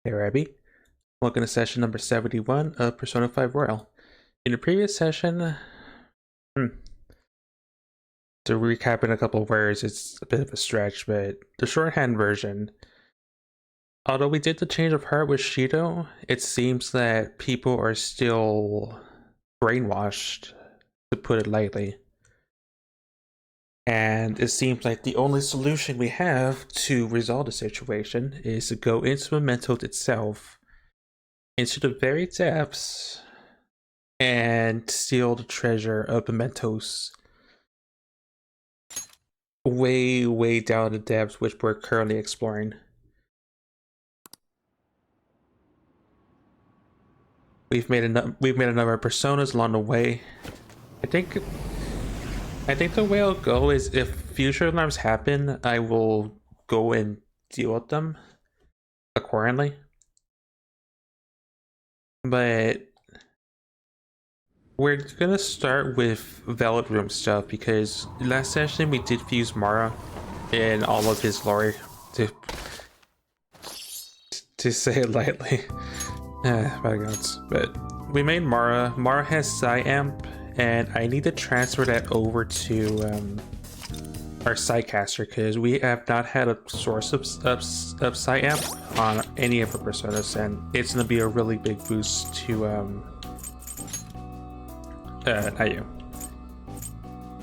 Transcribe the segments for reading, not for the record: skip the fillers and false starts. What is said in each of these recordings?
Hey Rabbi, welcome to session number 71 of Persona 5 Royal. In the previous session, to recap in a couple of words, it's a bit of a stretch, but the shorthand version, although we did the change of heart with Shido, it seems that people are still brainwashed, to put it lightly. And it seems like the only solution we have to resolve the situation is to go into Mementos itself, into the very depths, and steal the treasure of Mementos way down the depths, which we're currently exploring. We've made a number of personas along the way. I think the way I'll go is, if future alarms happen, I will go and deal with them accordingly. But we're gonna start with Velvet Room stuff because last session we did fuse Mara in all of his glory, to say it lightly. My gods. But we made Mara. Mara has Psyamp, and I need to transfer that over to our Psycaster because we have not had a source of Psyamp on any of our personas, and it's gonna be a really big boost to not you.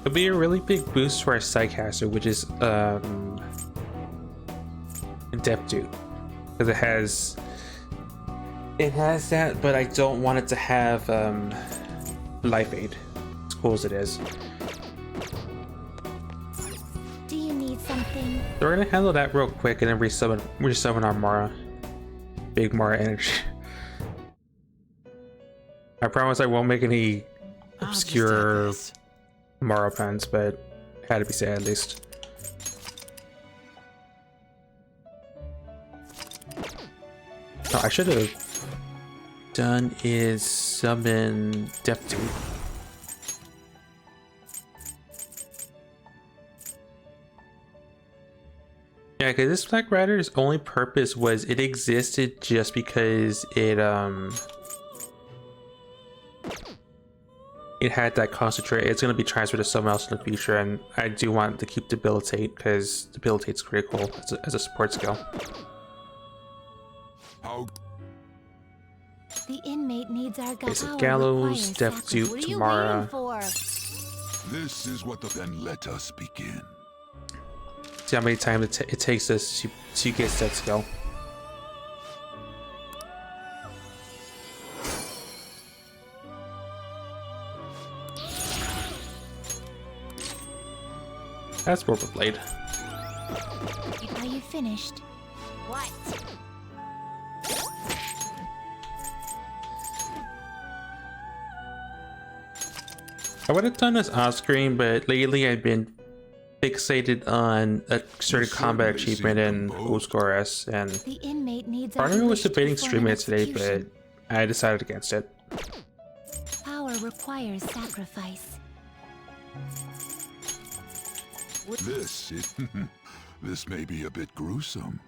It'll be a really big boost to our Psycaster, which is Deptude, because it has that, but I don't want it to have Life Aid, as cool as it is. Do you need something? So we're gonna handle that real quick and then resummon our Mara. Big Mara energy. I promise I won't make any obscure Mara puns, but it had to be said at least. Oh, I should have done is summon Deptude. Yeah, because this Black Rider's only purpose was it existed just because it had that concentrate. It's going to be transferred to someone else in the future, and I do want to keep Debilitate because Debilitate's critical as a support skill. The inmate needs our Basic Gallows, Deptude, Tamara. This is what then let us begin. See how many times it takes us to get that skill. That's Warp of Blade. Are you finished? What? I would have done this off screen, but lately I've been fixated on a certain combat achievement in Oscorus, and The inmate needs part of me was debating before streaming an it today, but execution. I decided against it. Power requires sacrifice. This may be a bit gruesome.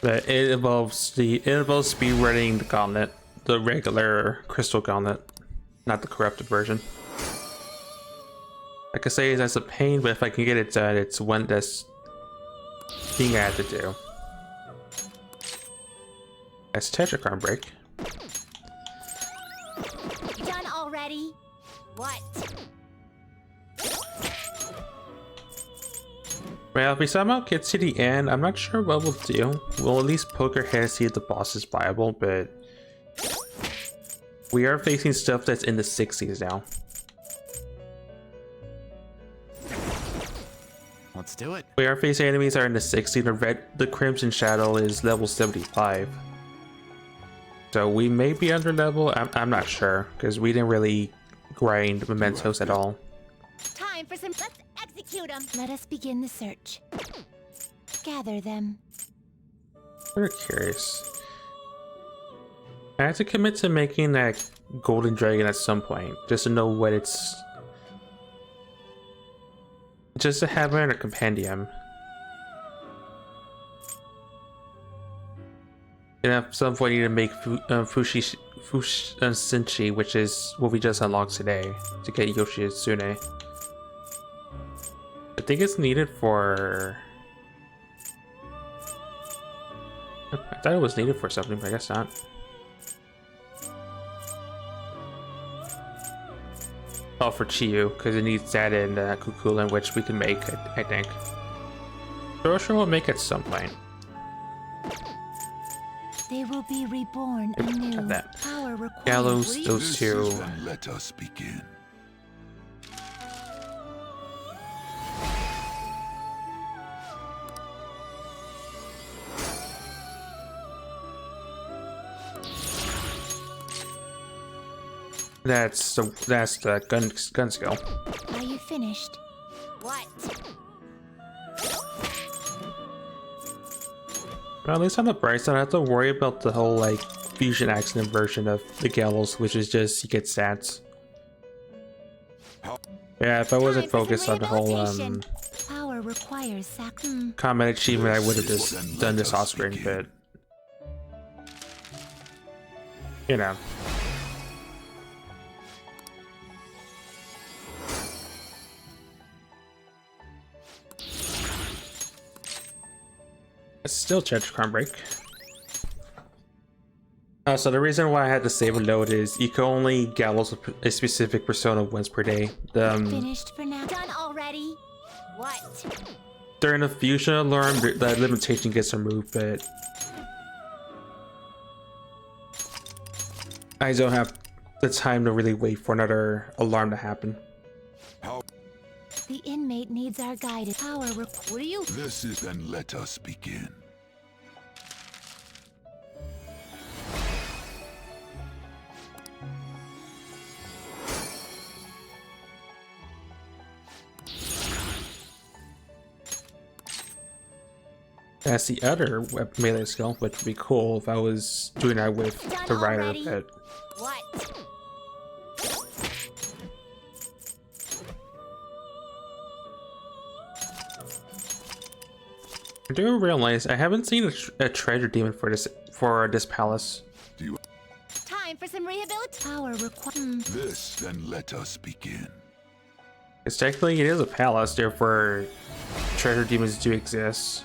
But it involves speedrunning the gauntlet, the regular crystal gauntlet, not the corrupted version. I could say that's a pain, but if I can get it done, it's one that's thing I have to do. That's Tetracron break. Done already? What? Well, if we somehow get to the end, I'm not sure what we'll do. We'll at least poke our head, see if the boss is viable, but we are facing stuff that's in the 60s now. Let's do it. We are facing enemies that are in the 60s. The Crimson Shadow is level 75. So we may be under level. I'm not sure, because we didn't really grind Mementos at all. Time for some. Let's execute them. Let us begin the search. Gather them. We're curious. I have to commit to making that golden dragon at some point, just to know what it's... just to have it in a compendium. And at some point, you need to make Sinchi, which is what we just unlocked today, to get Yoshitsune. I think it's needed for... I thought it was needed for something, but I guess not. Oh, for Chiyu, because it needs that in Kukulin, which we can make, I think. Roshan will make at some point. They will be reborn anew. Got that. Power required. Gallows, those This two. is when let us begin. That's the gun skill. Are you finished? What? But at least on the bright side, I have to worry about the whole like fusion accident version of the Gallows, which is just you get stats. Yeah, if I wasn't focused on the whole Power requires combat achievement, I would have just done this off screen, but you know. It's still Chedrakron break. So the reason why I had to save a load is you can only Gallows a specific persona once per day. Finished for now. Done already? What? During the fusion alarm, the limitation gets removed, but I don't have the time to really wait for another alarm to happen. The inmate needs our guidance. Power what are you? This is then let us begin. That's the other melee skill, which would be cool if I was doing that with the rider, but What? I do realize I haven't seen a treasure demon for this palace. Time for some rehabilitation. Power required. This then let us begin. Because technically it is a palace, therefore treasure demons do exist.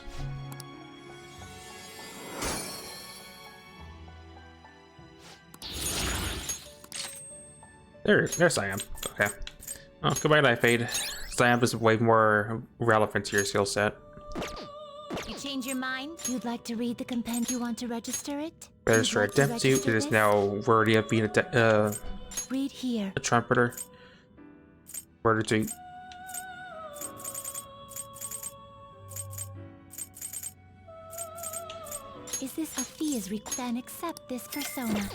There's Siam. Okay. Oh, goodbye, Life Aid. Siam is way more relevant to your skill set. You change your mind? You'd like to read the compendium? You want to register it? Register a Deptute. It is now worthy of being Read here. a trumpeter. Word to Is this a fee is then accept this persona?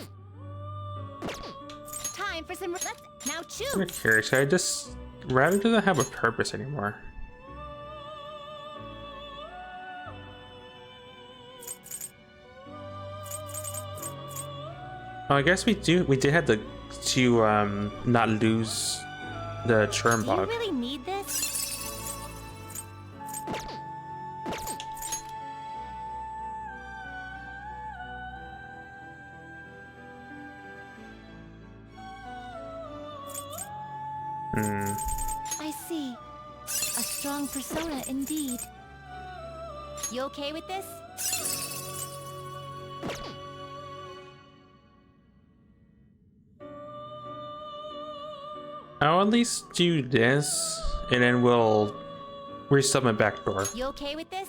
Time for some. Let's now choose. I'm curious. I just rather doesn't have a purpose anymore. Well, I guess we did have to not lose the churn Do you bug. really need this? I see. A strong persona indeed. You okay with this? I'll at least do this, and then we'll resummon backdoor. You okay with this?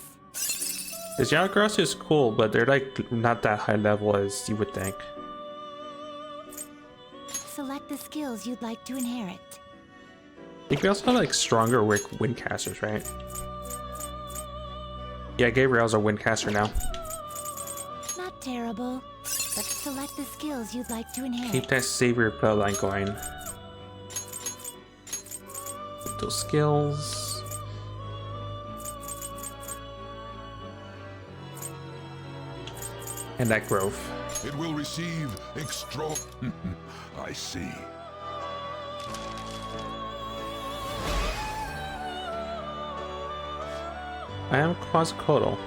Because Yanagross is cool, but they're like not that high level as you would think. Select the skills you'd like to inherit. I think we also have like stronger windcasters, right? Yeah, Gabriel's a windcaster now. Not terrible. But select the skills you'd like to inherit. Keep that savior bloodline going. With those skills. And that growth. It will receive extra. I see. I am Quasicodal.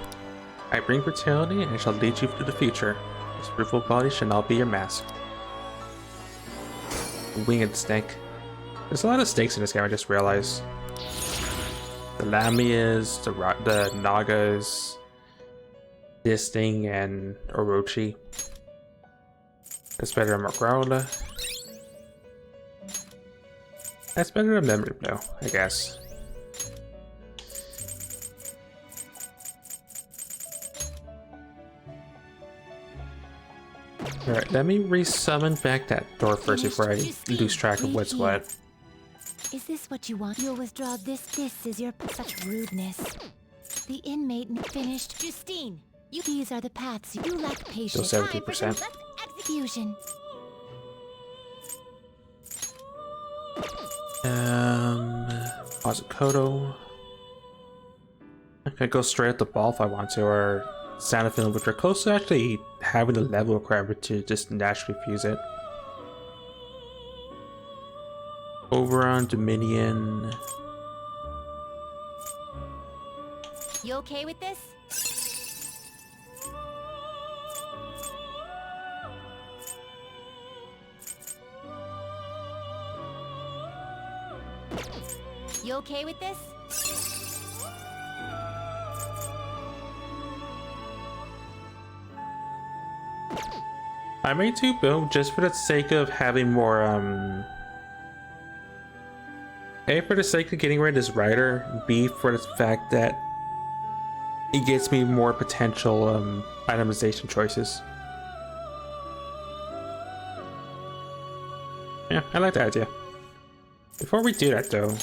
I bring fertility and I shall lead you to the future. This fruitful body should not be your mask. Winged snake. There's a lot of snakes in this game, I just realized. The Lamias, the Nagas, this thing, and Orochi. That's better than Margrowla. That's better than Memory though, I guess. Alright, let me resummon back that door first before I lose track of what's what. Is this what you want? You'll withdraw this. This is your such rudeness. The inmate finished. Justine, these are the paths. You lack patience. Still 70%. Execution. Kodo. I could go straight at the ball if I want to, or Sanafin, which are close to actually having the level requirement to just naturally fuse it. Oberon, Dominion. You okay with this? You okay with this? I made 2 boom just for the sake of having more A, for the sake of getting rid of this rider, B, for the fact that it gets me more potential itemization choices. Yeah, I like that idea. Before we do that though,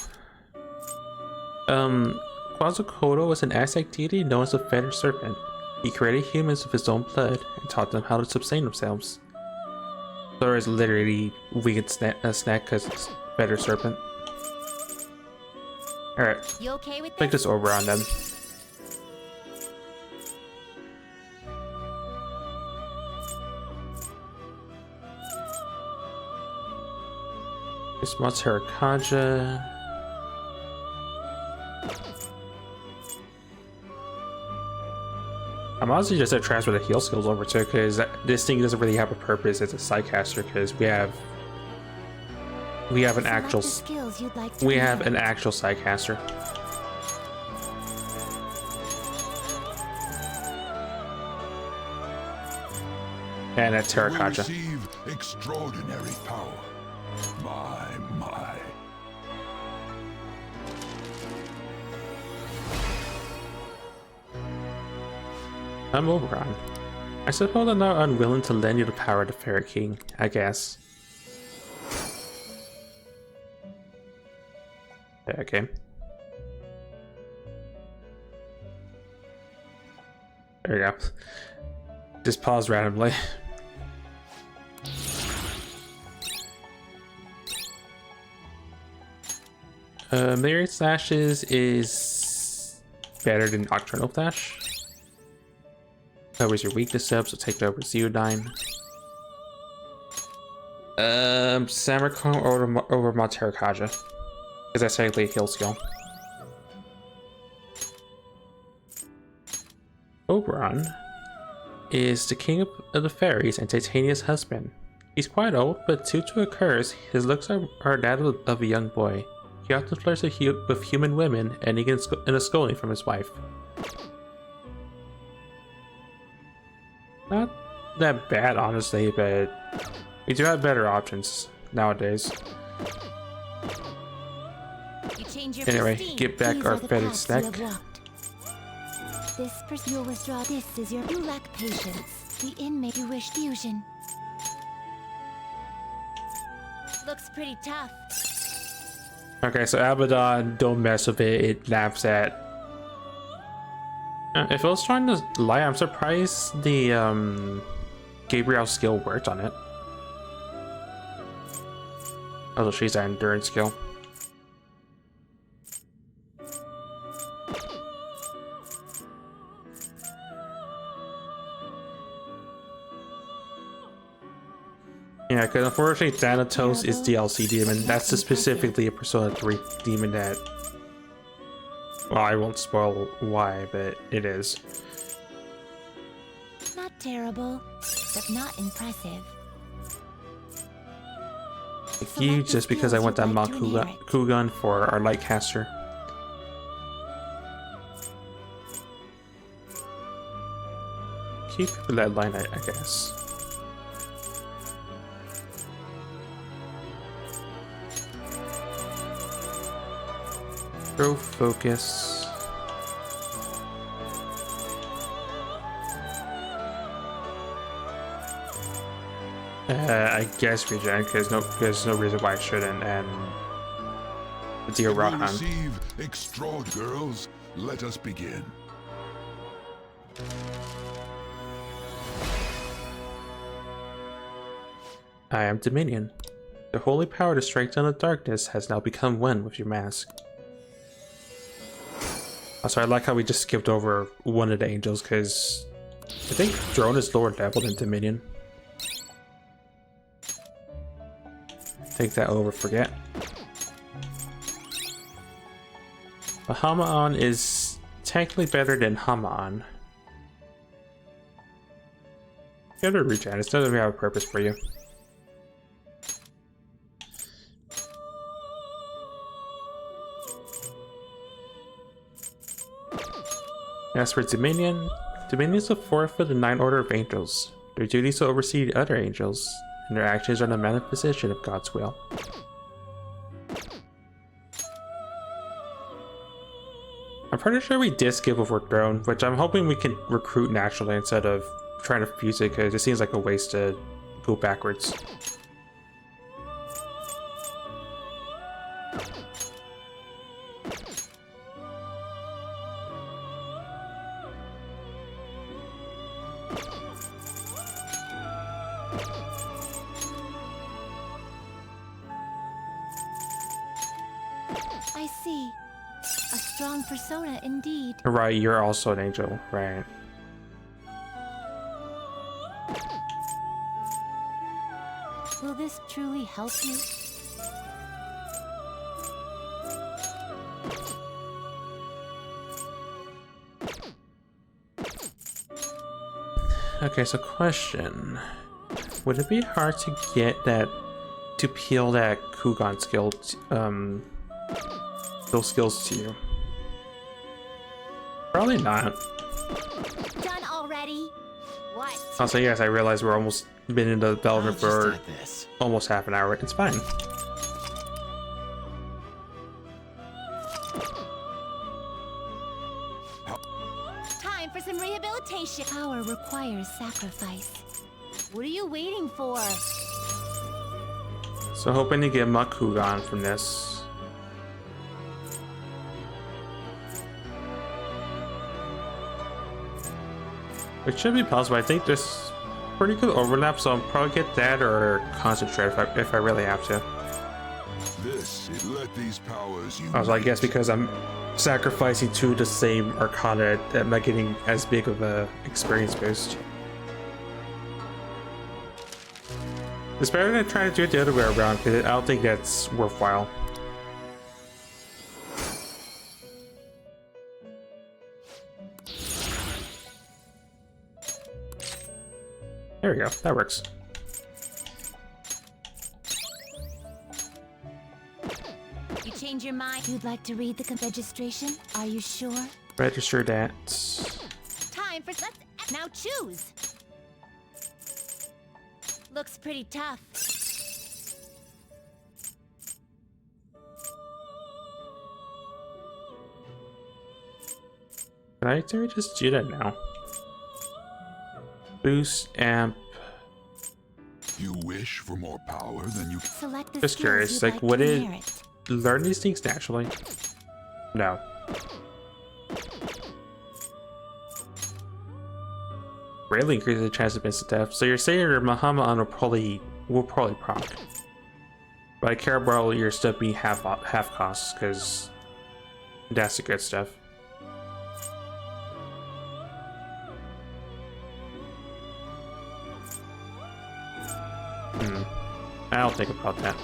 Quetzalcoatl was an Aztec deity known as the Feathered Serpent. He created humans with his own blood and taught them how to sustain themselves. Thor is literally weak snack because it's Feathered Serpent. Alright, You okay with take this over on them. This Terrakaja. I'm honestly just gonna transfer the heal skills over to, because this thing doesn't really have a purpose as a sidecaster, because we have an actual sidecaster. And a Terrakaja. Receive extraordinary power. My. I'm Oberon. I suppose I'm not unwilling to lend you the power of the Fairy King, I guess. Yeah, okay. There you go. Just pause randomly. Myriad Slashes is better than Nocturnal Flash. Covers your weakness up, so take that over Zeodyne. Samarkand over Terrakaja, because that's technically a heal skill. Oberon is the king of the fairies and Titania's husband. He's quite old, but due to a curse, his looks are that of a young boy. He often flirts with human women, and he gets a scolding from his wife. Not that bad, honestly, but we do have better options nowadays. Anyway, get back our feathered snack. This person you'll withdraw. This is your. You lack patience. The inmate you wish fusion. Looks pretty tough. Okay, so Abaddon, don't mess with it. It laughs at. If I was trying to lie, I'm surprised the Gabriel skill worked on it. Although she's an endurance skill. Yeah, because unfortunately Thanatos is DLC demon. That's specifically a Persona 3 demon that... Well, I won't spoil why, but it is. Not terrible, but not impressive. Thank you, just because I want that mock Kugan for our Lightcaster. Keep that line, I guess. Throw focus. I guess regen, because there's no reason why I shouldn't, and the deal Rohan. Receive extraord, girls. Let us begin. I am Dominion. The holy power to strike down the darkness has now become one with your mask. Also, I like how we just skipped over one of the angels, because I think Drone is lower level than Dominion. Take that over, forget. But Hama-on is technically better than Hama-on. Get a regen, it doesn't have a purpose for you. As for Dominion, Dominion is the fourth of the 9 Order of Angels. Their duty is to oversee the other angels, and their actions are the manifestation of God's will. I'm pretty sure we did skip over Throne, which I'm hoping we can recruit naturally instead of trying to fuse it, because it seems like a waste to go backwards. I see. A strong persona indeed. Right, you're also an angel, right? Will this truly help you? Okay, so question. Would it be hard to get that, to peel that Kugan skill, those skills to you? Probably not. Done already? What? Also, yes, I realize we're almost been in development for almost half an hour. It's fine. Time for some rehabilitation. Power requires sacrifice. What are you waiting for? So hoping to get Makugan from this. It should be possible. I think there's pretty good overlap, so I'll probably get that or concentrate if I really have to. Let these powers Also, I guess because I'm sacrificing to the same Arcana, I'm not getting as big of a experience boost. It's better than trying to do it the other way around, because I don't think that's worthwhile. There we go, that works. You change your mind? You'd like to read the registration? Are you sure? Register that. Time for now choose. Looks pretty tough. Can I just do that now? Boost amp. You wish for more power than you can. Select the Just curious, skills like, you'd would to it inherit. learn these things naturally? No. Greatly increases the chance of instant death. So you're saying your Muhammad will probably proc. But I care about your stuff being half costs, because that's the good stuff. I'll think about that.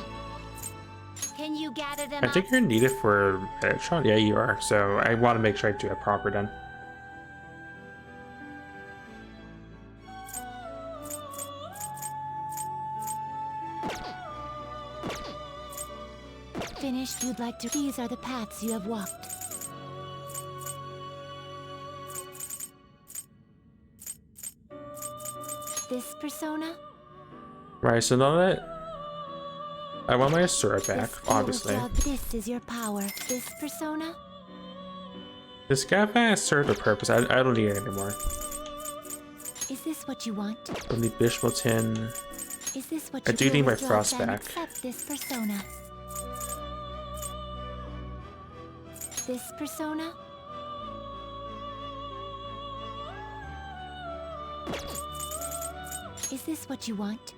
Can you gather them I think up? you're needed for Metatron. Yeah, you are. So I want to make sure I do it proper then. finished, you'd like to. These are the paths you have walked. This persona? Right, so now that I want my sword back, This obviously. This is your power. This persona? This guy has served a purpose. I don't need it anymore. Is this what you want? I need Bishmotin. Is this what I you do feel need my withdraws frost and back. accept this persona? This persona? Is this what you want?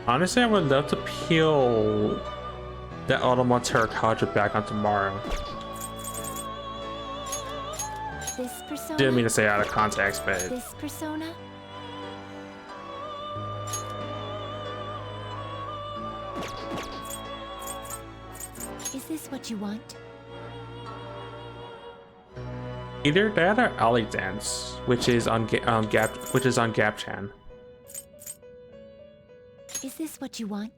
Honestly, I would love to peel that Automon Terracotta back on tomorrow. This persona? Didn't mean to say out of context, but This persona? Is this what you want? either that or Alley Dance, which is on Gapchan. Is this what you want?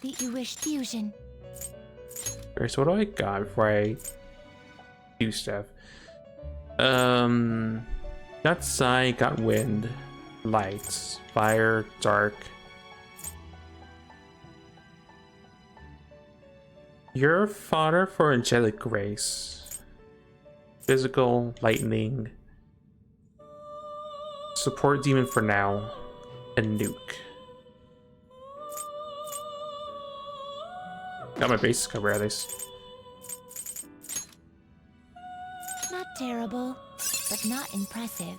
The you wish fusion. Alright, so what do I got before I do stuff? Got Psy, got Wind, Lights, Fire, Dark. You're fodder for Angelic Grace. Physical, Lightning. Support Demon for now. And Nuke. Got my bases covered at least. Not terrible, but not impressive.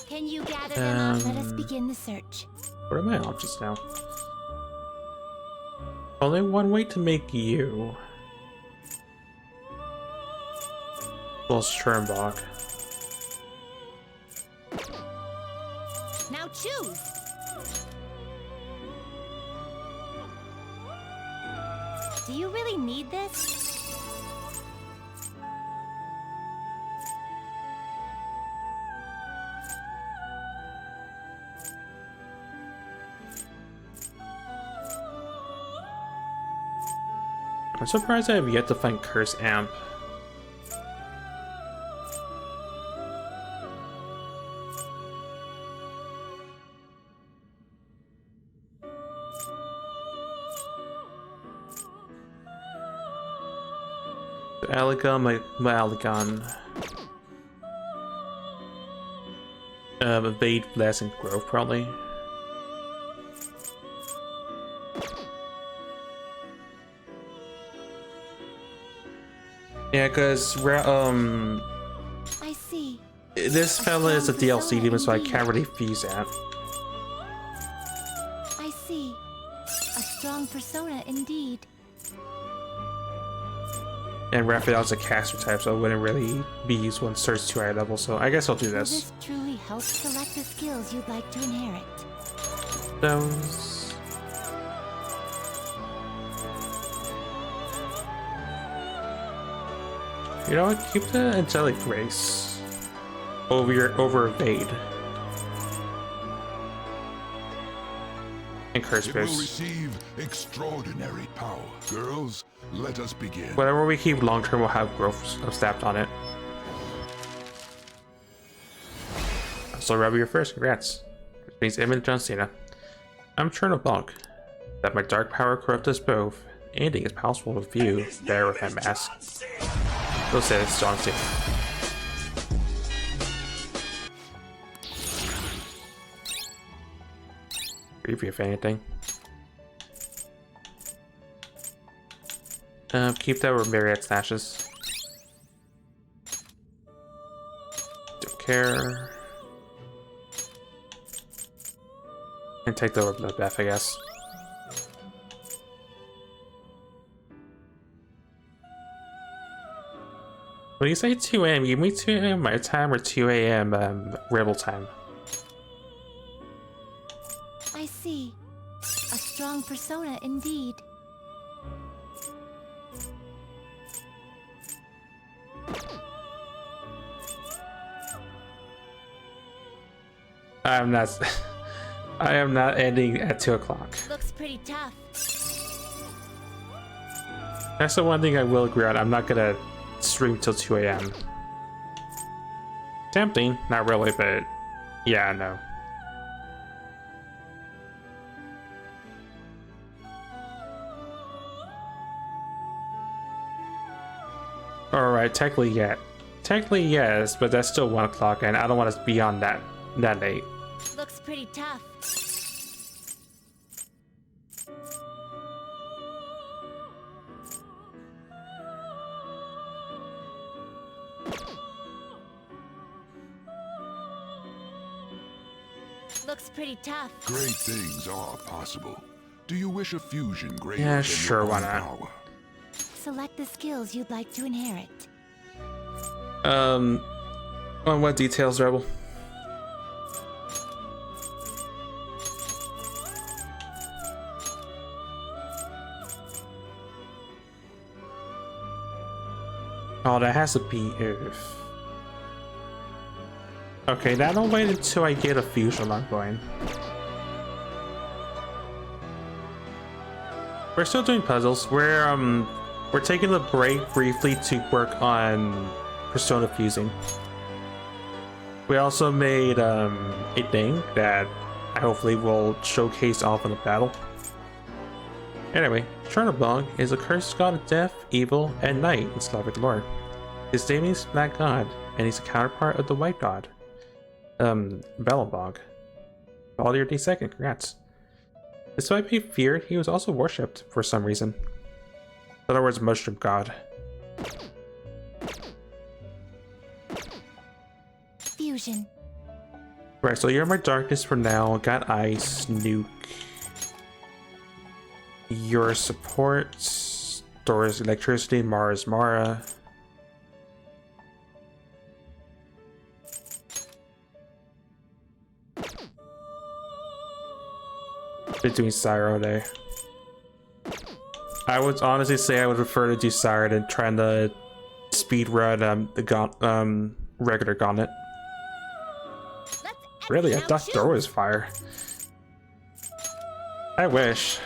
Can you gather them up? Let us begin the search. What are my options now? Only one way to make you. Well, Sternbach. Now choose! Do you really need this? I'm surprised I have yet to find Curse Amp. Aligon, my Aligon. Evade, Blast, and Grove, probably. Yeah, because I see. this fella is a DLC demon, so I can't really fuse that. I see. A strong persona indeed. And Raphael's a caster type, so it wouldn't really be useful in Surge 2 high level, so I guess I'll do Will this. this truly help select the skills you'd like to inherit? Those. You know what? Keep the Angelic Grace over Evade. And Curse It will Pierce. receive extraordinary power. Girls, let us begin. Whatever we keep long term will have growth stamped on it. So Robbie, you're first. Congrats. Which means Emmett John Cena. I'm Chernobog. That my dark power corrupt us both. Ending is possible to view there with my mask. Go say it's John Cena. Creepy if anything. Keep that where Myriad stashes. Don't care. And take the Bloodbath, I guess. When you say 2 a.m., you mean 2 a.m. my time or 2 a.m. Rebel time? I see. A strong persona indeed. I'm not. I am not ending at 2 o'clock. Looks pretty tough. That's the one thing I will agree on. I'm not gonna stream till 2 a.m. Tempting, not really, but yeah, no. Alright, technically, yeah. Technically, yes, but that's still 1 o'clock, and I don't want to be on that late. Looks pretty tough. Looks pretty tough. Great things are possible. Do you wish a fusion greater Yeah, than sure, your why own not? power? Select the skills you'd like to inherit. On what details, Rebel? Oh, that has to be if. Okay, that'll wait until I get a fusion lock going. We're still doing puzzles. We're taking a break briefly to work on persona fusing. We also made a thing that I hopefully will showcase off in the battle. Anyway, Chernobog is a cursed god of death, evil, and night in Slavic lore. His name is Black God, and he's a counterpart of the White God, Belobog. All your D2nd, congrats. Despite being feared, he was also worshipped for some reason. In other words, Mushroom God. Fusion. Right, so you're my darkness for now. Got ice, nuke. Your support stores electricity, Mara's Mara. Been doing Syra all day. I would honestly say I would prefer to do Syra than trying to speed run the regular gauntlet. Really, I thought throw is fire. I wish.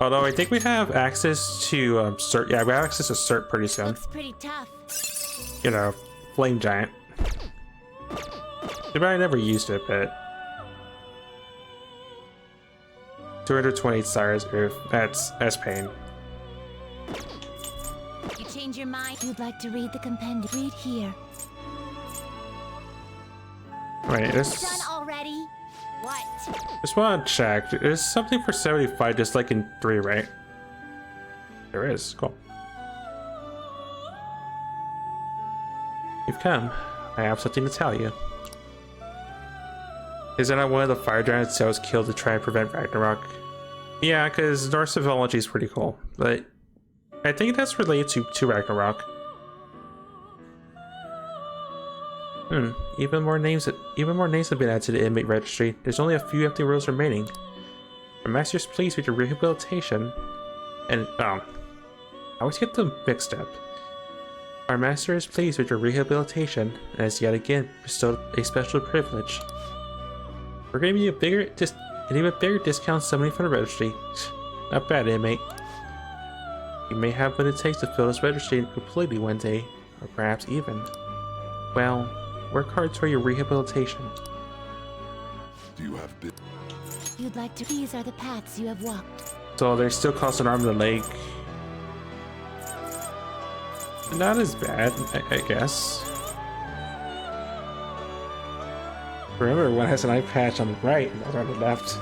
Although I think we have access to cert. Yeah, we have access to cert pretty soon. Looks pretty tough. You know, flame giant. I never used it, but 228 Cyrus Earth. That's pain. You change your mind? You'd like to read the compendium? Read here. Wait, this. Done already? What? Just want to check. There's something for 75, just like in 3, right? There is. Cool. You've come. I have something to tell you. Isn't that one of the fire giants that was killed to try and prevent Ragnarok? Yeah, because Norse mythology is pretty cool, but I think that's related to Ragnarok. Even more names have been added to the inmate registry. There's only a few empty rows remaining. Our master's pleased with your rehabilitation, and I always get them mixed up. Our master is pleased with your rehabilitation, and has yet again bestowed a special privilege. We're giving you an even bigger discount summoning from the registry. Not bad, inmate. You may have what it takes to fill this registry completely one day, or perhaps even. Well, work hard toward your rehabilitation. Do you have bit? You'd like to. These are the paths you have walked. So there still costs an arm and a leg. Not as bad, I guess. Remember, one has an eye patch on the right and the other on the left.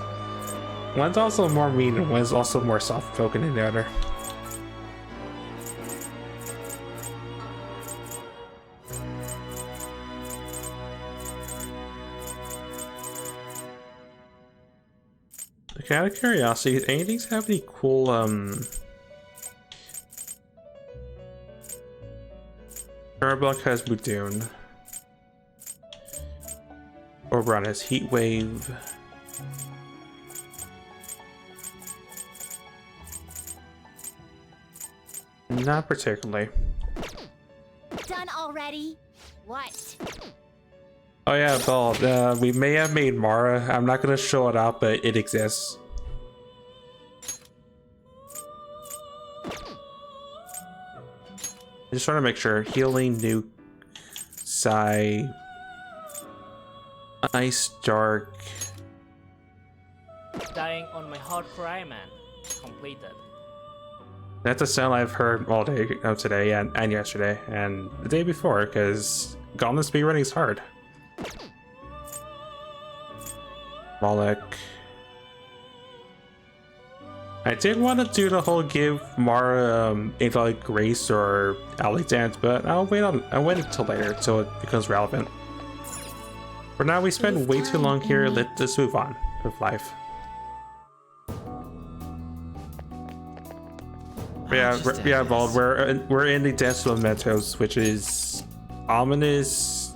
One's also more mean and one's also more soft-spoken than the other. Okay, out of curiosity, anything have any cool, Chernobog has Mudoon. Oberon has Heat Wave. Not particularly. Done already? What? Oh yeah, Bald. We may have made Mara. I'm not gonna show it out, but it exists. I just trying to make sure. Healing, nuke, Psy, Ice, Dark. Dying on my hard cry, man. Completed. That's a sound I've heard all day today and yesterday and the day before, because Gauntlet speedrunning is hard. Moloch. I did want to do the whole give Mara Angelic Grace or Alley Dance, but I'll wait until later until it becomes relevant. For now, we spent way too long here. Let's move on with life. Yeah, Bald. We're in the Decimal Meadows, which is ominous,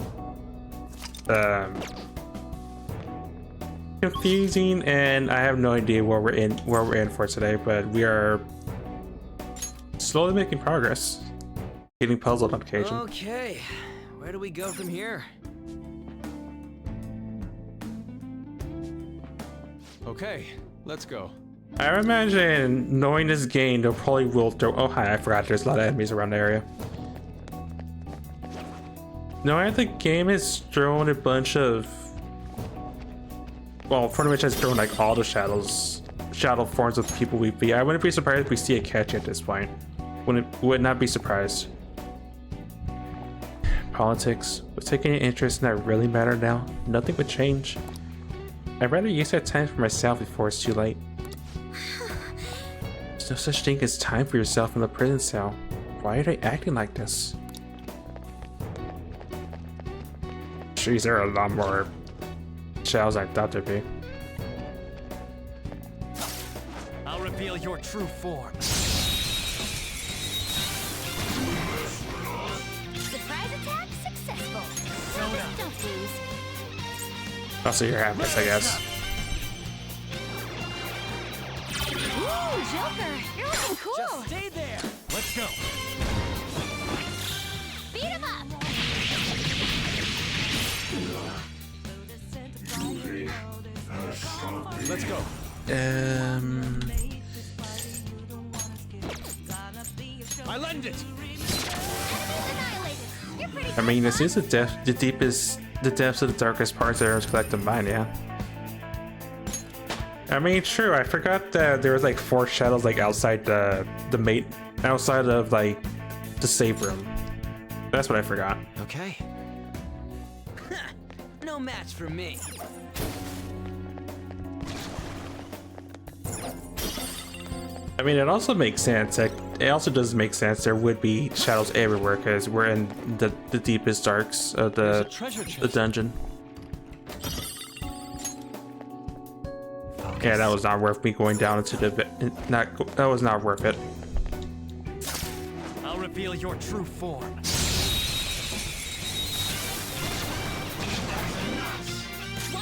confusing, and I have no idea where we're in for today. But we are slowly making progress, getting puzzled on occasion. Okay, where do we go from here? Okay, let's go. I imagine knowing this game, they'll probably will throw. Oh hi, I forgot. There's a lot of enemies around the area. Knowing the game has thrown a bunch of, well, pretty much has thrown like all the shadow forms of people we beat. I wouldn't be surprised if we see a catch at this point. Would not be surprised. Politics. Was taking an interest in that really matter now? Nothing would change. I'd rather use that time for myself before it's too late. There's no such thing as time for yourself in the prison cell. Why are they acting like this? Jeez, there are a lot more shells than I thought there'd be. I'll reveal your true form. Surprise attack successful. Don't lose. Also, you're having this, I guess. Ooh, Joker, you're looking cool. Just stay there. Let's go. Beat him up. Let's go. I lend it. Annihilated. You're pretty I mean, this is the depths of the darkest parts of Aaron's collective mind, yeah. I mean, true. I forgot that there was like 4 shadows like outside outside of like the save room. That's what I forgot. Okay. No match for me. I mean, it also makes sense. Like, it also does make sense. There would be shadows everywhere because we're in the deepest darks of the dungeon. Yeah, that was not worth me going down into the that was not worth it. I'll reveal your true form.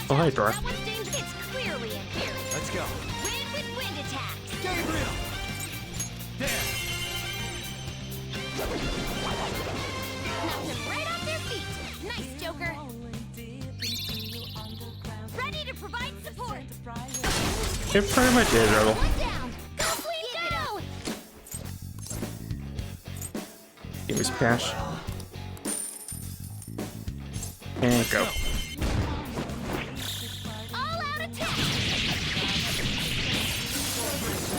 Oh, hi, Dora. That one's dangerous. It's clearly inferior. Let's go. Wind with wind attacks. Gabriel. There. Knocked them right off their feet. Nice, Joker. Ready to provide support. It pretty much is, Rebel. One down. Go, Queen, go! Give me some cash. And go. All out attack.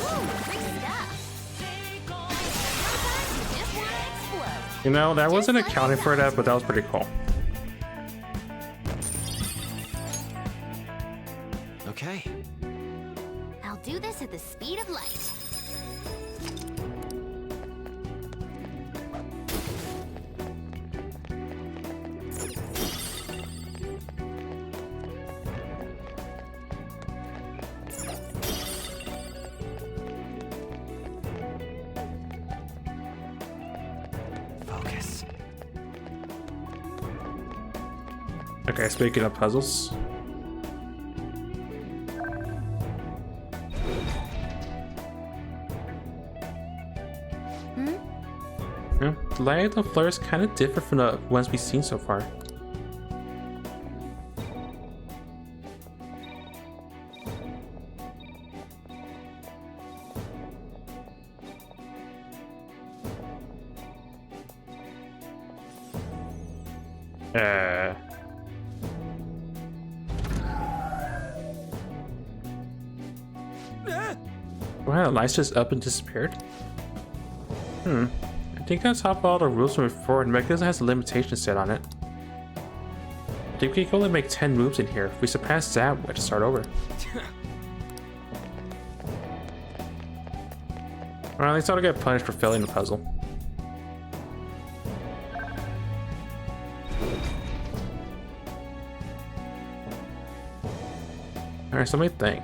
Ooh, big stuff. Sometimes you just want to explode. You know, that wasn't accounting for that, but that was pretty cool. Okay. I'll do this at the speed of light. Focus. Okay, speaking of puzzles. Yeah, the layout of the floor is kind of different from the ones we've seen so far. Wow, the lights just up and disappeared. I think on top of all the rules moving forward, mechanism has a limitation set on it. I think we can only make 10 moves in here. If we surpass that, we have to start over. Well, at least I'll get punished for failing the puzzle. Alright, so let me think.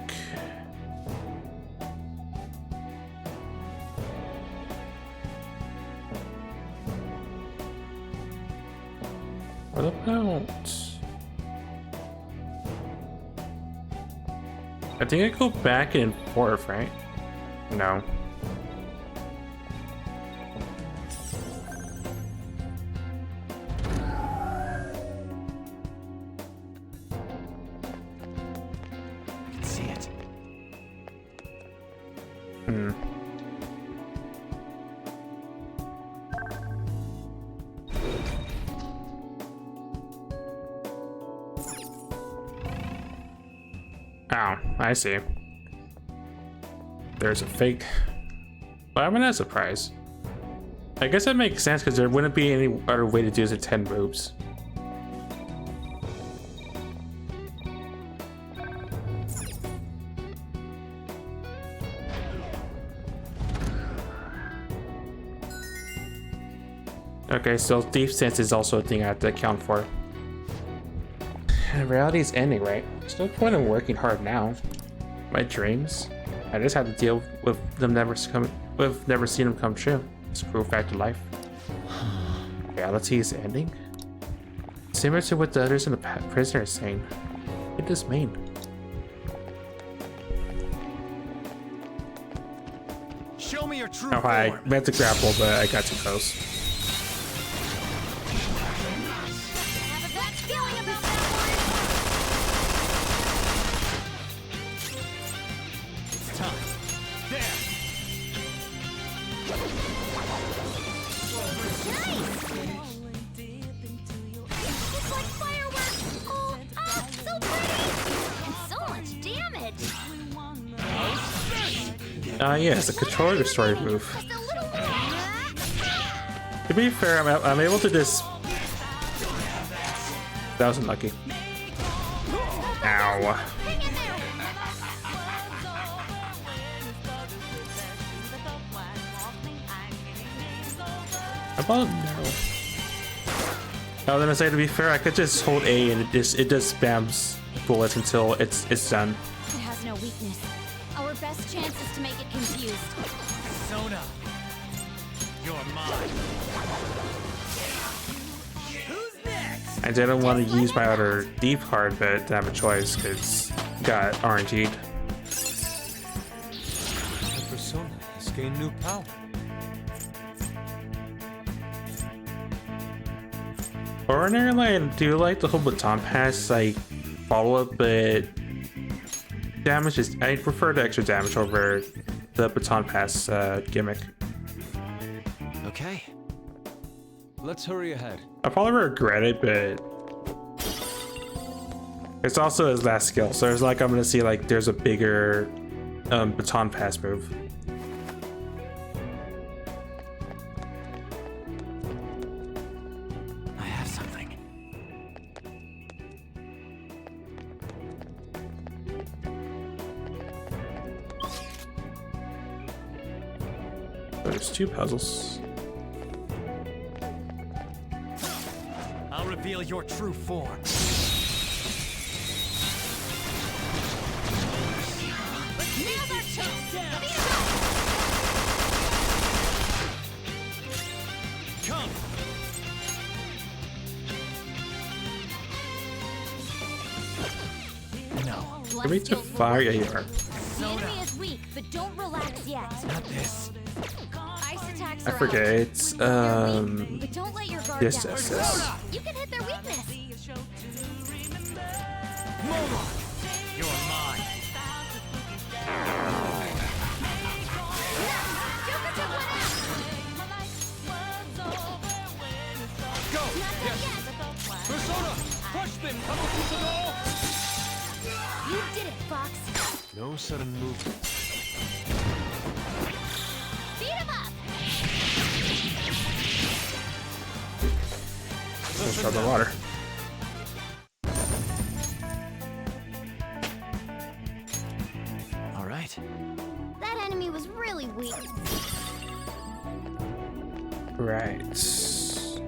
What about... I think I go back in fourth, right? No. I can see it. Oh, I see. There's a fake. But I'm not surprised. I guess that makes sense because there wouldn't be any other way to do this in 10 moves. Okay, so thief sense is also a thing I have to account for. And reality is ending, right? There's no point in working hard now. My dreams, I just have to deal with them never seeing them come true. It's a cruel fact of life. Reality is ending? Similar to what the others in the prison are saying. What does this mean? Show me your true Oh, I form. meant to grapple, but I got too close. Have a bad feeling about that It's time. There. It's like fireworks! Oh, ah, so pretty! And so much damage! Yeah, it's a controller destroyer move. Just a little bit. To be fair, I'm able to just... That was unlucky. Ow. Hang in there! How about no? I was gonna say, to be fair, I could just hold A and it just spams bullets until it's done. It has no weakness. Our best chance is to make it confused. Sona. You're mine. I didn't want to use my other deep card, but I didn't have a choice because got RNG'd. My persona has gained new power. Ordinarily, I do like the whole baton pass like follow up, but damage is I prefer the extra damage over the baton pass gimmick. Okay. Let's hurry ahead. I'll probably regret it, but it's also his last skill, so it's like I'm gonna see like there's a bigger baton pass move. I have something. There's two puzzles. I'll reveal your true form. Now's our chance! Come. No, Give me to fire. Yeah, you are. The enemy is weak, but don't relax yet. not this. Ice attacks I are forget. out. It's They're weak, but don't let your guard yes, down. yes, yes. You can hit their weakness. Molar. You're mine. Joker took one out. Go. Not done yet. Fox. No sudden movement. Beat him up! Let's try the water. All right. That enemy was really weak. Right. So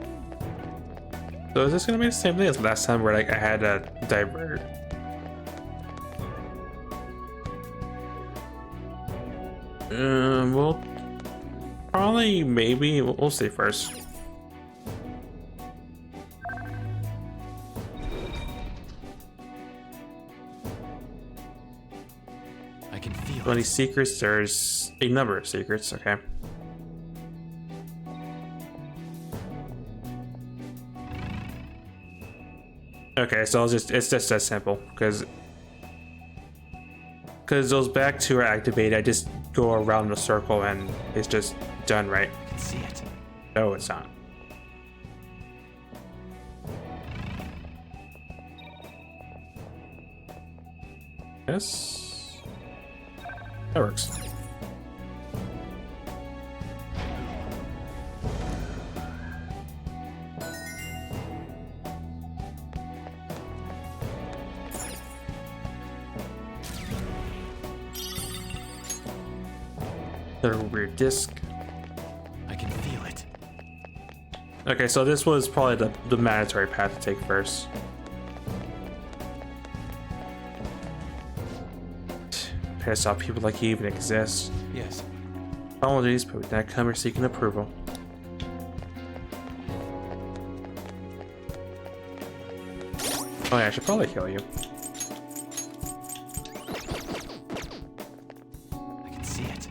is this gonna be the same thing as last time where like I had a divert? Well, probably, maybe, we'll see first. I can feel 20 it. secrets, there's a number of secrets, okay. Okay, so it's just that simple, because those back two are activated, I just go around the circle and it's just done right. I can see it. No, it's not. Yes. That works. The rear disc. I can feel it. Okay, so this was probably the mandatory path to take first. Piss off people like you even exist. Yes. Apologies, but we did not come here seeking approval. Oh yeah, I should probably heal you. I can see it.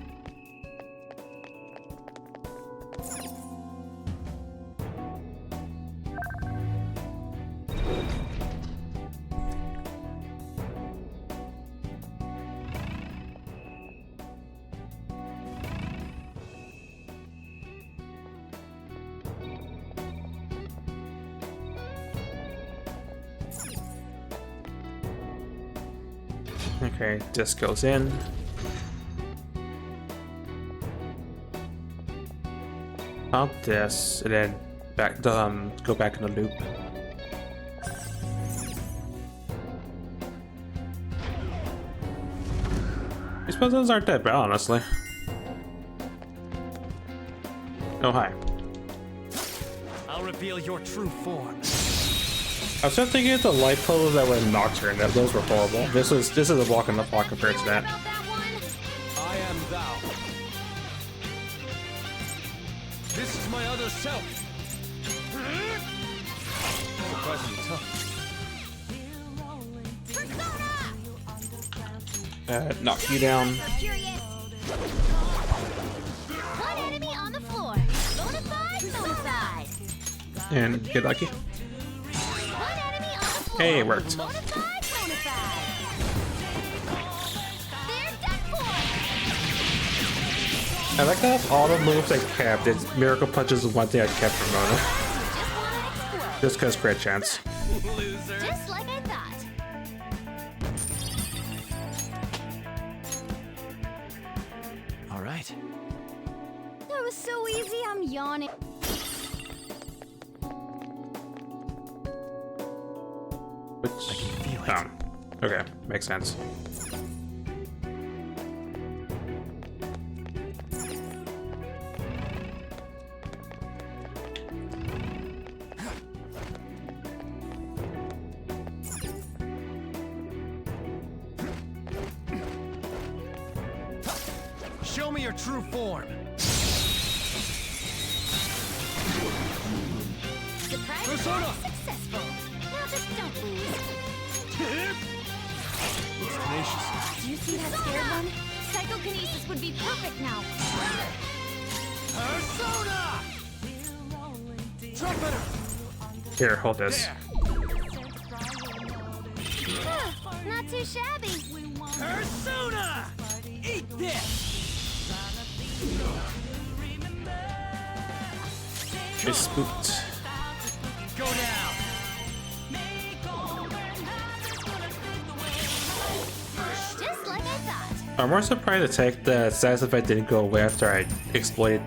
Okay, disc goes in. Pop this, and then back go back in the loop. These puzzles aren't that bad, honestly. Oh hi. I'll reveal your true form. I was just thinking of the light puzzles that were in Nocturne, that those were horrible. This is a walk in the park compared to that. About that one? I am thou. This is my other self. Surprisingly tough. Knock you down. Curious. One enemy on the floor. Bonafide, bonafide. And get lucky. One enemy on the floor. Hey, it worked. Bonafide, bonafide. They're done for. I like that all the moves I kept. It's Miracle Punch is one thing I kept from Mona. Just wanna explode. Just because crit chance. Just like I thought. All right. That was so easy, I'm yawning. Which, I can feel it. okay, makes sense. Show me your true form. Surprise! Persona! Successful. Now just don't lose. It's tenacious. Do you see that scared one? Psychokinesis would be perfect now. Persona! Trumpeter! Here, hold this. There. Not too shabby. Persona! Eat this! You're spooked. Go down! I'm more surprised the status effect didn't go away after I exploited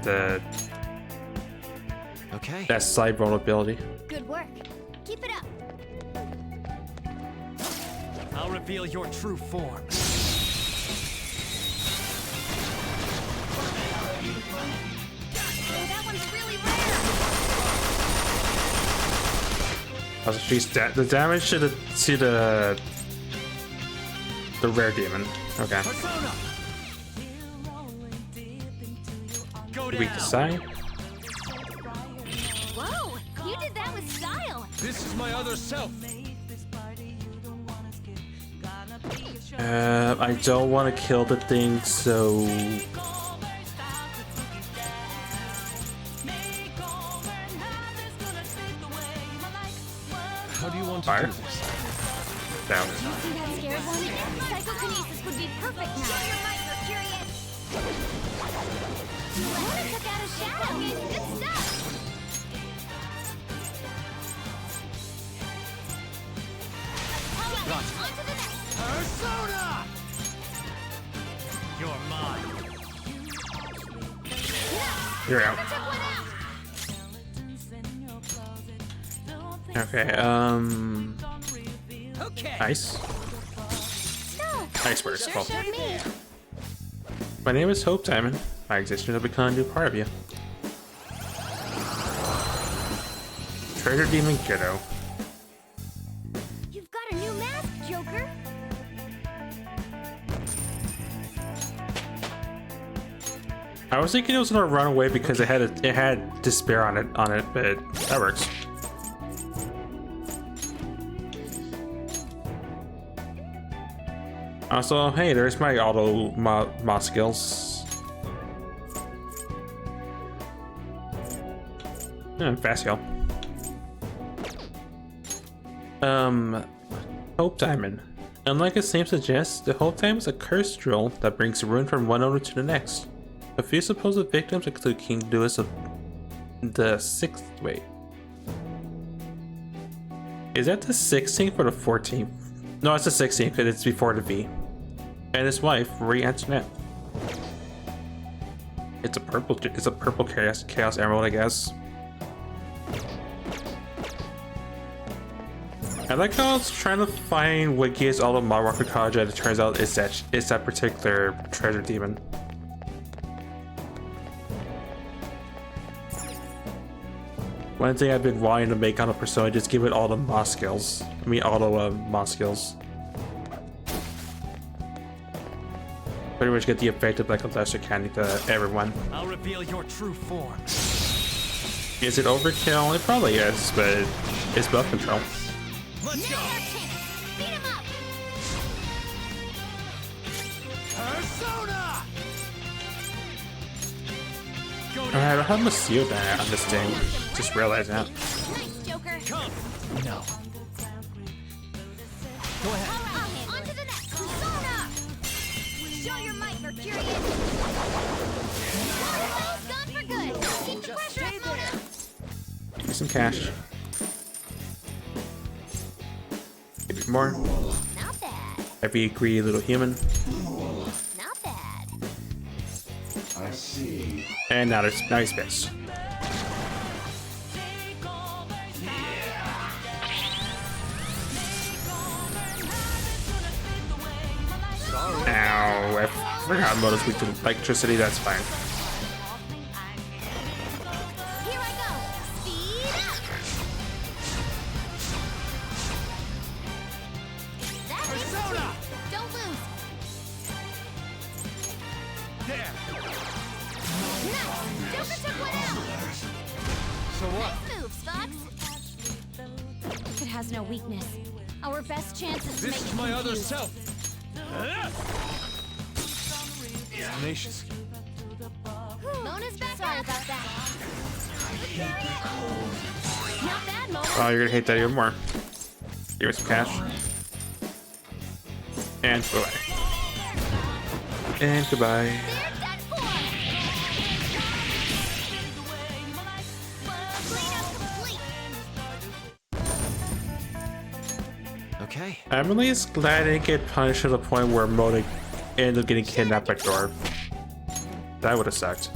Okay. that side vulnerability. Good work. Keep it up. I'll reveal your true form. Oh, that one's really rare. Also, she's the damage to the rare demon. Okay. Persona. Go We down. decide. Whoa, you did that with style. This is my other self. I don't want to kill the thing, so How do you want to Fire? do this? down. See that scared one? Psychokinesis would be perfect now. Show your might, Mercurius. Luna took out a shadow. Good stuff. All right, on to the next. Persona. You're mine. You're out. Took one out. Okay. Okay. Ice. No. Iceberg. Sure Cool. showed me. My name is Hope Diamond. My existence will become a new part of you. Treasure Demon Kiddo. You've got a new mask, Joker. I was thinking it was gonna run away because it had despair on it, but that works. Also, hey, there's my auto mod skills. Fast heal. Hope Diamond. Unlike its name suggests, the Hope Diamond is a curse drill that brings ruin from one owner to the next. A few supposed victims include King Louis of the 6th. Wait. Is that the 16th or the 14th? No, it's the 16th because it's before the V. And his wife, Marie Antoinette. It's a purple chaos emerald, I guess. I like how I was trying to find what gives all the mod rocket college, and it turns out it's that particular treasure demon. One thing I've been wanting to make on a persona, just give it all the mod skills. I mean, all the mod skills. Pretty much get the effect of like a lesser candy to everyone. I'll reveal your true form. Is it overkill? It probably is, but it's buff control. Let's go. Beat him up. Persona. Go Alright, I down. don't have a seal that on this thing. Just realized that. Nice, Joker. Come. No. Go ahead. All right, on to the next. Persona. Show your might, Mercurius. Mona's gone for good. Keep the pressure up, Mona. Give me some cash. Maybe more. Not bad. Every greedy little human. Not bad. I see. And now he's pissed. Ow, I forgot Moto's weak to electricity, that's fine. Here I go. Speed up. That is Persona. Don't lose. There. Nice. Joker took one out. So what? Moves, Fox. It has no weakness. Our best chance is to This make is it my other confused. self. Tenacious. Mona's back. Sorry about that. Not bad, Mona. Oh, you're gonna hate that even more. Give me some cash. And goodbye. And goodbye. They're done for. Cleanup complete. Okay. I'm really glad I didn't get punished to the point where Mona Ended up getting kidnapped by Dwarf. That would have sucked.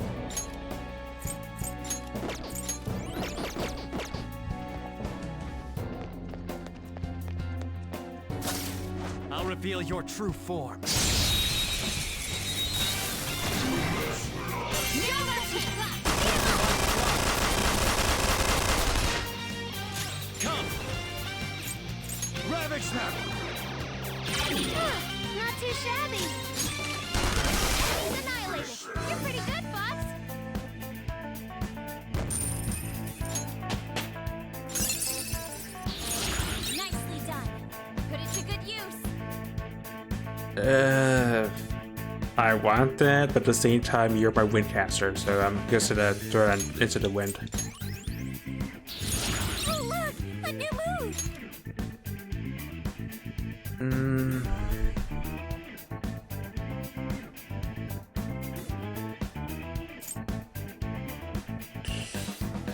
I'll reveal your true form. Come! Ravage them! Not too shabby. He's annihilated. You're pretty good, Fox. Nicely done. Put it to good use. I want that, but at the same time, you're my windcaster, so I'm just gonna throw it into the wind. Oh, look! A new move!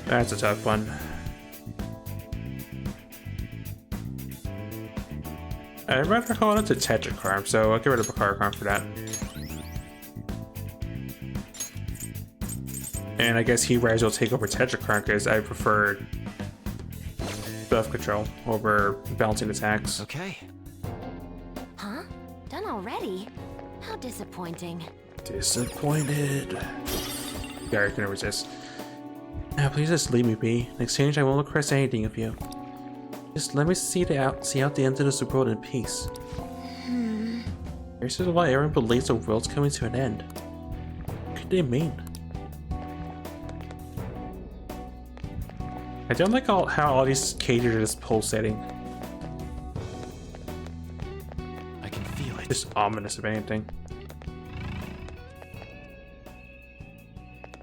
That's a tough one. I'd rather call it a Tetracarm, so I'll get rid of a Carcarm for that. And I guess He-Rise will take over Tetracarm because I prefer buff control over balancing attacks. Okay. Huh? Done already? How disappointing. Disappointed. Gary couldn't resist. Now, please just leave me be. In exchange, I won't request anything of you. Just let me see out the end of this world in peace. This is why everyone believes the world's coming to an end. What could they mean? I don't like how all these cages are just pulsating. I can feel it. Just ominous if anything.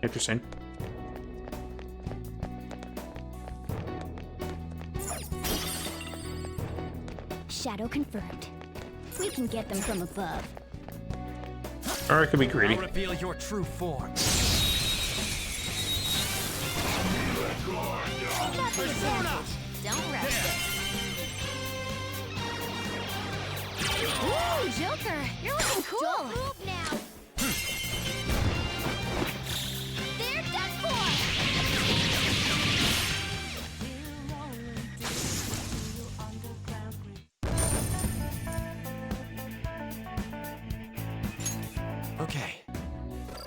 Interesting. Shadow confirmed. We can get them from above. Or it could be greedy. I'll reveal your true form. Persona! Don't rush this. Ooh, Joker! You're looking cool! Don't move now! They're done for! Okay.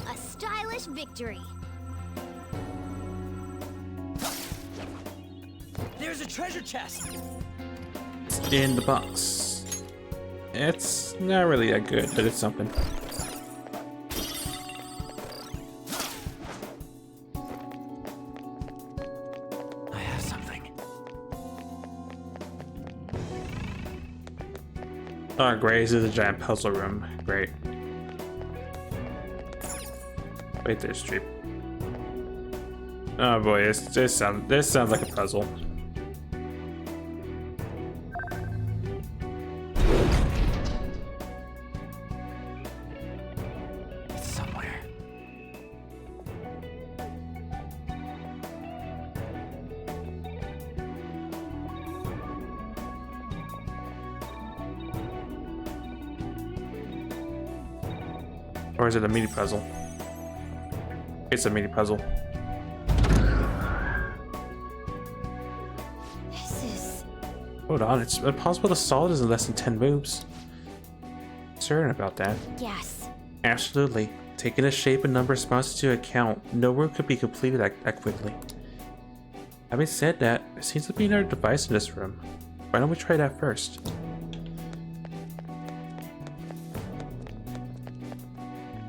A stylish victory. There's a treasure chest. In the box. It's not really that good, but it's something. I have something. Oh, great. This is a giant puzzle room. Great. Wait, there's Streep. Oh boy, this sounds like a puzzle. It's somewhere. Or is it a mini puzzle? It's a mini puzzle. This is... Hold on, it's impossible to solve this in less than 10 moves. Certain about that. Yes. Absolutely. Taking a shape and number responses to account, no work could be completed that quickly. Having said that, there seems to be another device in this room. Why don't we try that first?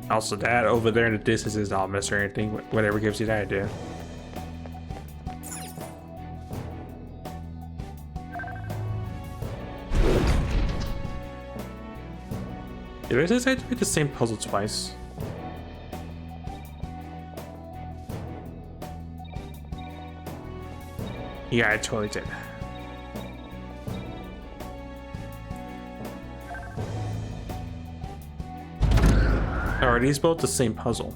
Also, that over there in the distance is not ominous or anything, whatever gives you that idea. Did I decide to make the same puzzle twice? Yeah, I totally did. Are these both the same puzzle?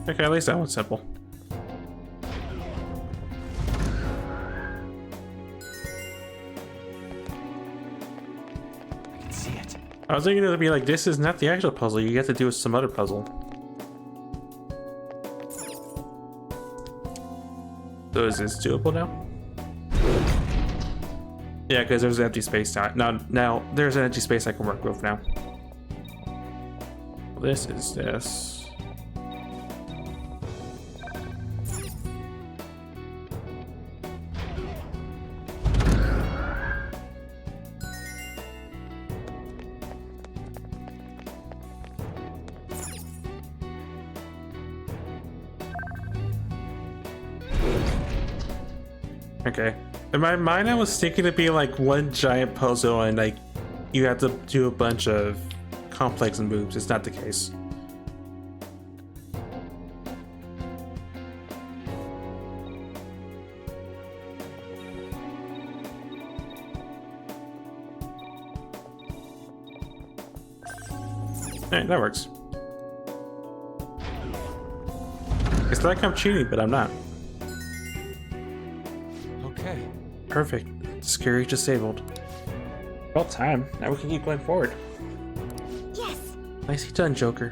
Okay, at least that one's simple. I can see it. I was thinking it would be like, this is not the actual puzzle, you have to do some other puzzle. So is this doable now? Yeah, because there's an empty space now. Now there's an empty space I can work with now. This is this. Okay. In my mind, I was thinking it'd be like one giant puzzle and like you have to do a bunch of complex moves. It's not the case. Alright, that works. It's like I'm cheating, but I'm not. Okay. Perfect. Scary disabled. Well, time. Now we can keep going forward. Yes. Nicely done, Joker.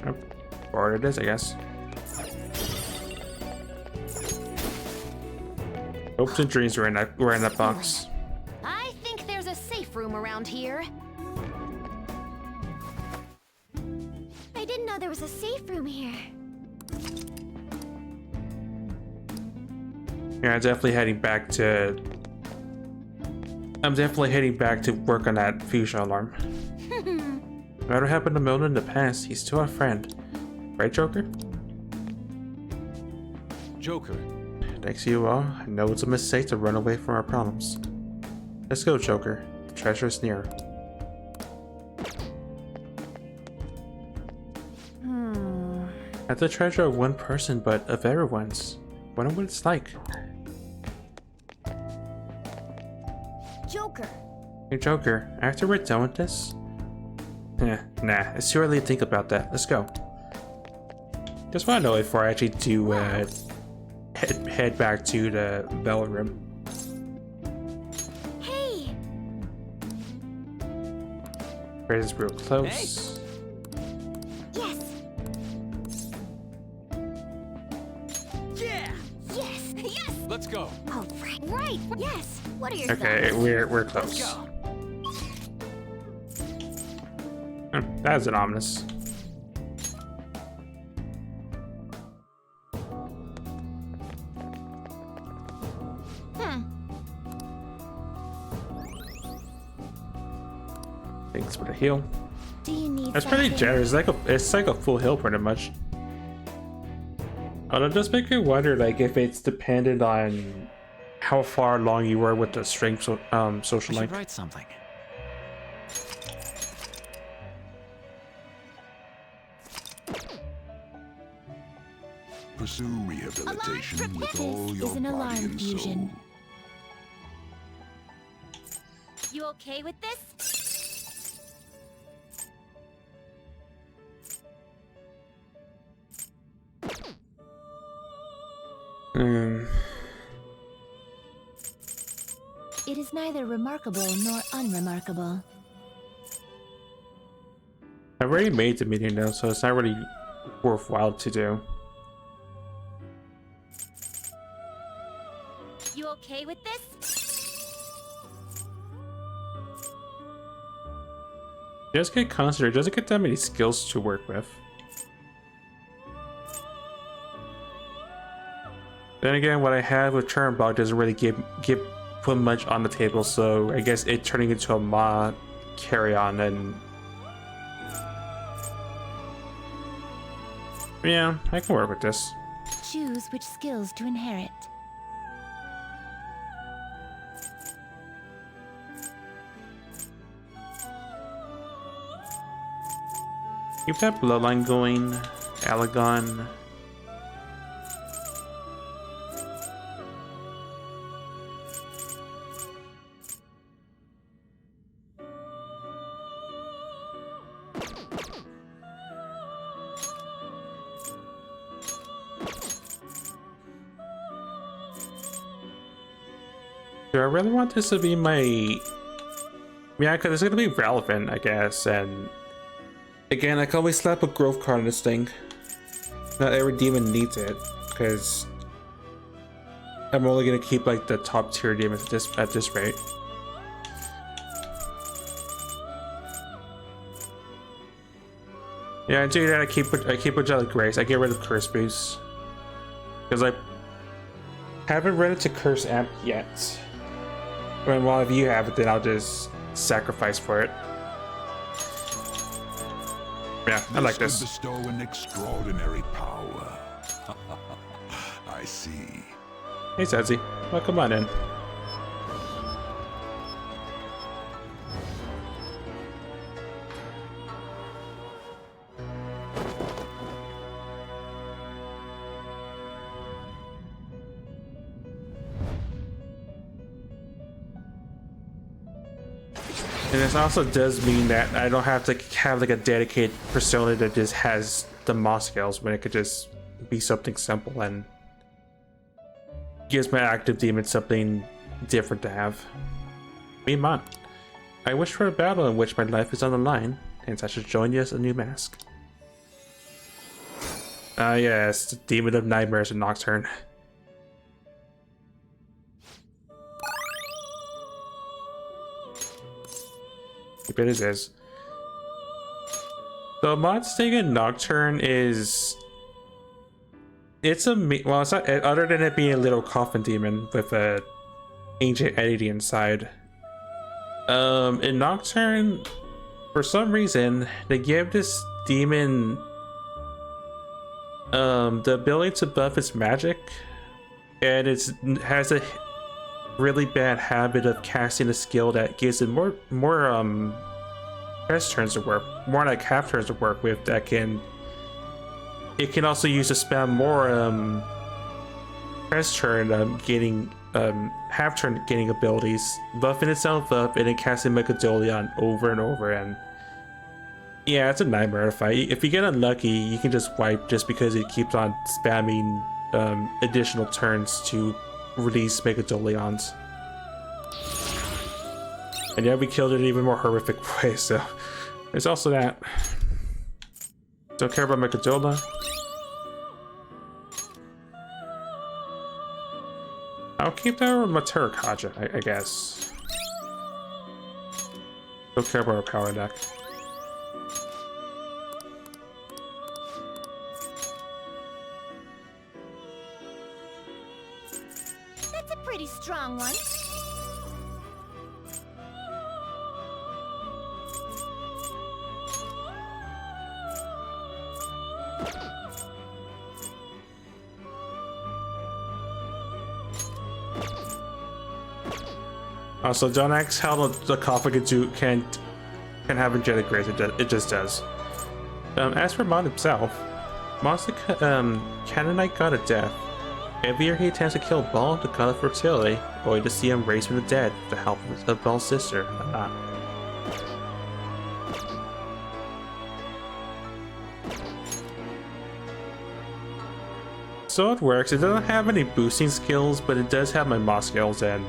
Oh, forward it is, I guess. Hopes and dreams were in that box. I think there's a safe room around here. I didn't know there was a safe room here. Yeah, I'm definitely heading back to work on that fusion alarm. No matter what happened to Milton in the past, he's still our friend. Right, Joker? Joker. Thanks to you all, I know it's a mistake to run away from our problems. Let's go, Joker. The treasure is near. Not the treasure of one person, but of everyone's. Wonder what it's like. Joker. Hey, Joker, after we're done with this? Nah, it's too early to think about that. Let's go. Just want to know before I actually do head back to the bell room. Hey. Is real close. Yes. Yeah! Yes. Yes. Let's go. Oh, right. Yes. What are your Okay, thoughts? we're close. Go. That is an ominous. Thanks for the heal. Do you need That's pretty something? generous. It's like a full heal pretty much. It'll just make me wonder, like, if it's dependent on how far along you were with the strength I social should link. write something. Pursue rehabilitation Alarm with this all your is an body alarm and fusion. soul. You okay with this? It is neither remarkable nor unremarkable. I've already made the meeting though, so it's not really worthwhile to do. You okay with this? Just get concentrated. Doesn't get that many skills to work with. Then again, what I have with Turnbog doesn't really put much on the table, so I guess it turning into a Ma carry on and yeah, I can work with this. Choose which skills to inherit. Keep that bloodline going, Alagon. Do I really want this to be my... Yeah, because it's going to be relevant, I guess, and... Again, I can always slap a growth card on this thing. Not every demon needs it, because... I'm only going to keep, like, the top tier demons at this rate. Yeah, I do that. I keep a Jelly Grace. I get rid of Curse Boost. Because I haven't read it to Curse Amp yet. When well, if you have it, then I'll just sacrifice for it. Yeah, I like this. Bestow an extraordinary power. I see. Hey, Sassy. Well, come on in. And this also does mean that I don't have to have like a dedicated persona that just has the moss scales, when it could just be something simple and gives my active demon something different to have. Meanwhile, I wish for a battle in which my life is on the line, hence I should join you as a new mask. Ah yes, the Demon of Nightmares and Nocturne. It is. The mod's thing in Nocturne is... It's a... Well, it's not... Other than it being a little coffin demon with a ancient entity inside. In Nocturne, for some reason, they give this demon... the ability to buff its magic. And it has a really bad habit of casting a skill that gives it more press turns to work, more like half turns to work with. That can also use to spam more press turn getting half turn getting abilities, buffing itself up and then casting Megadolion over and over. And yeah, it's a nightmare to fight. If you get unlucky, you can just wipe just because it keeps on spamming additional turns to release Megadolions. And yeah, we killed it in an even more horrific way, so there's also that. Don't care about Megadolion. I'll keep that with my Terrakaja, I guess. Don't care about our power deck. That's a pretty strong one. Also, don't ask how the Kofagadoo can have angelic grace. It just does. As for Mon himself, Mon's the Canaanite god of death. Every year he attempts to kill Baal, the god of fertility, only to see him raised from the dead with the help of Baal's sister. So it works. It doesn't have any boosting skills, but it does have my moss skills, and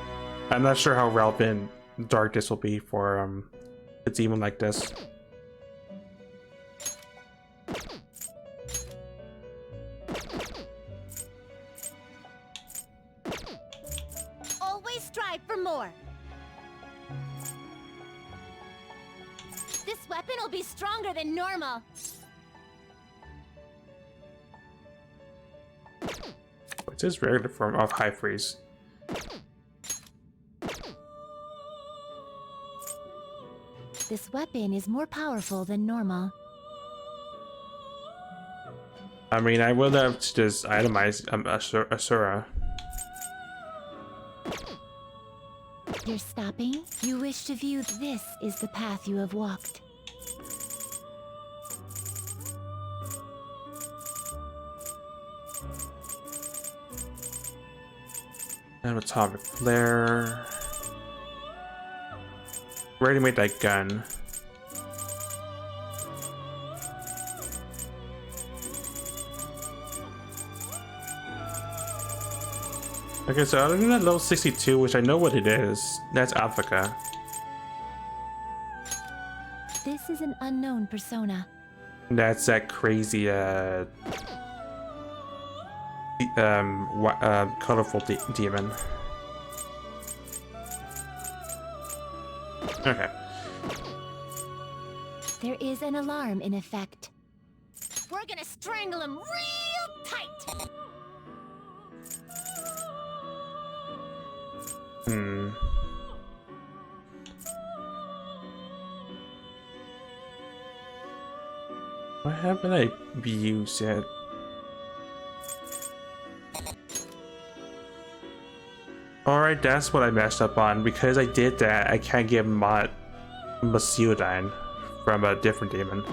I'm not sure how relevant darkness will be for a demon like this. Always strive for more. This weapon will be stronger than normal. What's his regular form of High Freeze? This weapon is more powerful than normal. I mean, I would have to just itemize Asura. You're stopping? You wish to view this is the path you have walked. And atomic flare. Ready to make that gun. Okay, so other than that level 62, which I know what it is, that's Africa. This is an unknown persona. That's that crazy, colorful demon. Okay. There is an alarm in effect. We're gonna strangle him real tight. Why haven't I used yet? Alright, that's what I messed up on. Because I did that, I can't get Masiodine from a different demon.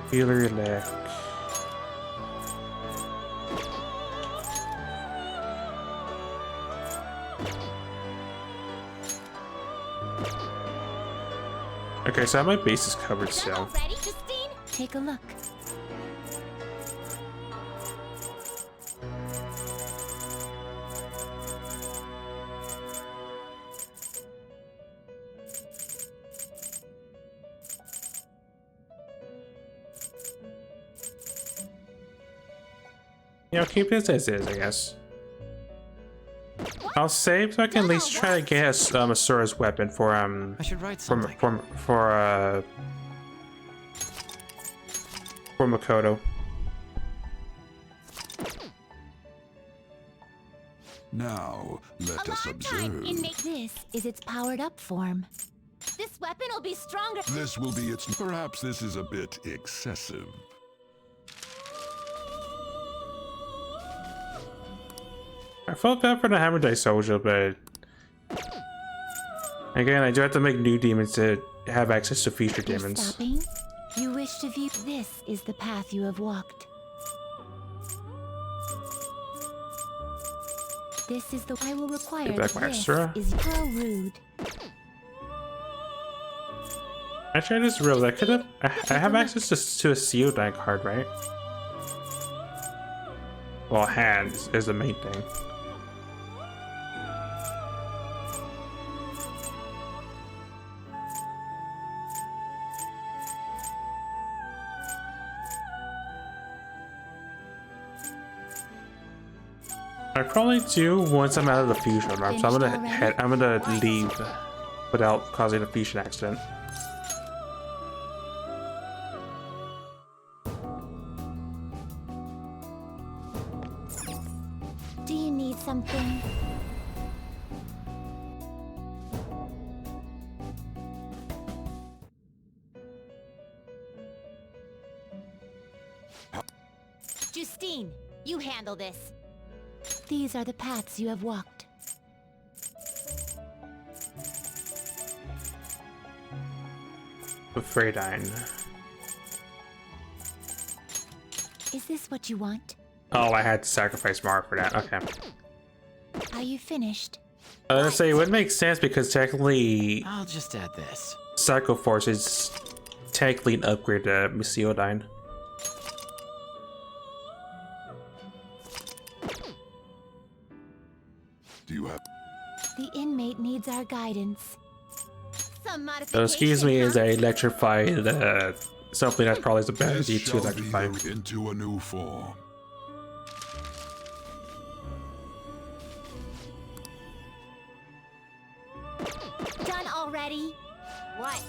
Healer Lek. Okay, so my base is covered still. Ready, Justine? Take a look. Yeah, I'll keep this as is, I guess. I'll save so I can at least try to get a Asura's weapon for I should write something. for Makoto. Now, let us observe. This is its powered up form. This weapon will be stronger. This will be its... Perhaps this is a bit excessive. I felt bad for the Hammer Dice Soldier, but again, I do have to make new demons to have access to future demons. Stopping? You wish to view. This is the path you have walked. This is the I will require. Get back my this Asura. is how rude. Actually, I just realized I have access to a Seodine card, right? Well, hand is the main thing. I probably do once I'm out of the fusion map, so I'm gonna leave without causing a fusion accident. Do you need something? Justine, you handle this. These are the paths you have walked. With Freydine. Is this what you want? Oh, I had to sacrifice Mara for that. Okay. Are you finished? I was gonna say, it would make sense because technically I'll just add this. Psycho Force is technically an upgrade to Masiodine. Do you have... The inmate needs our guidance. Some So modification. excuse me as I electrified something that's probably the best This D2 shall electrify. be into a new form. Done already? What?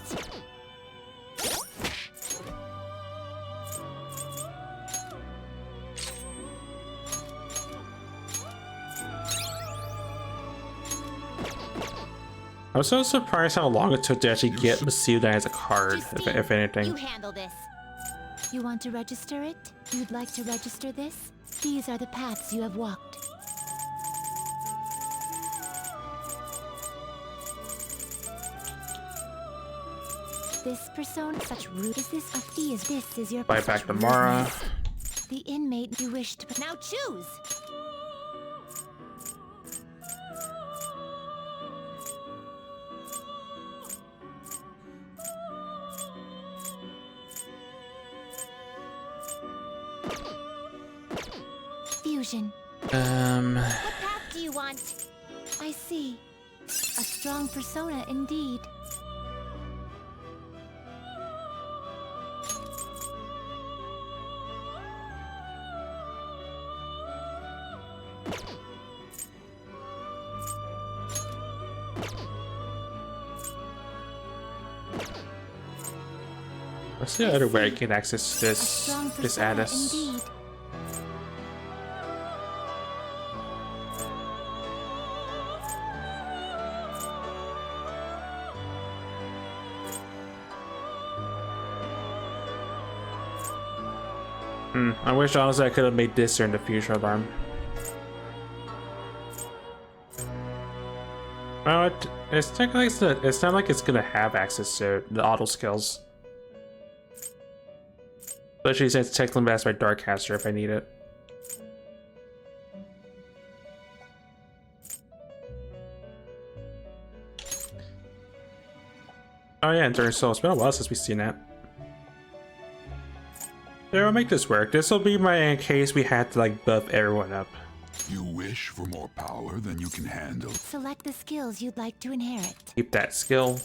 I'm so surprised how long it took to actually get Masiodine as a card, Justine, if anything. You handle this. You want to register it? You'd like to register this? These are the paths you have walked. This persona, such rude. Is this a fee? This is your Buy back the Mara. The inmate you wish to. Now choose. fusion. Um, What path do you want? I see. A strong persona indeed. what's the other way I can access A this strong this persona Addis? indeed. I wish honestly I could have made this during the future alarm. Well, it's technically it's not like it's gonna have access to the auto skills. Especially since technically that's my Darkcaster if I need it. Oh yeah, Enduring Soul. It's been a while since we've seen that. Yeah, I'll make this work. This will be my in case we had to like buff everyone up. You wish for more power than you can handle. Select the skills you'd like to inherit. Keep that skill.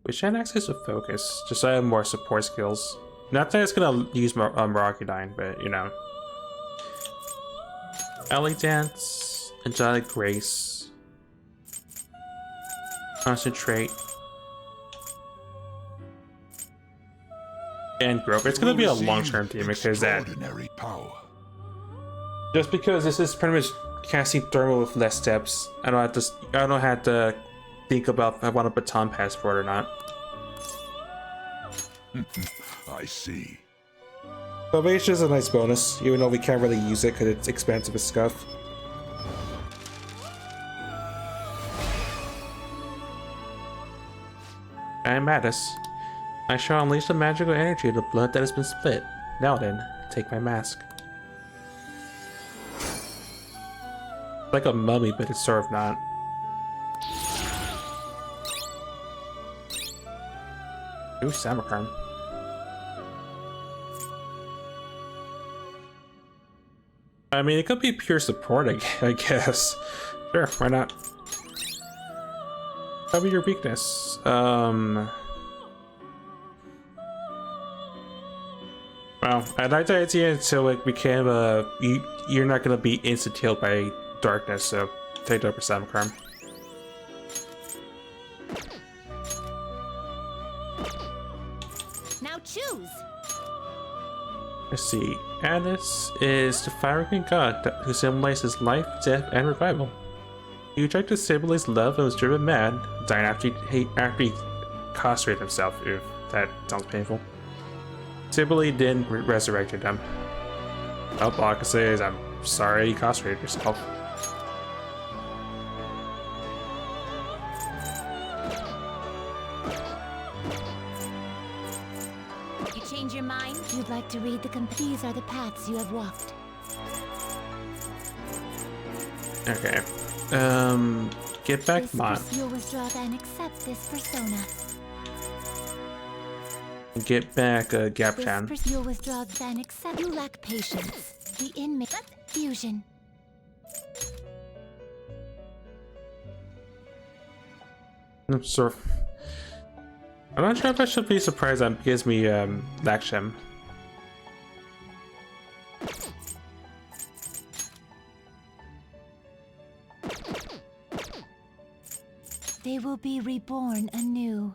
Wish I had access to focus, just so I have more support skills. Not that it's gonna use Rocketine, but you know. Alley Dance, Angelic Grace, Concentrate, and Growth. It's gonna be a long-term team because that. Extraordinary power. Just because this is pretty much casting thermal with less steps, I don't have to think about if I want a baton passport or not. I see. Salvation is a nice bonus, even though we can't really use it because it's expensive as scuff. I am Mattis. I shall unleash the magical energy of the blood that has been split. Now then, take my mask. Like a mummy, but it's sort of not. Ooh, Samarkand. I mean, it could be pure support, I guess. Sure, why not? Cover your weakness. Well, I'd like the idea until it became you're not gonna be instant healed by darkness, so take it over Samarkand. Now choose. Let's see. Anis is the fiery god who symbolizes life, death, and revival. He tried to symbolize love and was driven mad, dying after he castrated himself. Ooh, that sounds painful. Sibylle then resurrected him. All I can say is I'm sorry you castrated yourself. You change your mind? You'd like to read these are the paths you have walked. Okay. Get back Mott. You'll withdraw and accept this persona. Get back Gapchan. You'll withdraw and accept. You lack patience. The inmate fusion. So, I'm not sure if I should be surprised that gives me Laksham. They will be reborn anew.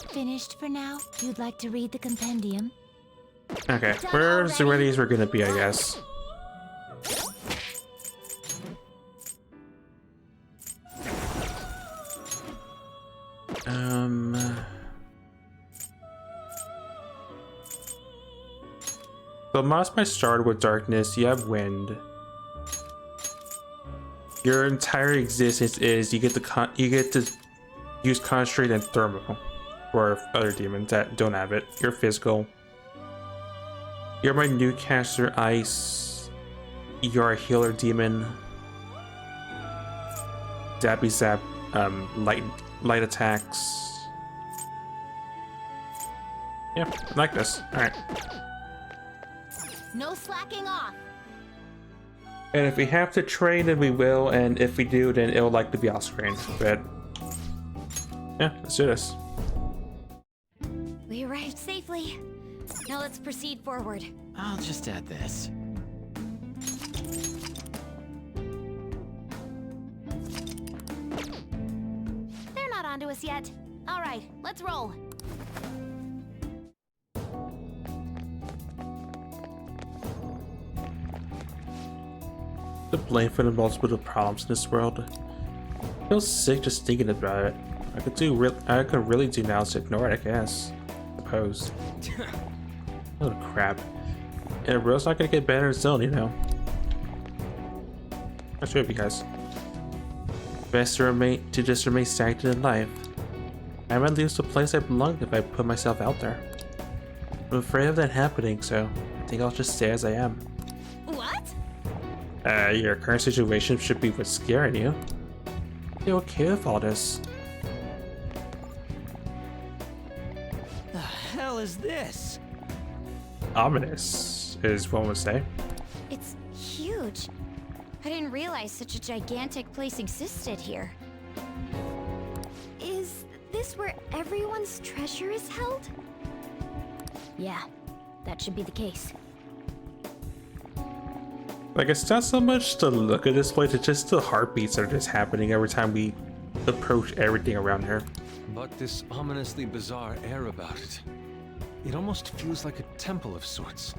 Finished for now? You'd like to read the compendium? Okay, where's the readies we're gonna be, I guess. So Moss might start with darkness, you have wind. Your entire existence is you get to use concentrate and thermal for other demons that don't have it. You're physical. You're my new caster ice. You're a healer demon. Zappy zap light attacks. Yeah, I like this. Alright. No slacking off. And if we have to train, then we will, and if we do, then it'll likely be off screen. But yeah, let's do this. We arrived safely. Now let's proceed forward. I'll just add this. They're not onto us yet. All right, let's roll. The blame for the multiple problems in this world. I feel sick just thinking about it. I could really do now is ignore it, I guess. Suppose. Oh crap. And the world's not gonna get better soon, you know. I'll show you guys. Best to just remain stagnant in life. I might lose the place I belong if I put myself out there. I'm afraid of that happening, so I think I'll just stay as I am. What? Your current situation should be what's scaring you. You're okay with all this. The hell is this? Ominous, is one would say. It's huge. I didn't realize such a gigantic place existed here. Is this where everyone's treasure is held? Yeah, that should be the case. Like, it's not so much the look of this place, it's just the heartbeats that are just happening every time we approach everything around here. But this ominously bizarre air about it. It almost feels like a temple of sorts.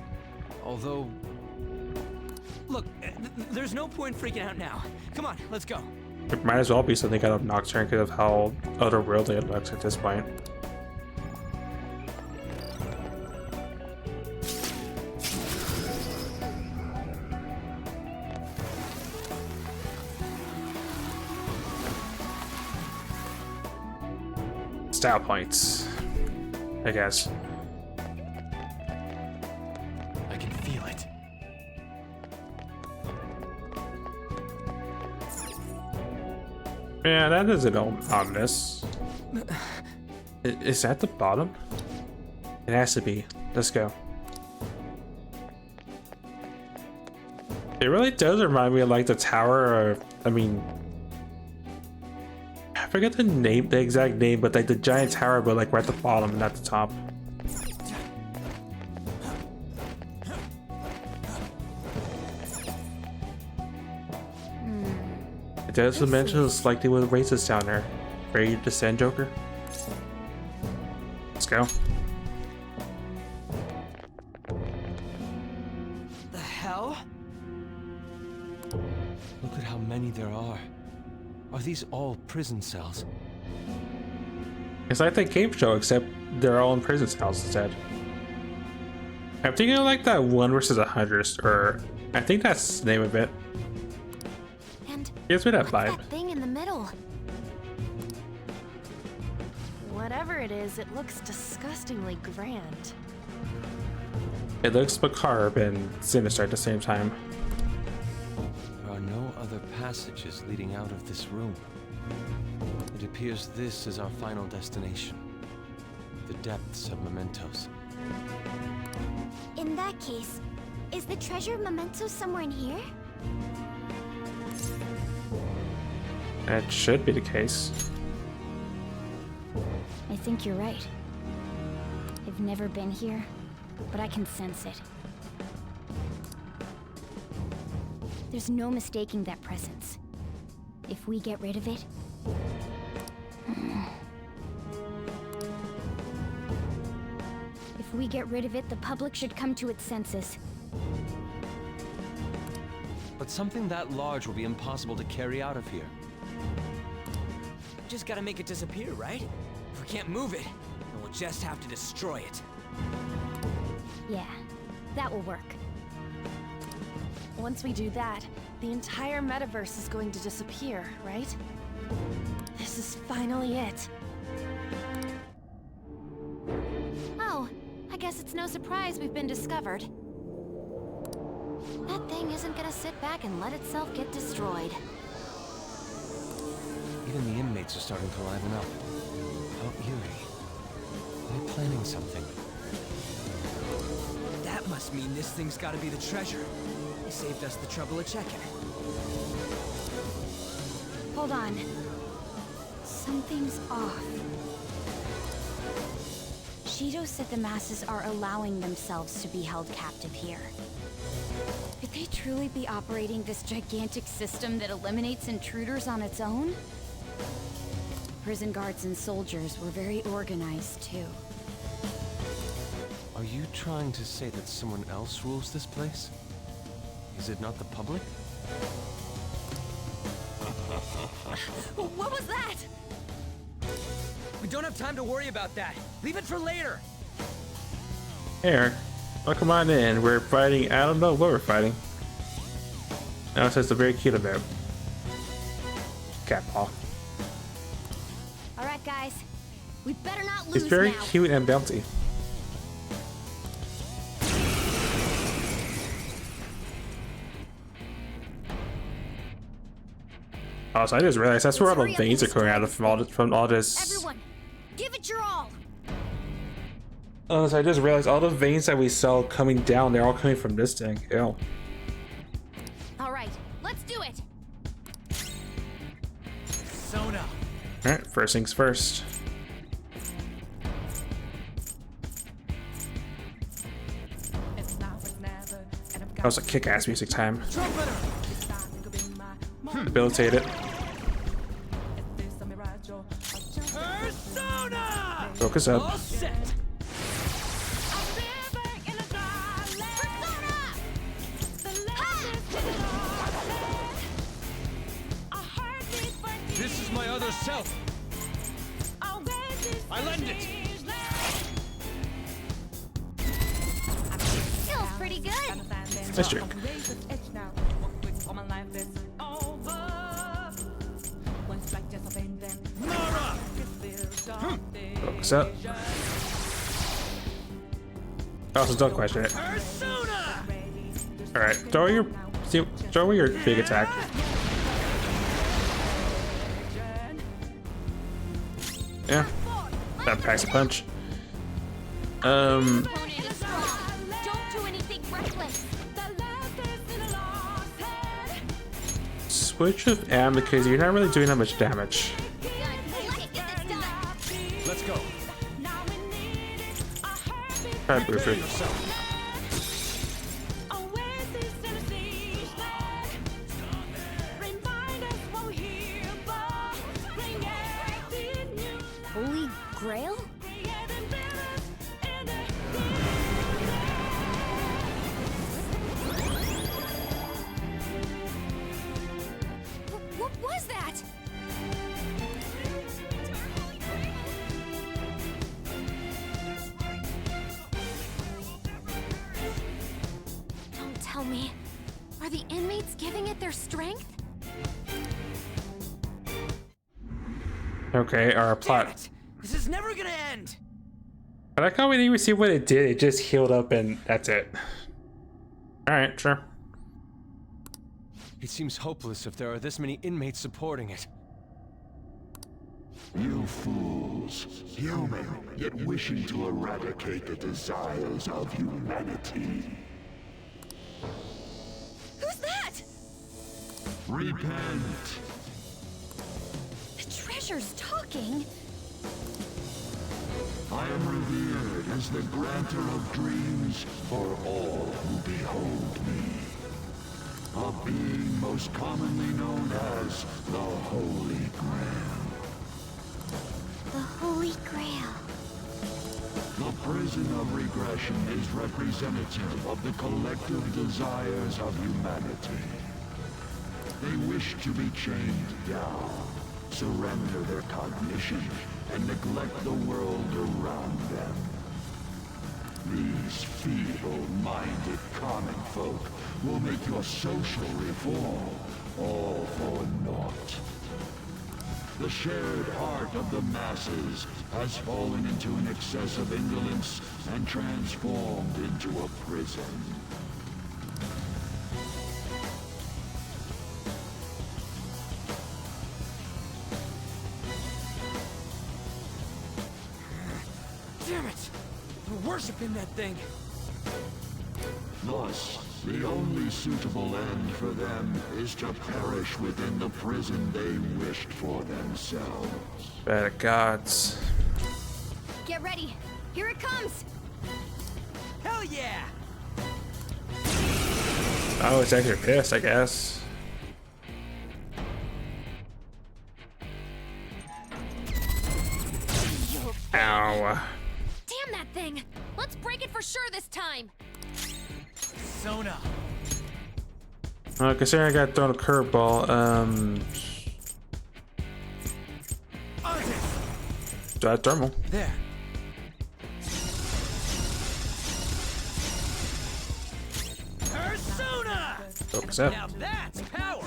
Although... Look, there's no point freaking out now. Come on, let's go. It might as well be something out of Nocturne because of how otherworldly it looks at this point. Style points, I guess. I can feel it. Yeah, that is an ominous. Is that the bottom? It has to be. Let's go. It really does remind me of like the tower, or I mean, I forget the name, the exact name, but like the giant tower, but like right at the bottom and not the top. It does mention it's likely with races down there. Ready to descend, Joker? Let's go. The hell? look at how many there are. Are these all prison cells? It's like the game show, except they're all in prison cells instead. I'm thinking of like that 1 versus 100, or I think that's the name of it. And Gives me that what's vibe. that thing in the middle? Whatever it is, it looks disgustingly grand. It looks macabre and sinister at the same time. There are no other passages leading out of this room. It appears this is our final destination. The depths of mementos. In that case, is the treasure memento somewhere in here? That should be the case. I think you're right. I've never been here, but I can sense it. There's no mistaking that presence. If we get rid of it... If we get rid of it, the public should come to its senses. But something that large will be impossible to carry out of here. Just gotta make it disappear, right? If we can't move it, then we'll just have to destroy it. Yeah, that will work. Once we do that, the entire metaverse is going to disappear, right? This is finally it. Oh, I guess it's no surprise we've been discovered. That thing isn't gonna sit back and let itself get destroyed. Even the inmates are starting to liven up. How eerie. Are they planning something? That must mean this thing's gotta be the treasure. It saved us the trouble of checking. Hold on. Something's off. Shido said the masses are allowing themselves to be held captive here. Could they truly be operating this gigantic system that eliminates intruders on its own? Prison guards and soldiers were very organized, too. Are you trying to say that someone else rules this place? Is it not the public? What was that? We don't have time to worry about that. Leave it for later. Hey, Eric. Oh, come on in. We're fighting. I don't know what we're fighting. Now it says the very cute about. Cat paw. All right, guys. We better not lose It's very now. cute and bouncy. Oh, so I just realized that's where all the Hurry up veins are and coming out strike. of from all this. Everyone, give it your all. Oh, so I just realized all the veins that we saw coming down, they're all coming from this thing. Ew. All right, let's do it. Sona. Alright, first things first. That was a kick-ass music time. Trumpeter. Debilitate it. Persona. Focus All up. set. This is my other self. I lend it. Feels pretty good. Nice trick. Nara. Focus up. Also, don't question it. Persona. Alright, throw your big attack. Yeah, that packs a punch. Opponent is strong. Don't do anything reckless. Switch with Am because you're not really doing that much damage. Good. Let's get this done. Let's go. Try Bruford. Holy Grail? What was that? Don't tell me. Are the inmates giving it their strength? Okay, our Damn plot. it. This is never gonna end. I like how we didn't even see what it did. It just healed up and that's it. Alright, sure. It seems hopeless if there are this many inmates supporting it. You fools, human, yet wishing to eradicate the desires of humanity. Who's that? Repent. The treasure's talking. I am revered as the granter of dreams for all who behold me. A being most commonly known as the Holy Grail. The Holy Grail. The prison of regression is representative of the collective desires of humanity. They wish to be chained down, surrender their cognition, and neglect the world around them. These feeble-minded common folk will make your social reform all for naught. The shared heart of the masses has fallen into an excess of indolence and transformed into a prison. Damn it. We're worshiping that thing. Thus, the only suitable end for them is to perish within the prison they wished for themselves. Bad gods. Get ready. Here it comes. Hell yeah! Oh, it's actually pissed, I guess. Ow. Damn that thing! Let's break it for sure this time. Sona. Considering I got thrown a curveball, do I have thermal? There. Persona! Focus up. Now that's power!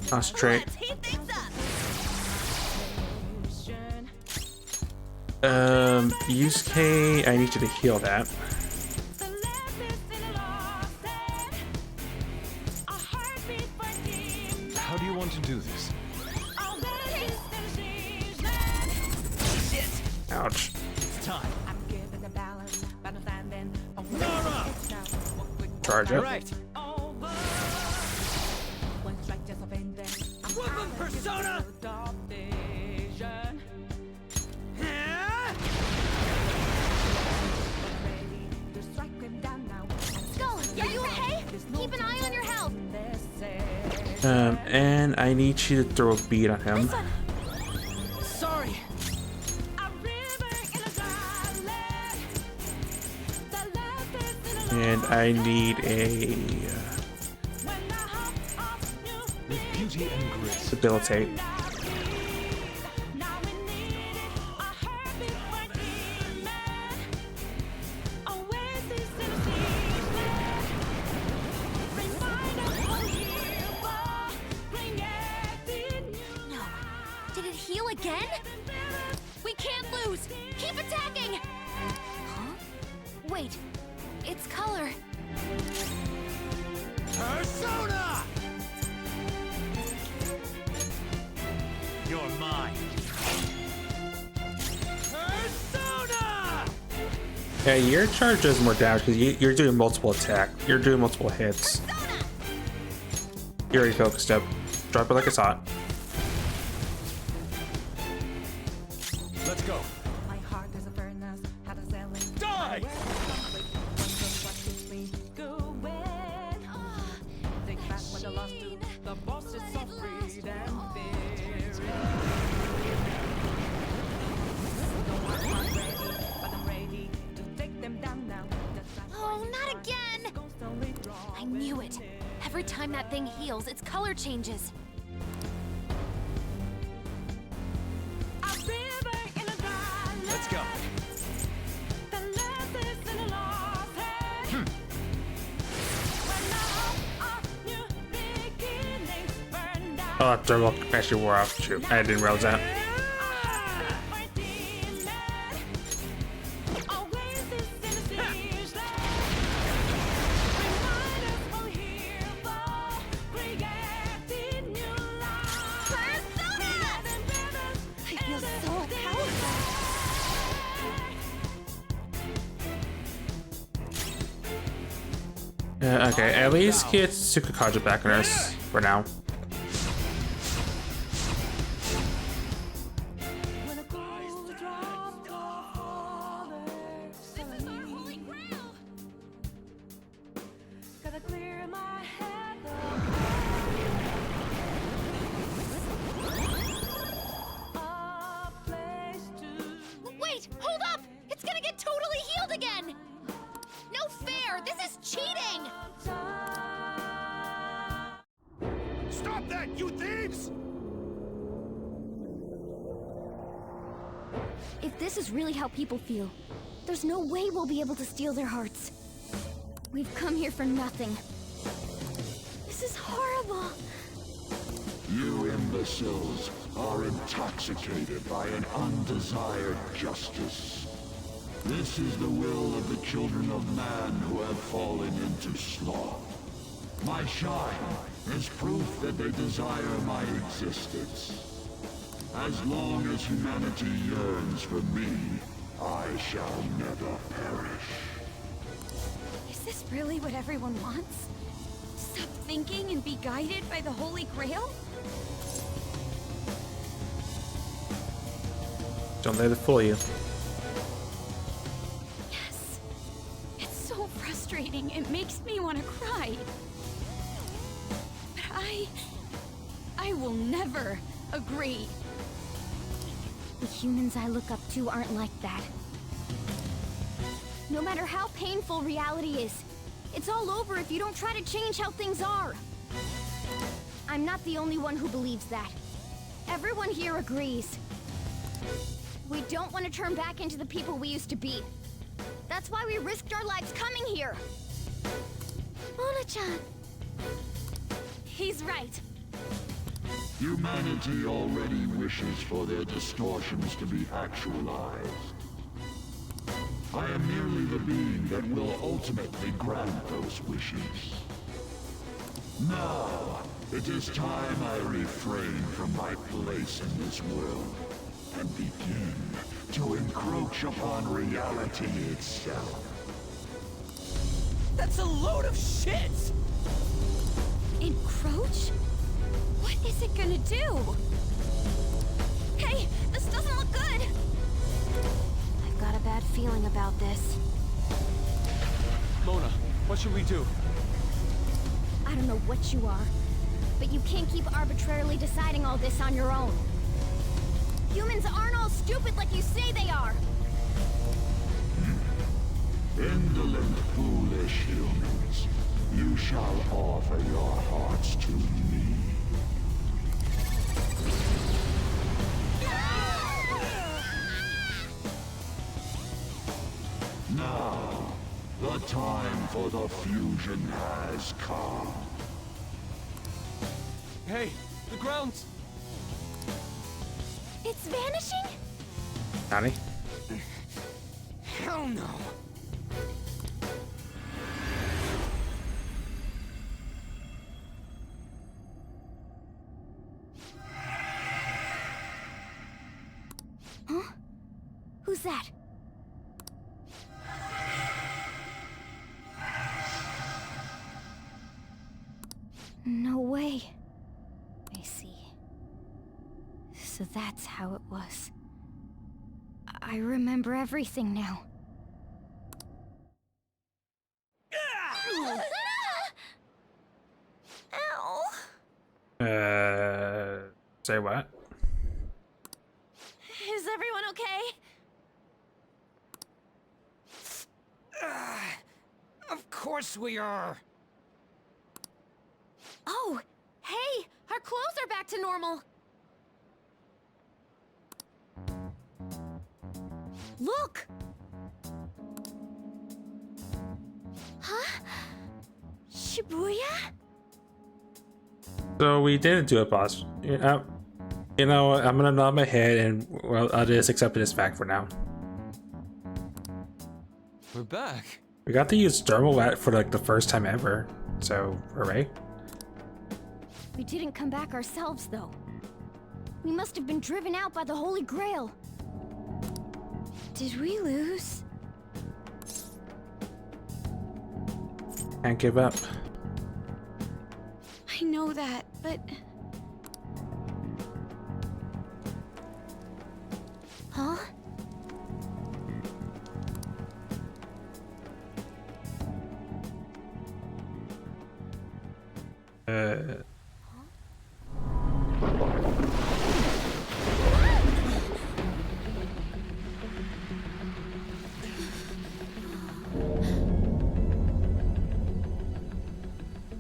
Concentrate. Let's heat things up! Use K. I need you to heal that. How do you want to do this? Ouch. It's time. Charge up. Right. Brooklyn Persona! Skull, are you okay? Keep an eye on your health. And I need you to throw a bead on him. Sorry. And I need a With beauty and grace. debilitate. No. Did it heal again? We can't lose. Keep attacking. Huh? Wait. Its color. Persona! You're mine. Persona! Yeah, your charge does more damage because you're doing multiple attack. You're doing multiple hits. You're already focused up. Drop it like it's hot. Let's go. Die! Oh, not again! I knew it. Every time that thing heals, its color changes. Let's go. Oh, thermal actually wore off. Shoot, I didn't realize that. I feel so powerful. Okay, at least get Tsukakaja back on us for now. This is our holy grail. Wait, hold up! It's gonna get totally healed again! No fair! This is cheating! Stop that, you thieves! If this is really how people feel, there's no way we'll be able to steal their hearts. We've come here for nothing. This is horrible. You imbeciles are intoxicated by an undesired justice. This is the will of the children of man who have fallen into sloth. My shine is proof that they desire my existence. As long as humanity yearns for me, I shall never perish. Is this really what everyone wants? Stop thinking and be guided by the Holy Grail? Don't let it fool you. Yes. It's so frustrating. It makes me want to cry. But I will never agree. The humans I look up to aren't like that. No matter how painful reality is, it's all over if you don't try to change how things are. I'm not the only one who believes that. Everyone here agrees. We don't want to turn back into the people we used to be. That's why we risked our lives coming here. Mona-chan. He's right. Humanity already wishes for their distortions to be actualized. I am merely the being that will ultimately grant those wishes. Now, it is time I refrain from my place in this world and begin to encroach upon reality itself. That's a load of shit! Encroach? What is it gonna do? Hey, this doesn't look good! I've got a bad feeling about this. Mona, what should we do? I don't know what you are, but you can't keep arbitrarily deciding all this on your own. Humans aren't all stupid like you say they are! Indolent, foolish humans, you shall offer your hearts to me. Now, the time for the fusion has come. Hey, the grounds! It's vanishing? Nani? Hell no! Huh? Who's that? No way. I see. So that's how it was. I remember everything now. Ow! Say what? Is everyone okay? Of course we are! Oh, hey! Our clothes are back to normal! Look! Huh? Shibuya? So we didn't do it, boss. You know what? I'm gonna nod my head and, well, I'll just accept it as fact for now. We're back. We got to use Dermalat for like the first time ever, so hooray. We didn't come back ourselves, though. We must have been driven out by the Holy Grail. Did we lose? Can't give up. I know that, but... Huh?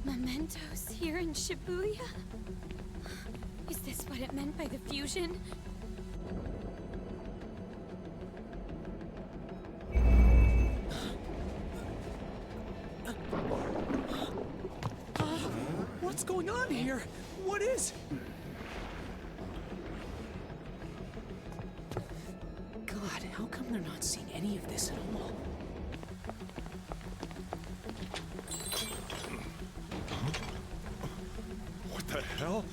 Mementos here in Shibuya? Is this what it meant by the fusion? What's going on here? What is... God, how come they're not seeing any of this at all? What the hell?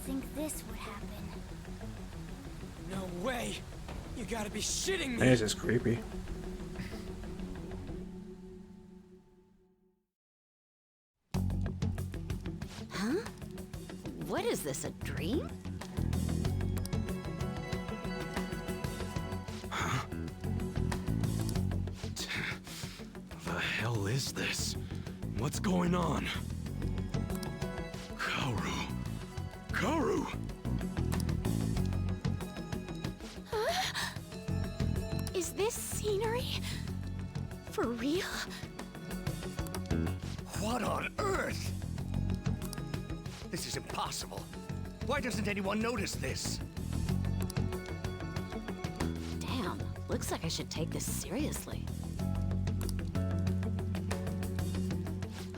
think this would happen. No way! You gotta be shitting me! This is creepy. Huh? What is this, a dream? The hell is this? What's going on? Kaoru. Kaoru! Is this scenery? For real? What on earth? This is impossible. Why doesn't anyone notice this? Damn, looks like I should take this seriously.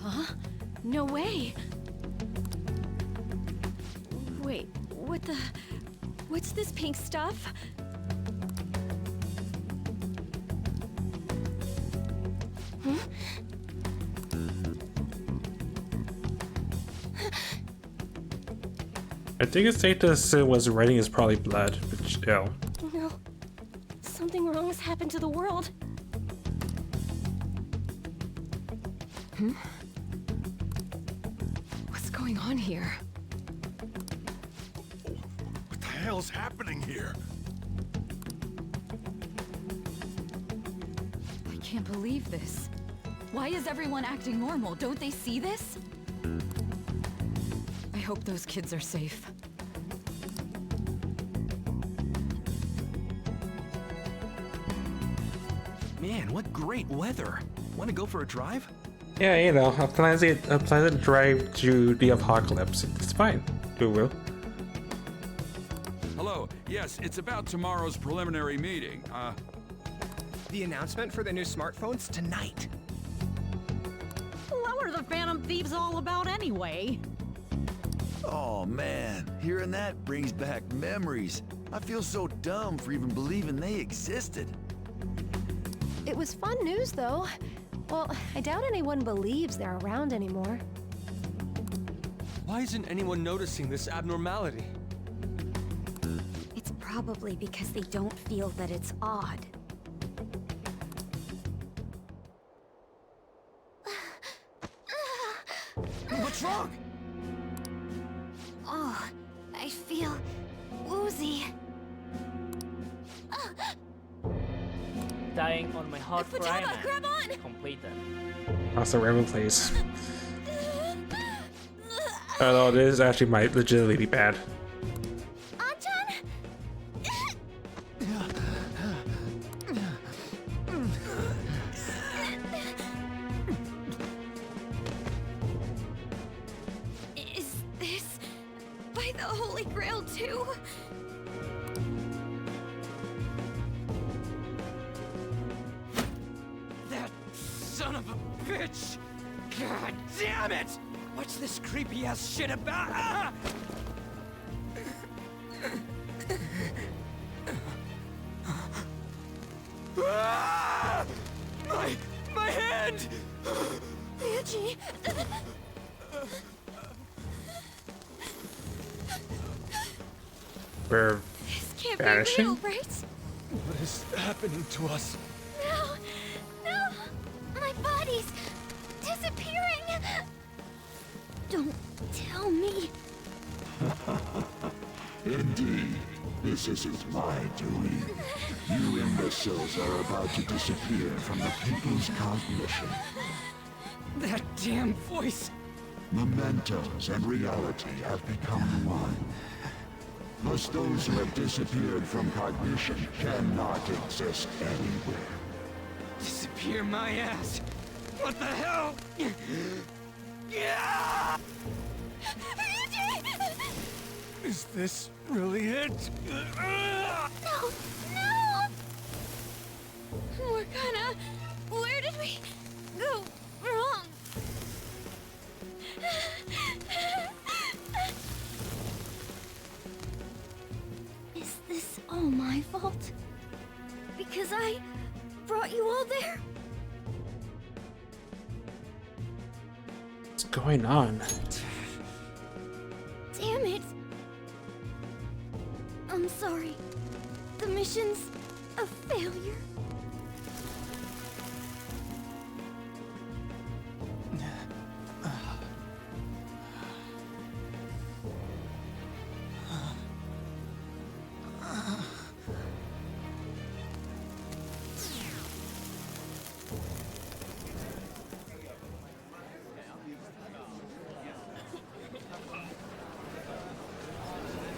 Huh? No way! Wait, what the... What's this pink stuff? I think it's safe to say what's writing is probably blood, but still. No. Something wrong has happened to the world. What's going on here? What the hell's happening here? I can't believe this. Why is everyone acting normal? Don't they see this? I hope those kids are safe. Man, what great weather! Want to go for a drive? Yeah, you know, a pleasant drive to the apocalypse. It's fine. We will. Hello. Yes, it's about tomorrow's preliminary meeting. The announcement for the new smartphones tonight. What were the Phantom Thieves all about anyway? Oh man, hearing that brings back memories. I feel so dumb for even believing they existed. It was fun news, though. Well, I doubt anyone believes they're around anymore. Why isn't anyone noticing this abnormality? It's probably because they don't feel that it's odd. What's wrong? Oh, I feel woozy. Dying on my hard cry, Pajama, man. grab on! Completed. That's the Raven place. Although this actually might legitimately be bad. Anton? Is this by the Holy Grail too? That son of a bitch! God damn it! What's this creepy ass shit about? Ah! Ah! My hand! Angie! We're This can't vanishing? be real, right? What is happening to us? No! No! My body's disappearing! Don't tell me. Indeed, this isn't my doing. You imbeciles are about to disappear from the people's cognition. That damn voice! Mementos and reality have become one. Thus those who have disappeared from cognition cannot exist anywhere. Disappear my ass! What the hell? Yeah! Is this really it? No! No! Morgana, where did we go wrong? Is this all my fault? Because I brought you all there? What's going on? Damn it! I'm sorry. The mission's a failure.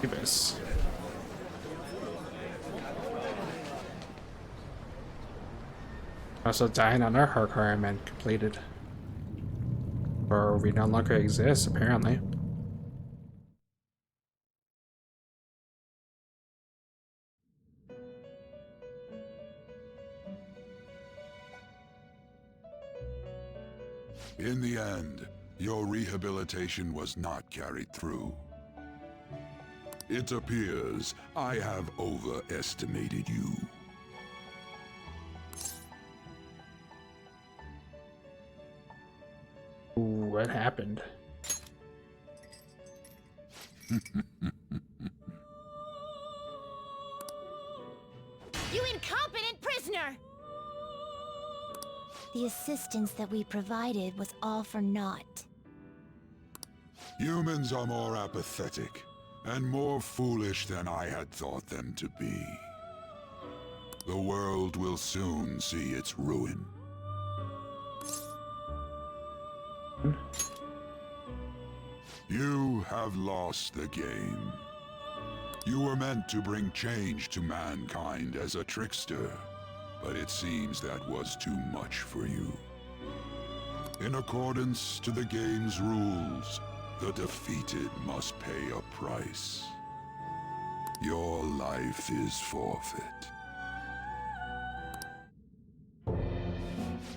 This. Also dying on our hard requirement completed. Or we no longer exist, apparently. In the end, your rehabilitation was not carried through. It appears I have overestimated you. Ooh, what happened? You incompetent prisoner! The assistance that we provided was all for naught. Humans are more apathetic and more foolish than I had thought them to be. The world will soon see its ruin. You have lost the game. You were meant to bring change to mankind as a trickster, but it seems that was too much for you. In accordance to the game's rules, the defeated must pay a price. Your life is forfeit.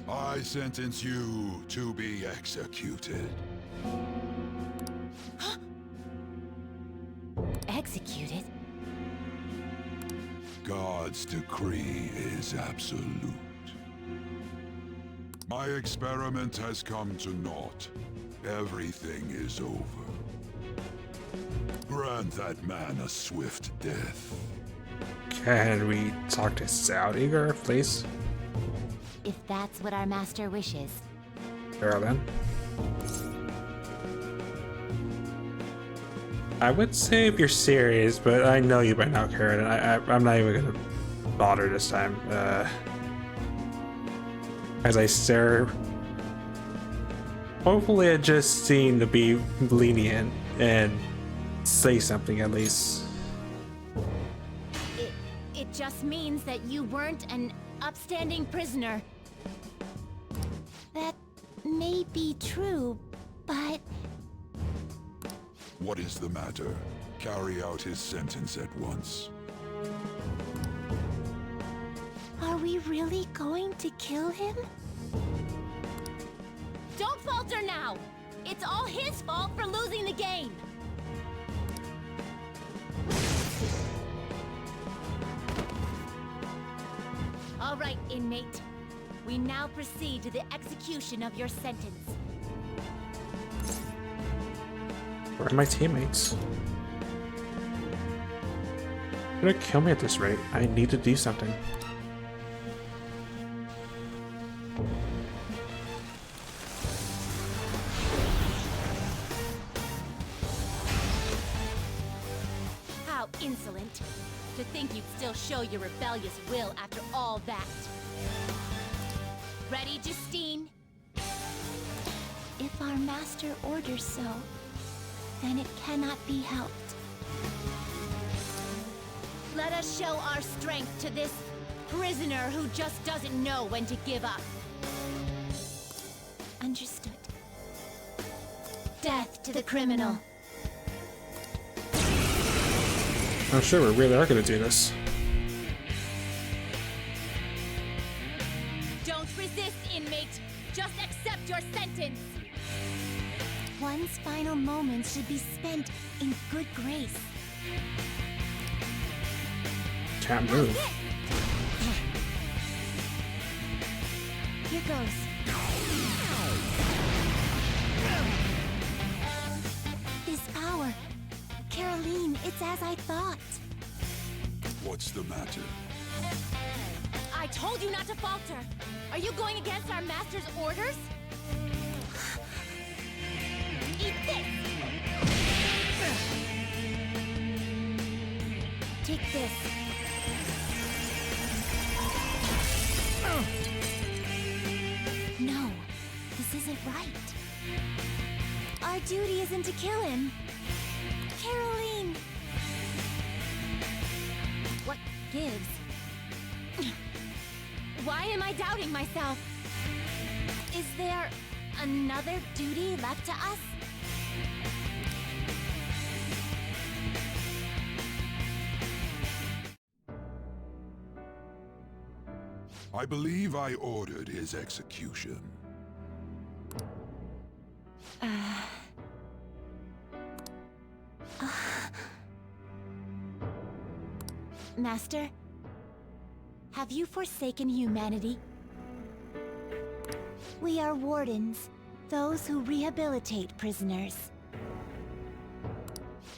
I sentence you to be executed. Executed? God's decree is absolute. My experiment has come to naught. Everything is over. Grant that man a swift death. Can we talk to Saudi girl, please? If that's what our master wishes. Girl, then. I would say if you're serious, but I know you by now, Karen. I'm not even gonna bother this time. As I stare, hopefully I just seem to be lenient and say something at least. It just means that you weren't an upstanding prisoner. That may be true, but... What is the matter? Carry out his sentence at once. Are we really going to kill him? Don't falter now! It's all his fault for losing the game! All right, inmate. We now proceed to the execution of your sentence. Where are my teammates? They're gonna kill me at this rate. I need to do something. How insolent. To think you'd still show your rebellious will after all that. Ready, Justine? If our master orders so, then it cannot be helped. Let us show our strength to this prisoner who just doesn't know when to give up. Understood. Death to the criminal. I'm sure we really are gonna do this. Don't resist, inmate. Just accept your sentence. One's final moments should be spent in good grace. Can't move. Here goes. His power. Caroline, it's as I thought. What's the matter? I told you not to falter! Are you going against our master's orders? Eat this! Take this. No, this isn't right. Our duty isn't to kill him. Caroline! What gives? Why am I doubting myself? Is there another duty left to us? I believe I ordered his execution. Master, have you forsaken humanity? We are wardens, those who rehabilitate prisoners.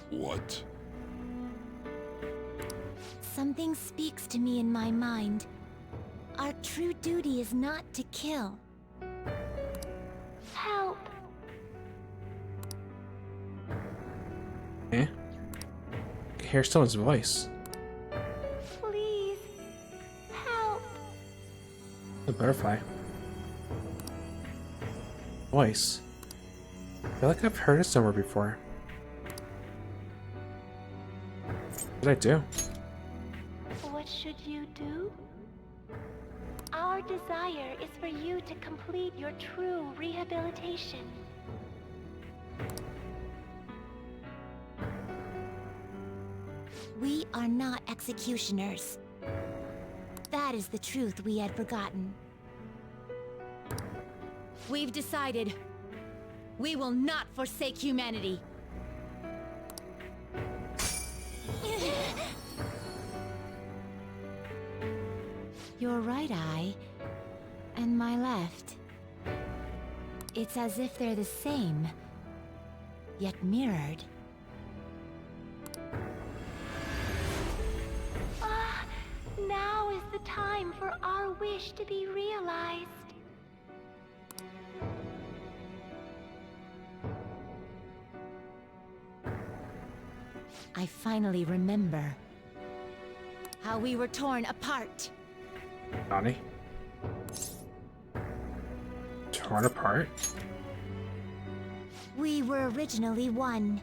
What? Something speaks to me in my mind. Our true duty is not to kill. Help! Eh? I hear someone's voice. Please, help! A butterfly. Voice. I feel like I've heard it somewhere before. What did I do? What should you do? Our desire is for you to complete your true rehabilitation. We are not executioners. That is the truth we had forgotten. We've decided. We will not forsake humanity. Your right eye and my left. It's as if they're the same, yet mirrored. Now is the time for our wish to be realized. I finally remember how we were torn apart. Donnie? Torn apart? We were originally one.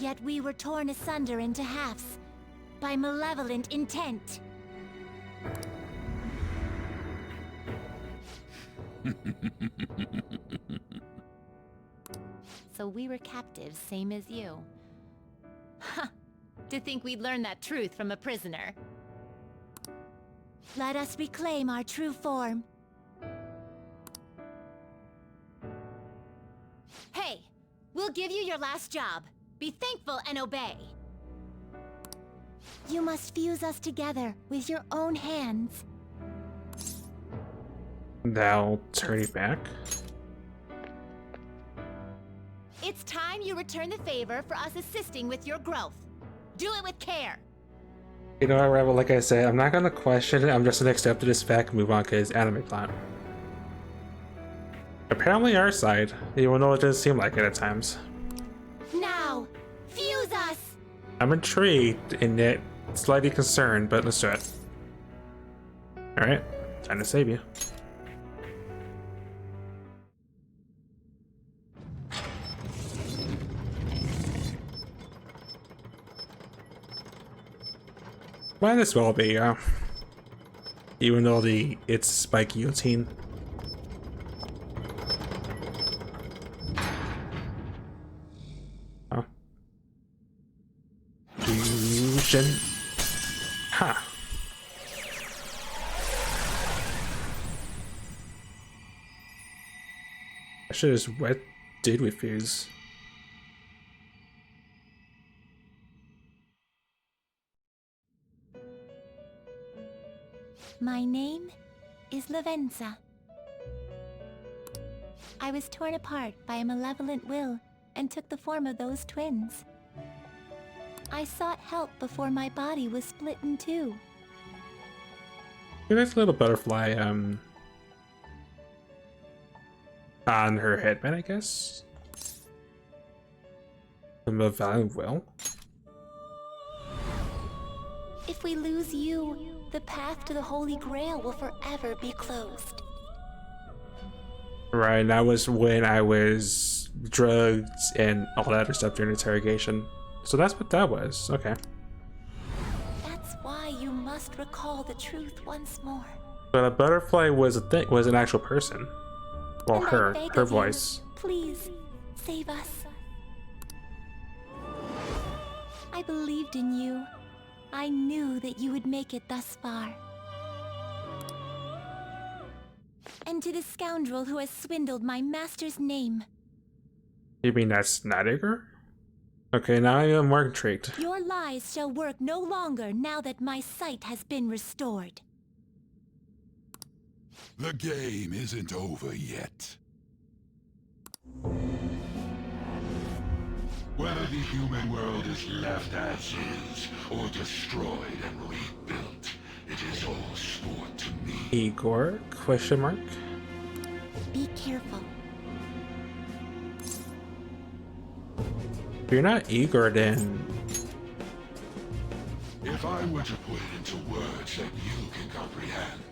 Yet we were torn asunder into halves by malevolent intent. So we were captives, same as you. Ha! To think we'd learn that truth from a prisoner. Let us reclaim our true form. Hey! We'll give you your last job. Be thankful and obey. You must fuse us together with your own hands. Thou turn it back? It's time you return the favor for us assisting with your growth. Do it with care. You know what, Rebel, like I said, I'm not gonna question it, I'm just gonna accept this fact and move on because anime plot. Apparently our side, even though it doesn't seem like it at times. Now, fuse us! I'm intrigued and yet slightly concerned, but let's do it. Alright, time to save you. Might as well be, even though it's spike guillotine. Oh. Fusion. Ha. I should just what did we fuse? My name is Lavenza. I was torn apart by a malevolent will and took the form of those twins. I sought help before my body was split in two. There's a little butterfly on her headband, I guess. The Mavalian will. If we lose you, the path to the Holy Grail will forever be closed. Right, that was when I was drugged and all that other stuff during interrogation. So that's what that was. Okay. That's why you must recall the truth once more. But a butterfly was a thing, was an actual person. Well, And her I beg of you, voice. Please, save us. I believed in you. I knew that you would make it thus far. And to the scoundrel who has swindled my master's name. You mean that's Snyder? Okay, now I am more intrigued. Your lies shall work no longer now that my sight has been restored. The game isn't over yet. Whether the human world is left as is, or destroyed and rebuilt, it is all sport to me. Igor? Question mark? Be careful. If you're not Igor, then... If I were to put it into words that you can comprehend,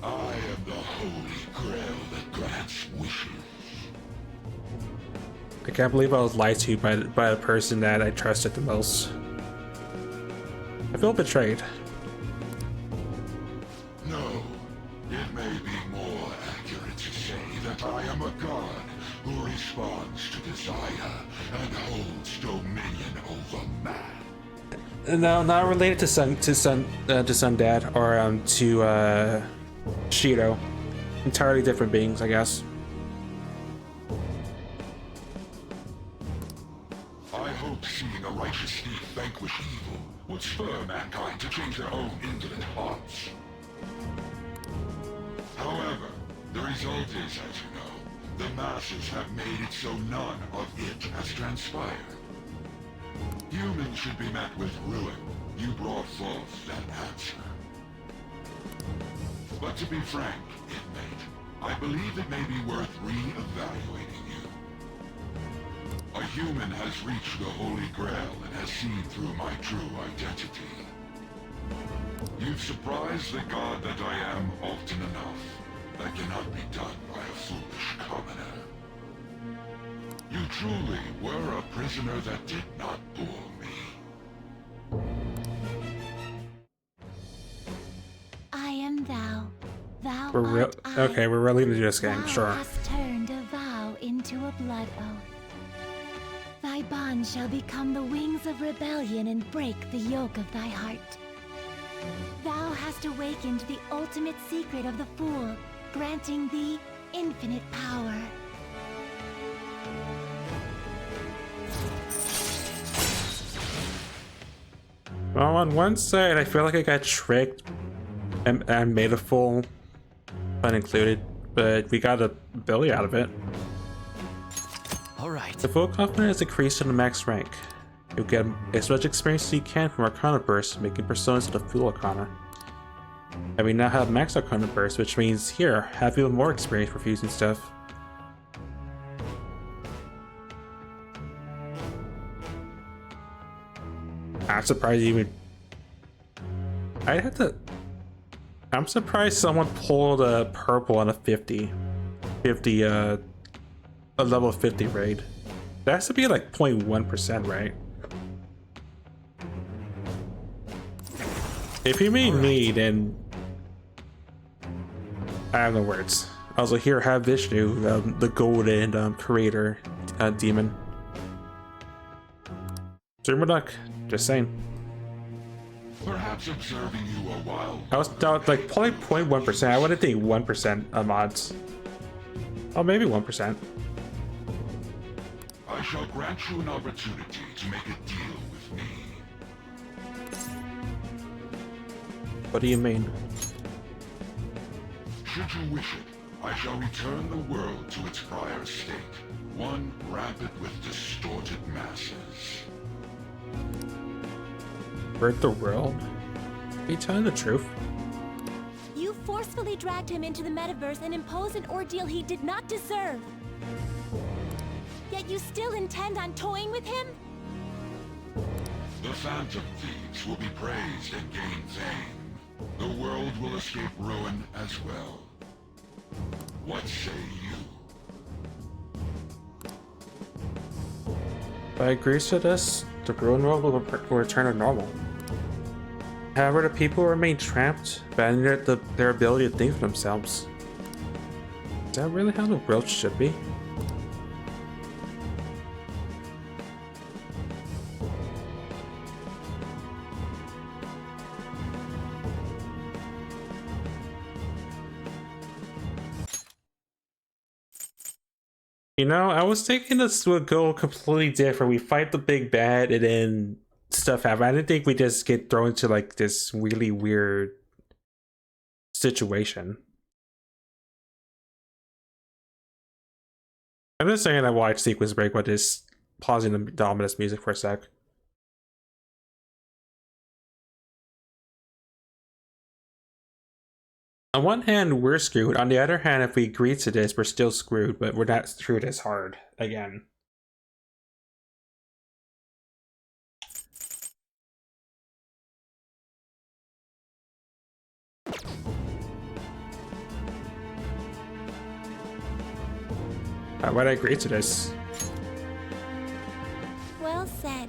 I am the Holy Grail that grants wishes. I can't believe I was lied to by the person that I trusted the most. I feel betrayed. No, it may be more accurate to say that I am a god who responds to desire and holds dominion over man. No, not related to Sundad or to Shido. Entirely different beings, I guess. I hope seeing a righteous thief vanquish evil would spur mankind to change their own indolent hearts. However, the result is, as you know, the masses have made it so none of it has transpired. Humans should be met with ruin. You brought forth that answer. But to be frank, inmate, I believe it may be worth re-evaluating you. A human has reached the Holy Grail and has seen through my true identity. You've surprised the god that I am often enough. That cannot be done by a foolish commoner. You truly were a prisoner that did not bore me. I am thou. Thou We're art I. okay, we're really into this game, Thou sure. hast turned a vow into a blood oath. Thy bond shall become the wings of rebellion and break the yoke of thy heart. Thou hast awakened the ultimate secret of the fool, granting thee infinite power. Well, on one side, I feel like I got tricked and made a fool, fun included, but we got a ability out of it. Alright. The full confidence is increased to the max rank. You'll get as much experience as you can from Arcana Burst, making personas to the full Arcana. And we now have max Arcana Burst, which means here, have even more experience for fusing stuff. I'm surprised you even... I had to... I'm surprised someone pulled a purple on a 50. A level 50 raid. That has to be like 0.1%, right? If you mean me, then... I have no words. Also, here, have Vishnu, the golden creator demon. Zermaduck, just saying. Perhaps observing you a while. I was like probably 0.1%. I would think 1% of mods. Oh, maybe 1%. I shall grant you an opportunity to make a deal with me. What do you mean? Should you wish it, I shall return the world to its prior state, one rampant with distorted masses. Hurt the world? Are you telling the truth? You forcefully dragged him into the metaverse and imposed an ordeal he did not deserve. Yet you still intend on toying with him? The Phantom Thieves will be praised and gain fame. The world will escape ruin as well. What say you? If I agree to this, the ruined world will return to normal. However, the people remain trapped, abandoning their ability to think for themselves. Is that really how the world should be? You know, I was thinking this would go completely different. We fight the big bad and then stuff happens. I didn't think we just get thrown into like this really weird situation. I'm just saying that watch sequence break, but just pausing the ominous music for a sec. On one hand, we're screwed. On the other hand, if we agree to this, we're still screwed, but we're not screwed as hard again. Why'd I agree to this? Well said.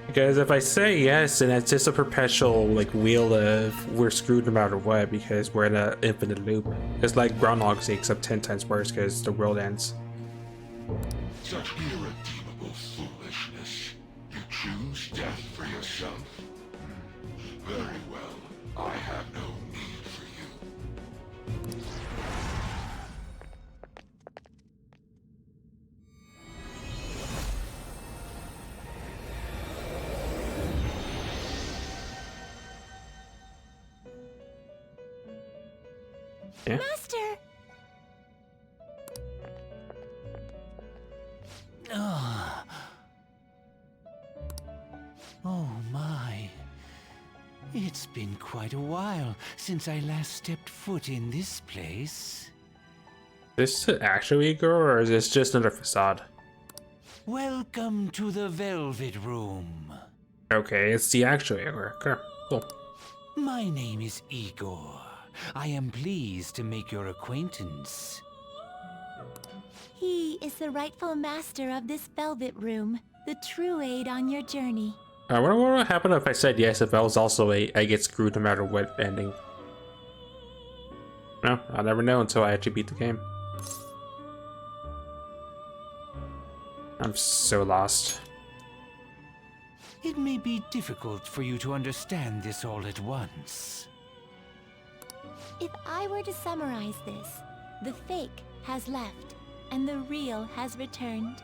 Because if I say yes, then it's just a perpetual like wheel of we're screwed no matter what because we're in an infinite loop. It's like Groundhog Day except 10 times worse because the world ends. Such irredeemable foolishness. You choose death for yourself? Very well. I have no need for you. Yeah. Master! Oh my. It's been quite a while since I last stepped foot in this place. Is this actually Igor or is this just another facade? Welcome to the Velvet Room. Okay, it's the actual Igor. Okay, cool. My name is Igor. I am pleased to make your acquaintance. He is the rightful master of this Velvet Room, the true aid on your journey. I wonder what would happen if I said yes if I was also I get screwed no matter what ending. No, I'll never know until I actually beat the game. I'm so lost. It may be difficult for you to understand this all at once. If I were to summarize this, the fake has left, and the real has returned.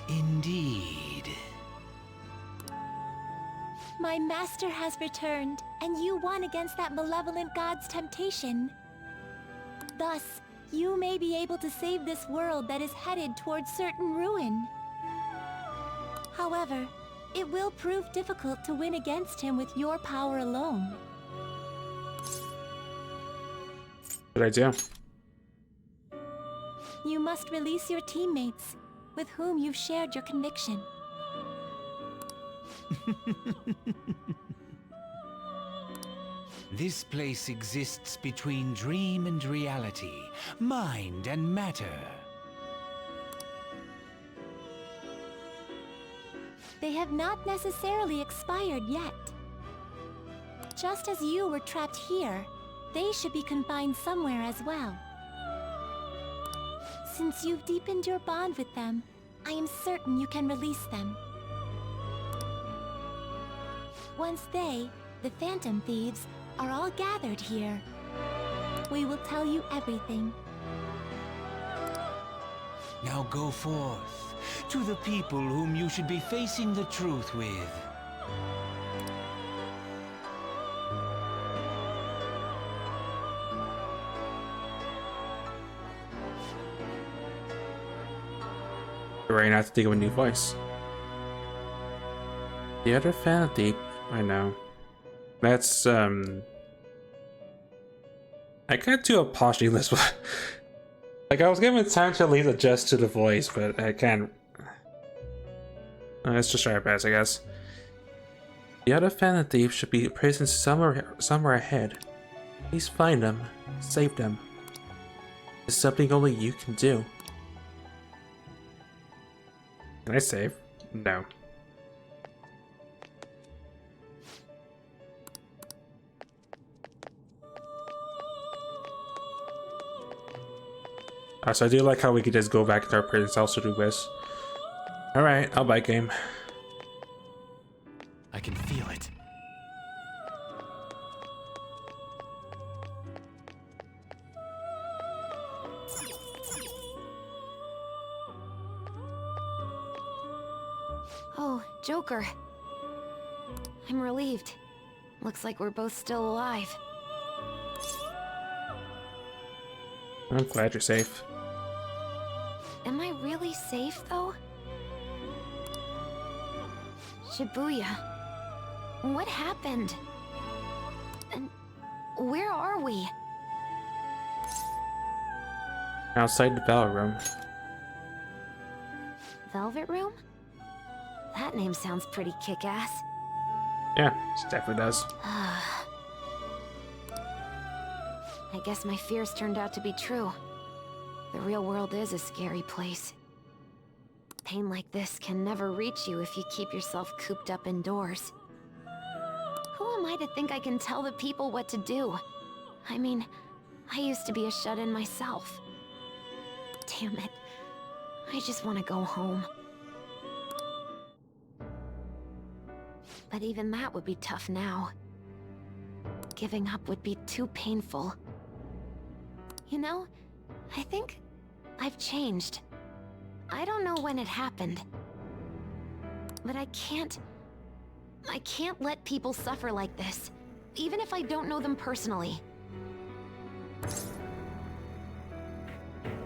Indeed. My master has returned, and you won against that malevolent god's temptation. Thus, you may be able to save this world that is headed towards certain ruin. However, it will prove difficult to win against him with your power alone. What did I do? You must release your teammates, with whom you've shared your conviction. This place exists between dream and reality, mind and matter. They have not necessarily expired yet. Just as you were trapped here, they should be confined somewhere as well. Since you've deepened your bond with them, I am certain you can release them. Once they, the Phantom Thieves, are all gathered here, we will tell you everything. Now go forth, to the people whom you should be facing the truth with. Right now I have to think of a new voice. The other fan deep. I know. That's I can't do a poshing this one. Like I was given time to at least adjust to the voice, but I can't. Let's just try our best, I guess. The other fan thief should be imprisoned somewhere ahead. Please find them, save them. It's something only you can do. Can I save? No. So I do like how we could just go back to our prison cells to do this. Alright, I'll bite game. I can feel it. Oh, Joker. I'm relieved. Looks like we're both still alive. I'm glad you're safe. Am I really safe, though? Shibuya. What happened? And where are we? Outside the Velvet Room. Velvet Room? That name sounds pretty kick-ass. Yeah, it definitely does. I guess my fears turned out to be true. The real world is a scary place. Pain like this can never reach you if you keep yourself cooped up indoors. Who am I to think I can tell the people what to do? I mean, I used to be a shut-in myself. Damn it. I just want to go home. But even that would be tough now. Giving up would be too painful. You know, I think I've changed. I don't know when it happened. But I can't let people suffer like this, even if I don't know them personally.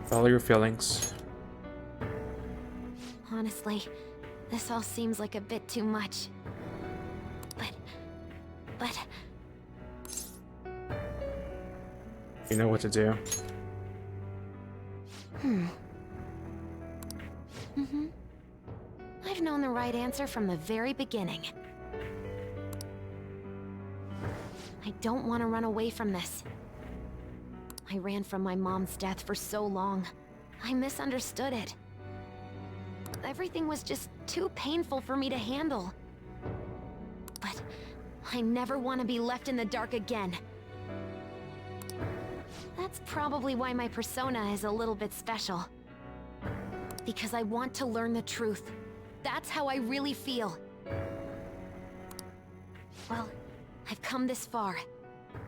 Follow your feelings. Honestly, this all seems like a bit too much. But... You know what to do. I've known the right answer from the very beginning. I don't want to run away from this. I ran from my mom's death for so long. I misunderstood it. Everything was just too painful for me to handle. But I never want to be left in the dark again. That's probably why my persona is a little bit special. Because I want to learn the truth. That's how I really feel. Well, I've come this far.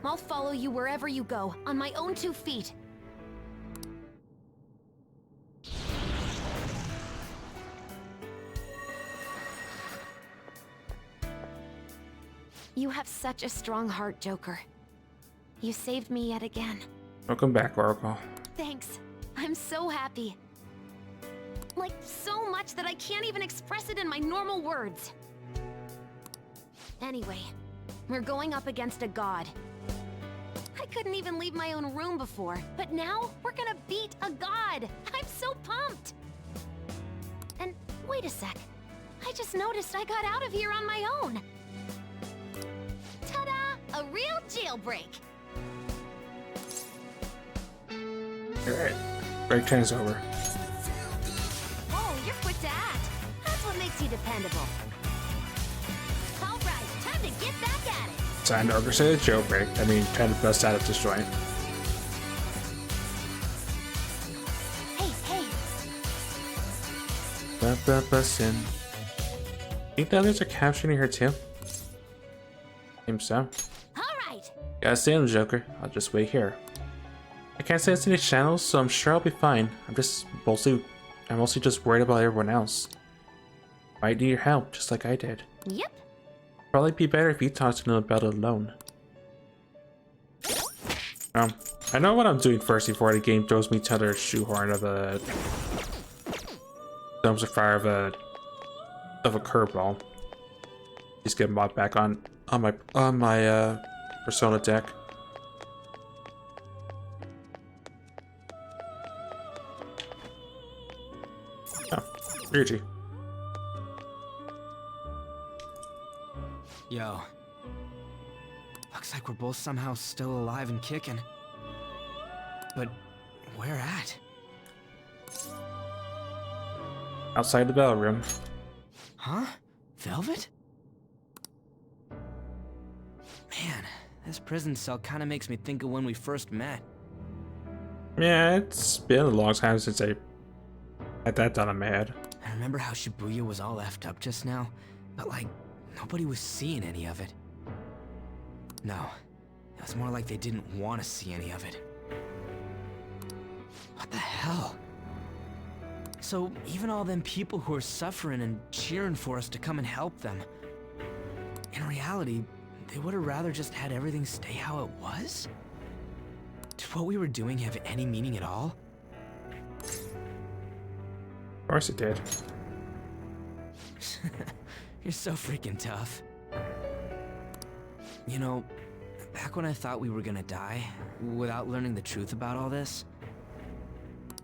I'll follow you wherever you go, on my own 2 feet. You have such a strong heart, Joker. You saved me yet again. Welcome back, Oracle. Thanks. I'm so happy. Like, so much that I can't even express it in my normal words. Anyway, we're going up against a god. I couldn't even leave my own room before, but now we're gonna beat a god! I'm so pumped! And wait a sec. I just noticed I got out of here on my own. Ta-da! A real jailbreak! Alright. Break time's over. Oh, you're quick to act. That's what makes you dependable. All right, time to get back at it. Time to orchestrate a jailbreak. I mean, trying to bust out of this joint. Hey. Bussin'. Think the others are capturing her too? Seems so. All right. Gotta stay on the Joker. I'll just wait here. I can't sense any channels, so I'm sure I'll be fine. I'm mostly just worried about everyone else. Might need your help, just like I did. Yep. Probably be better if you talk to them about it alone. I know what I'm doing first before the game throws me to the shoehorn of a dumpster fire of a curveball. Just get mod back on my Persona deck. Oh, Ryuji. Yo. Looks like we're both somehow still alive and kicking. But where at? Outside the bell room. Huh? Velvet? Man, this prison cell kind of makes me think of when we first met. Yeah, it's been a long time since I had that done on my head. I remember how Shibuya was all effed up just now, but like, nobody was seeing any of it. No, it was more like they didn't want to see any of it. What the hell? So even all them people who are suffering and cheering for us to come and help them, in reality, they would have rather just had everything stay how it was? Did what we were doing have any meaning at all? Of course it did. You're so freaking tough. You know, back when I thought we were gonna die, without learning the truth about all this,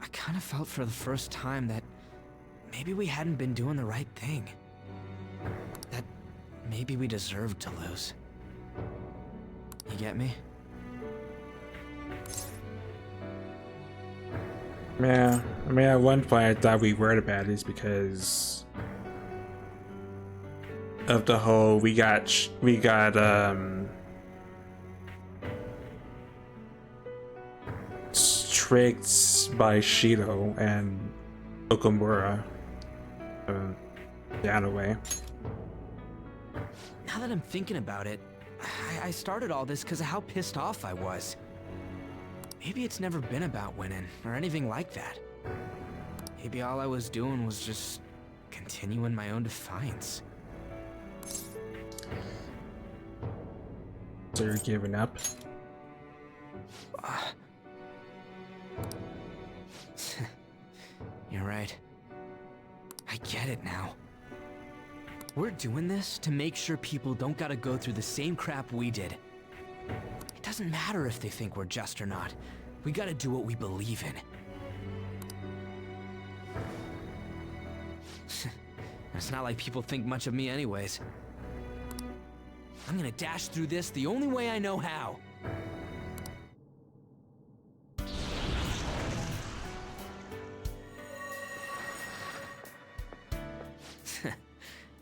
I kind of felt for the first time that maybe we hadn't been doing the right thing. That maybe we deserved to lose. You get me? Yeah, I mean, at one point I thought we were the baddies because of the whole we got tricked by Shido and Okamura down away. Now that I'm thinking about it, I started all this because of how pissed off I was. Maybe it's never been about winning or anything like that. Maybe all I was doing was just continuing my own defiance. So you're giving up? You're right. I get it now. We're doing this to make sure people don't gotta go through the same crap we did. It doesn't matter if they think we're just or not. We gotta do what we believe in. It's not like people think much of me anyways. I'm gonna dash through this the only way I know how.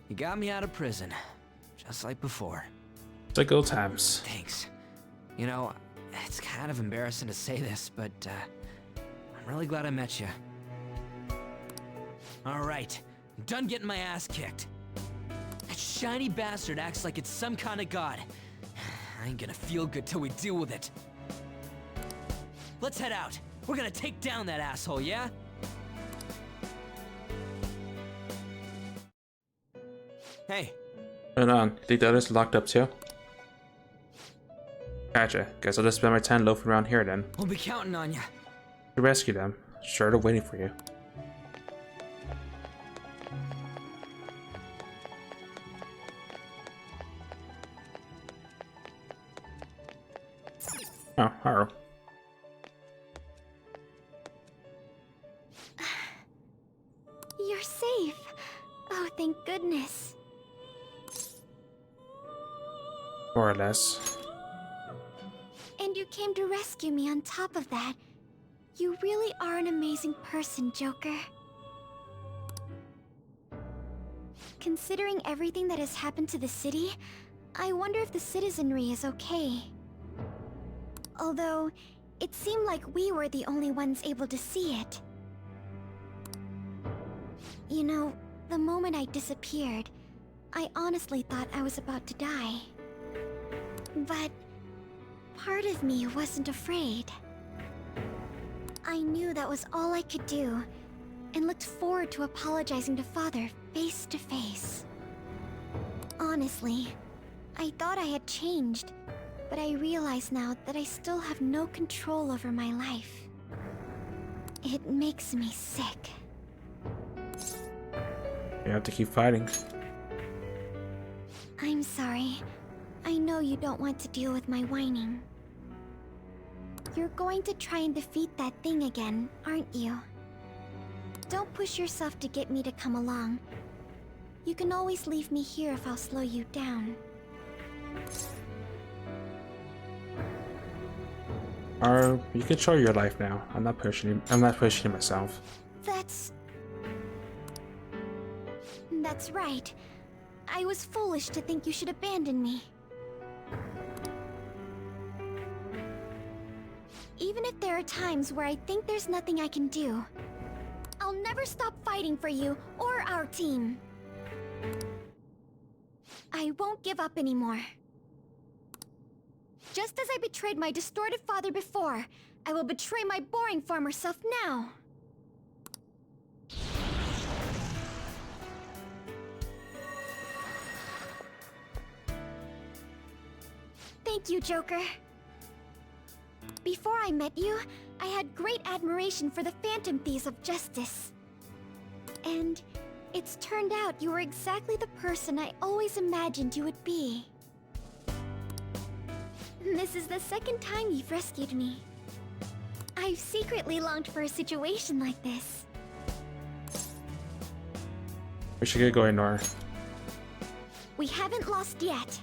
You got me out of prison, just like before. It's like old times. Thanks. You know, it's kind of embarrassing to say this, but I'm really glad I met you. Alright, I'm done getting my ass kicked. That shiny bastard acts like it's some kind of god. I ain't gonna feel good till we deal with it. Let's head out. We're gonna take down that asshole, yeah? Hey. Hold on, the others locked up too? Gotcha. Guess I'll just spend my time loafing around here then. We'll be counting on you. To rescue them. Sure, they're waiting for you. Oh, Haru. You're safe. Oh, thank goodness. More or less. And you came to rescue me on top of that. You really are an amazing person, Joker. Considering everything that has happened to the city, I wonder if the citizenry is okay. Although, it seemed like we were the only ones able to see it. You know, the moment I disappeared, I honestly thought I was about to die. But part of me wasn't afraid. I knew that was all I could do, and looked forward to apologizing to Father face to face. Honestly, I thought I had changed, but I realize now that I still have no control over my life. It makes me sick. You have to keep fighting. I'm sorry. I know you don't want to deal with my whining. You're going to try and defeat that thing again, aren't you? Don't push yourself to get me to come along. You can always leave me here if I'll slow you down. You control your life now. I'm not pushing you. I'm not pushing you myself. That's right. I was foolish to think you should abandon me. Even if there are times where I think there's nothing I can do, I'll never stop fighting for you or our team. I won't give up anymore. Just as I betrayed my distorted father before, I will betray my boring farmer self now. Thank you, Joker. Before I met you, I had great admiration for the Phantom Thieves of Justice. And it's turned out you were exactly the person I always imagined you would be. This is the second time you've rescued me. I've secretly longed for a situation like this. We should get going, Nora. We haven't lost yet.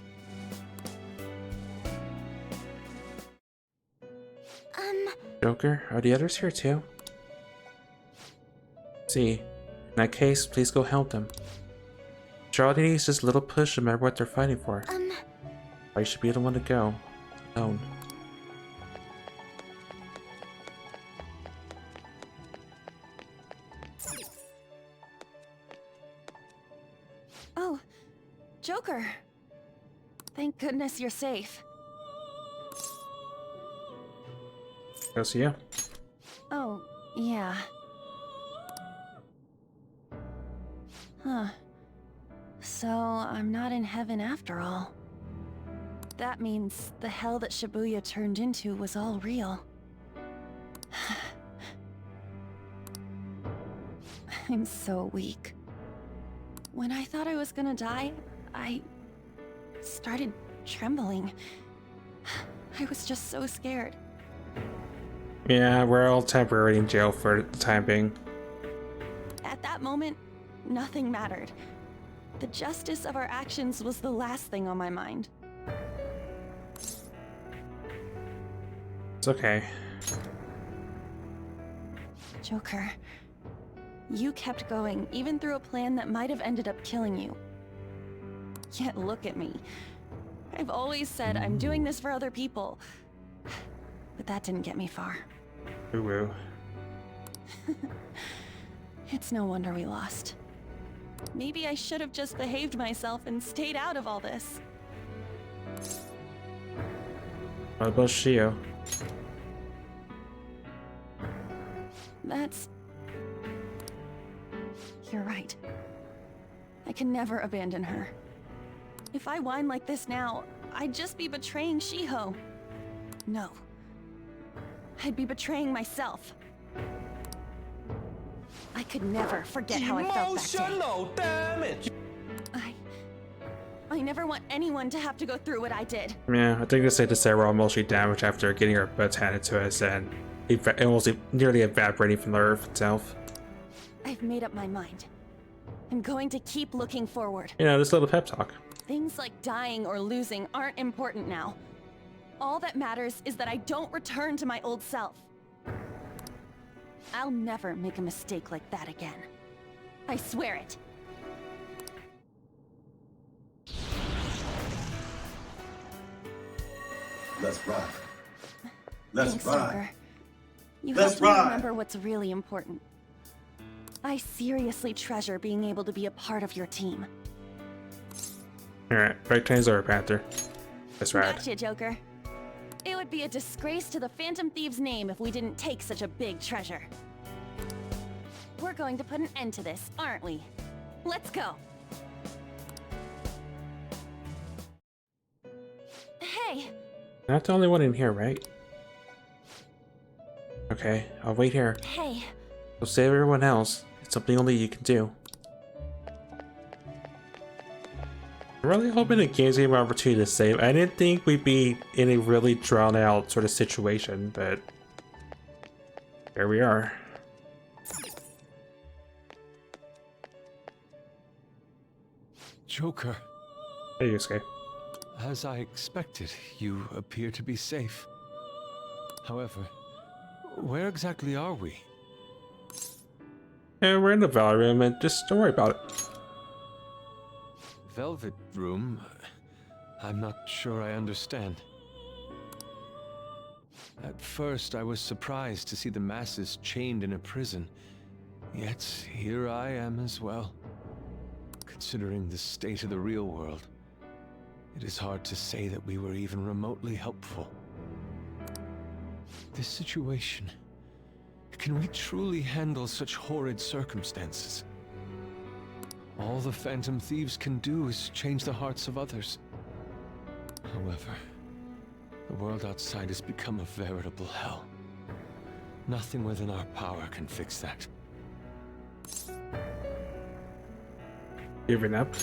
Joker, are the others here too? See, in that case, please go help them. Charlie needs just a little push to remember what they're fighting for. I should be the one to go. Alone. Oh, Joker. Thank goodness you're safe. Go see you. Oh, yeah. Huh. So, I'm not in heaven after all. That means the hell that Shibuya turned into was all real. I'm so weak. When I thought I was gonna die, I started trembling. I was just so scared. Yeah, we're all temporarily in jail for the time being. At that moment, nothing mattered. The justice of our actions was the last thing on my mind. It's okay. Joker, you kept going, even through a plan that might have ended up killing you. Yet look at me. I've always said I'm doing this for other people. But that didn't get me far. Woo-woo. It's no wonder we lost. Maybe I should have just behaved myself and stayed out of all this. What about Shio? You're right. I can never abandon her. If I whine like this now, I'd just be betraying Shiho. No. I'd be betraying myself. I could never forget how I felt that day. Damn it! I never want anyone to have to go through what I did. Yeah, I think it's safe to say we're all mostly damaged after getting our butts handed to us and it was nearly evaporating from the earth itself. I've made up my mind. I'm going to keep looking forward. You know, this little pep talk. Things like dying or losing aren't important now. All that matters is that I don't return to my old self. I'll never make a mistake like that again. I swear it. Let's ride. Let's Thanks, ride. Joker. You Let's helped me ride. remember what's really important. I seriously treasure being able to be a part of your team. Alright, break time's over, Panther. That's right. Gotcha, Joker. It would be a disgrace to the Phantom Thieves' name if we didn't take such a big treasure. We're going to put an end to this, aren't we? Let's go. Hey! Not the only one in here, right? Okay, I'll wait here. Hey. So save everyone else. It's something only you can do. I'm really hoping the game's gave me an opportunity to save. I didn't think we'd be in a really drawn out sort of situation, but here we are. Joker. Hey, Yusuke. As I expected, you appear to be safe. However, where exactly are we? Yeah, we're in the Valley Room, and just don't worry about it. Velvet Room? I'm not sure I understand. At first, I was surprised to see the masses chained in a prison. Yet, here I am as well. Considering the state of the real world, it is hard to say that we were even remotely helpful. This situation... Can we truly handle such horrid circumstances? All the Phantom Thieves can do is change the hearts of others. However, the world outside has become a veritable hell. Nothing within our power can fix that. Giving up?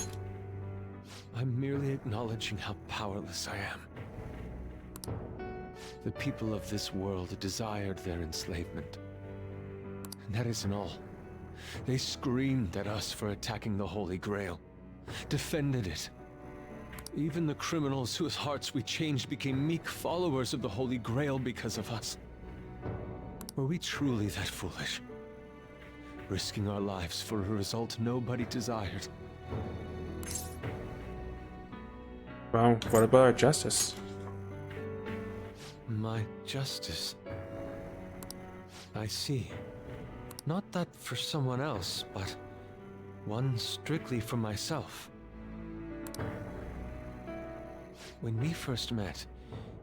I'm merely acknowledging how powerless I am. The people of this world desired their enslavement. And that isn't all. They screamed at us for attacking the Holy Grail, defended it. Even the criminals whose hearts we changed became meek followers of the Holy Grail because of us. Were we truly that foolish? Risking our lives for a result nobody desired. Well, what about our justice? My justice. I see. Not that for someone else, but one strictly for myself. When we first met,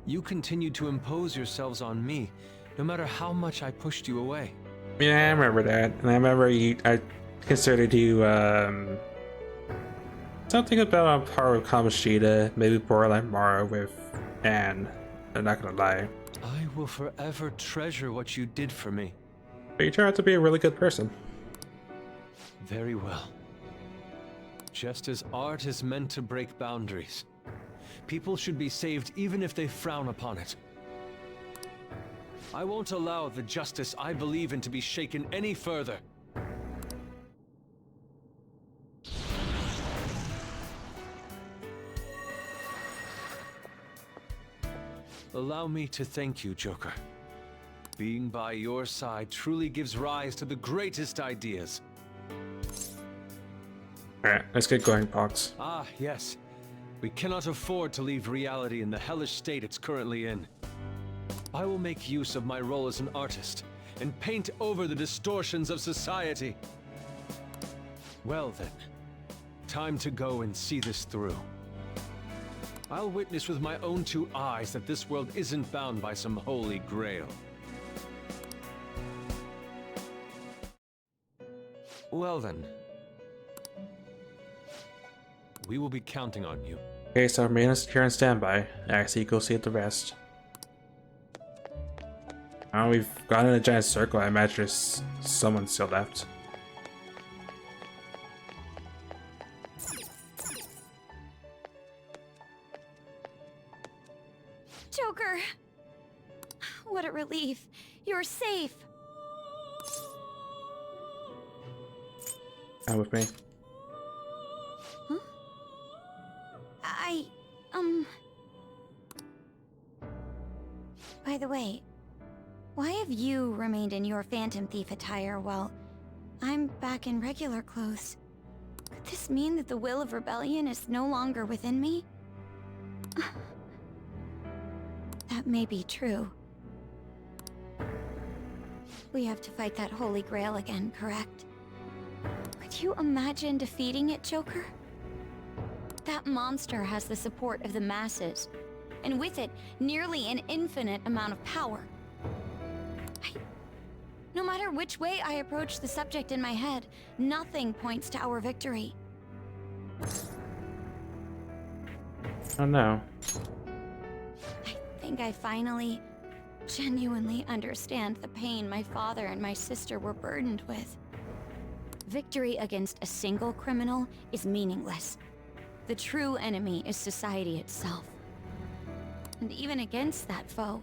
you continued to impose yourselves on me, no matter how much I pushed you away. Yeah, I remember that. And I remember I considered you, something about a part of Kamoshida, maybe Borderline Mara with Anne. I'm not gonna lie. I will forever treasure what you did for me. But you turned out to be a really good person. Very well. Just as art is meant to break boundaries, people should be saved even if they frown upon it. I won't allow the justice I believe in to be shaken any further. Allow me to thank you, Joker. Being by your side truly gives rise to the greatest ideas. Alright, let's get going, Pox. Ah, yes. We cannot afford to leave reality in the hellish state it's currently in. I will make use of my role as an artist and paint over the distortions of society. Well then, time to go and see this through. I'll witness with my own two eyes that this world isn't bound by some holy grail. Well then, we will be counting on you. Okay, so remain here on standby. Actually, go see the rest. Now we've gone in a giant circle. I imagine there's someone still left. Joker! What a relief. You're safe. Come with me. Huh? By the way, why have you remained in your Phantom Thief attire while I'm back in regular clothes? Could this mean that the will of rebellion is no longer within me? That may be true. We have to fight that Holy Grail again, correct? Could you imagine defeating it, Joker? That monster has the support of the masses, and with it, nearly an infinite amount of power. No matter which way I approach the subject in my head, nothing points to our victory. Oh no. I think I finally, genuinely understand the pain my father and my sister were burdened with. Victory against a single criminal is meaningless. The true enemy is society itself. And even against that foe,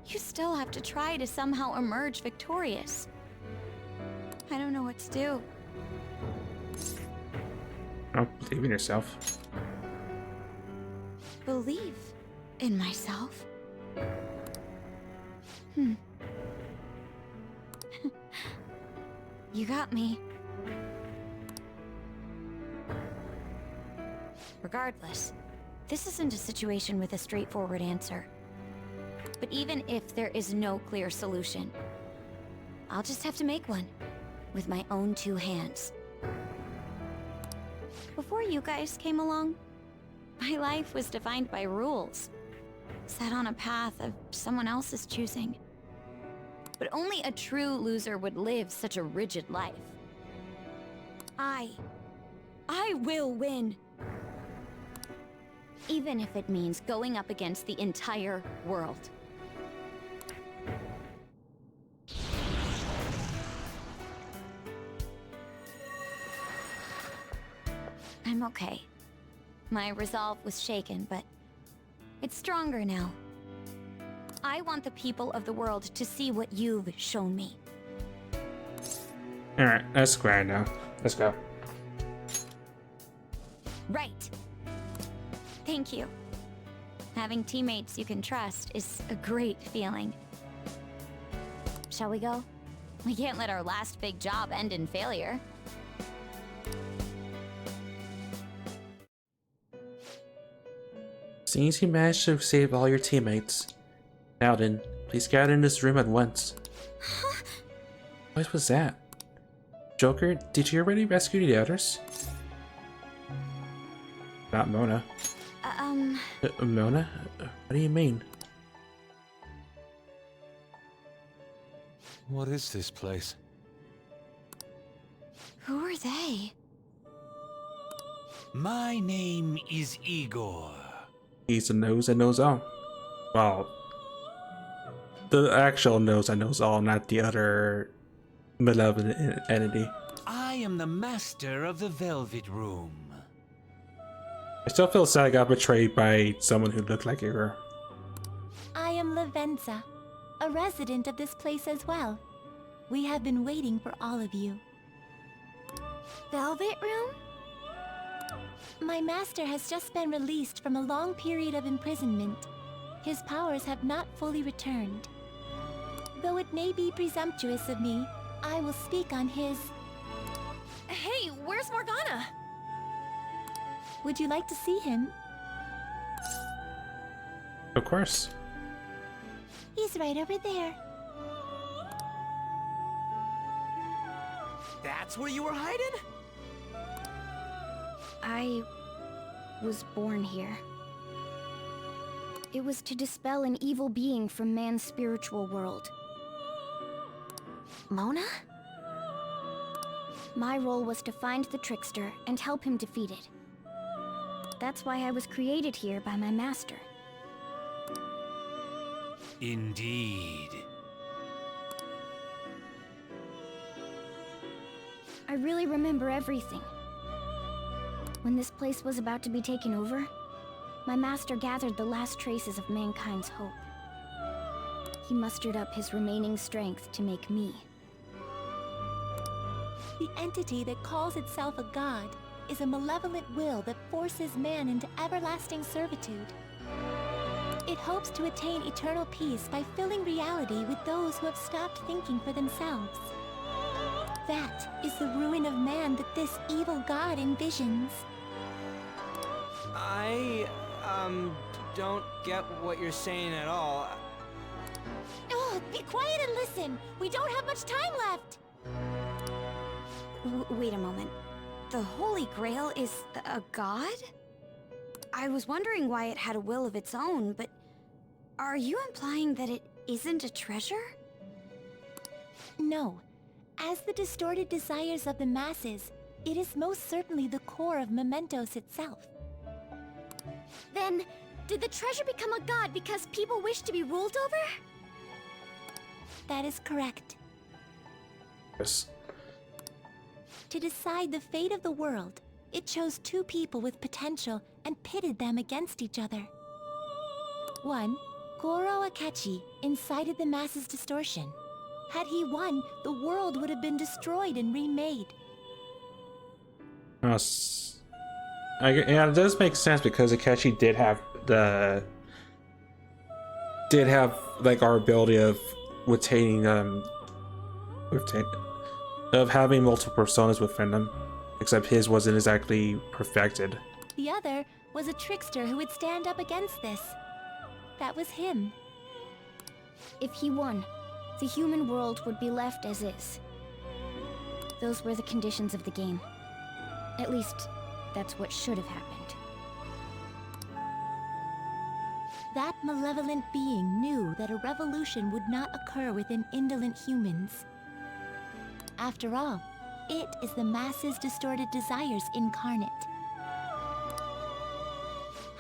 you still have to try to somehow emerge victorious. I don't know what to do. Oh, believe in yourself. Believe in myself? You got me. Regardless, this isn't a situation with a straightforward answer. But even if there is no clear solution, I'll just have to make one, with my own two hands. Before you guys came along, my life was defined by rules, set on a path of someone else's choosing. But only a true loser would live such a rigid life. I will win. Even if it means going up against the entire world. I'm okay. My resolve was shaken, but it's stronger now. I want the people of the world to see what you've shown me. Alright, let's grind now. Let's go. Right. Thank you. Having teammates you can trust is a great feeling. Shall we go? We can't let our last big job end in failure. Seems you managed to save all your teammates. Now then, please get out in this room at once. What was that? Joker, did you already rescue the others? Not Mona. Mona? What do you mean? What is this place? Who are they? My name is Igor. He's the nose that knows all. Well, the actual nose that knows all, not the other malevolent entity. I am the master of the Velvet Room. I still feel sad I got betrayed by someone who looked like Igor. I am Lavenza, a resident of this place as well. We have been waiting for all of you. Velvet Room? My master has just been released from a long period of imprisonment. His powers have not fully returned. Though it may be presumptuous of me, I will speak on his... Hey, where's Morgana? Would you like to see him? Of course. He's right over there. That's where you were hiding? I was born here. It was to dispel an evil being from man's spiritual world. Mona? My role was to find the trickster and help him defeat it. That's why I was created here by my master. Indeed. I really remember everything. When this place was about to be taken over, my master gathered the last traces of mankind's hope. He mustered up his remaining strength to make me. The entity that calls itself a god is a malevolent will that forces man into everlasting servitude. It hopes to attain eternal peace by filling reality with those who have stopped thinking for themselves. That is the ruin of man that this evil god envisions. I, don't get what you're saying at all. Oh, be quiet and listen! We don't have much time left! Wait a moment. The Holy Grail is a god? I was wondering why it had a will of its own, but are you implying that it isn't a treasure? No. As the distorted desires of the masses, it is most certainly the core of Mementos itself. Then, did the treasure become a god because people wish to be ruled over? That is correct. Yes. To decide the fate of the world, It chose two people with potential and pitted them against each other. One, Goro Akechi, incited the masses' distortion. Had he won, the world would have been destroyed and remade. Yeah, it does make sense because Akechi did have like our ability of retaining of having multiple personas within them, except his wasn't exactly perfected. The other was a trickster who would stand up against this. That was him. If he won, the human world would be left as is. Those were the conditions of the game. At least, that's what should have happened. That malevolent being knew that a revolution would not occur within indolent humans. After all, it is the masses' distorted desires incarnate.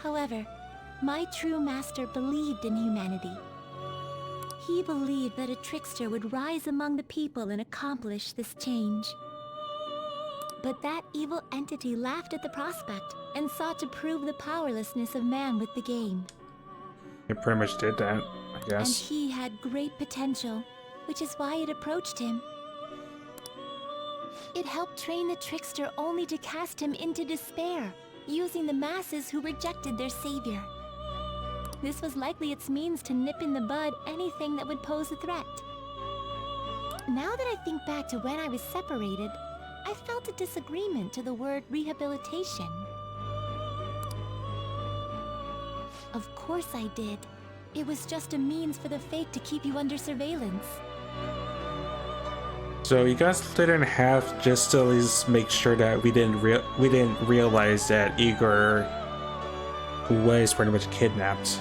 However, my true master believed in humanity. He believed that a trickster would rise among the people and accomplish this change. But that evil entity laughed at the prospect and sought to prove the powerlessness of man with the game. It pretty much did that, I And guess. he had great potential, which is why it approached him. It helped train the trickster only to cast him into despair, using the masses who rejected their savior. This was likely its means to nip in the bud anything that would pose a threat. Now that I think back to when I was separated, I felt a disagreement to the word rehabilitation. Of course I did. It was just a means for the Fate to keep you under surveillance. So you guys split it in half just to at least make sure that we didn't realize that Igor was pretty much kidnapped.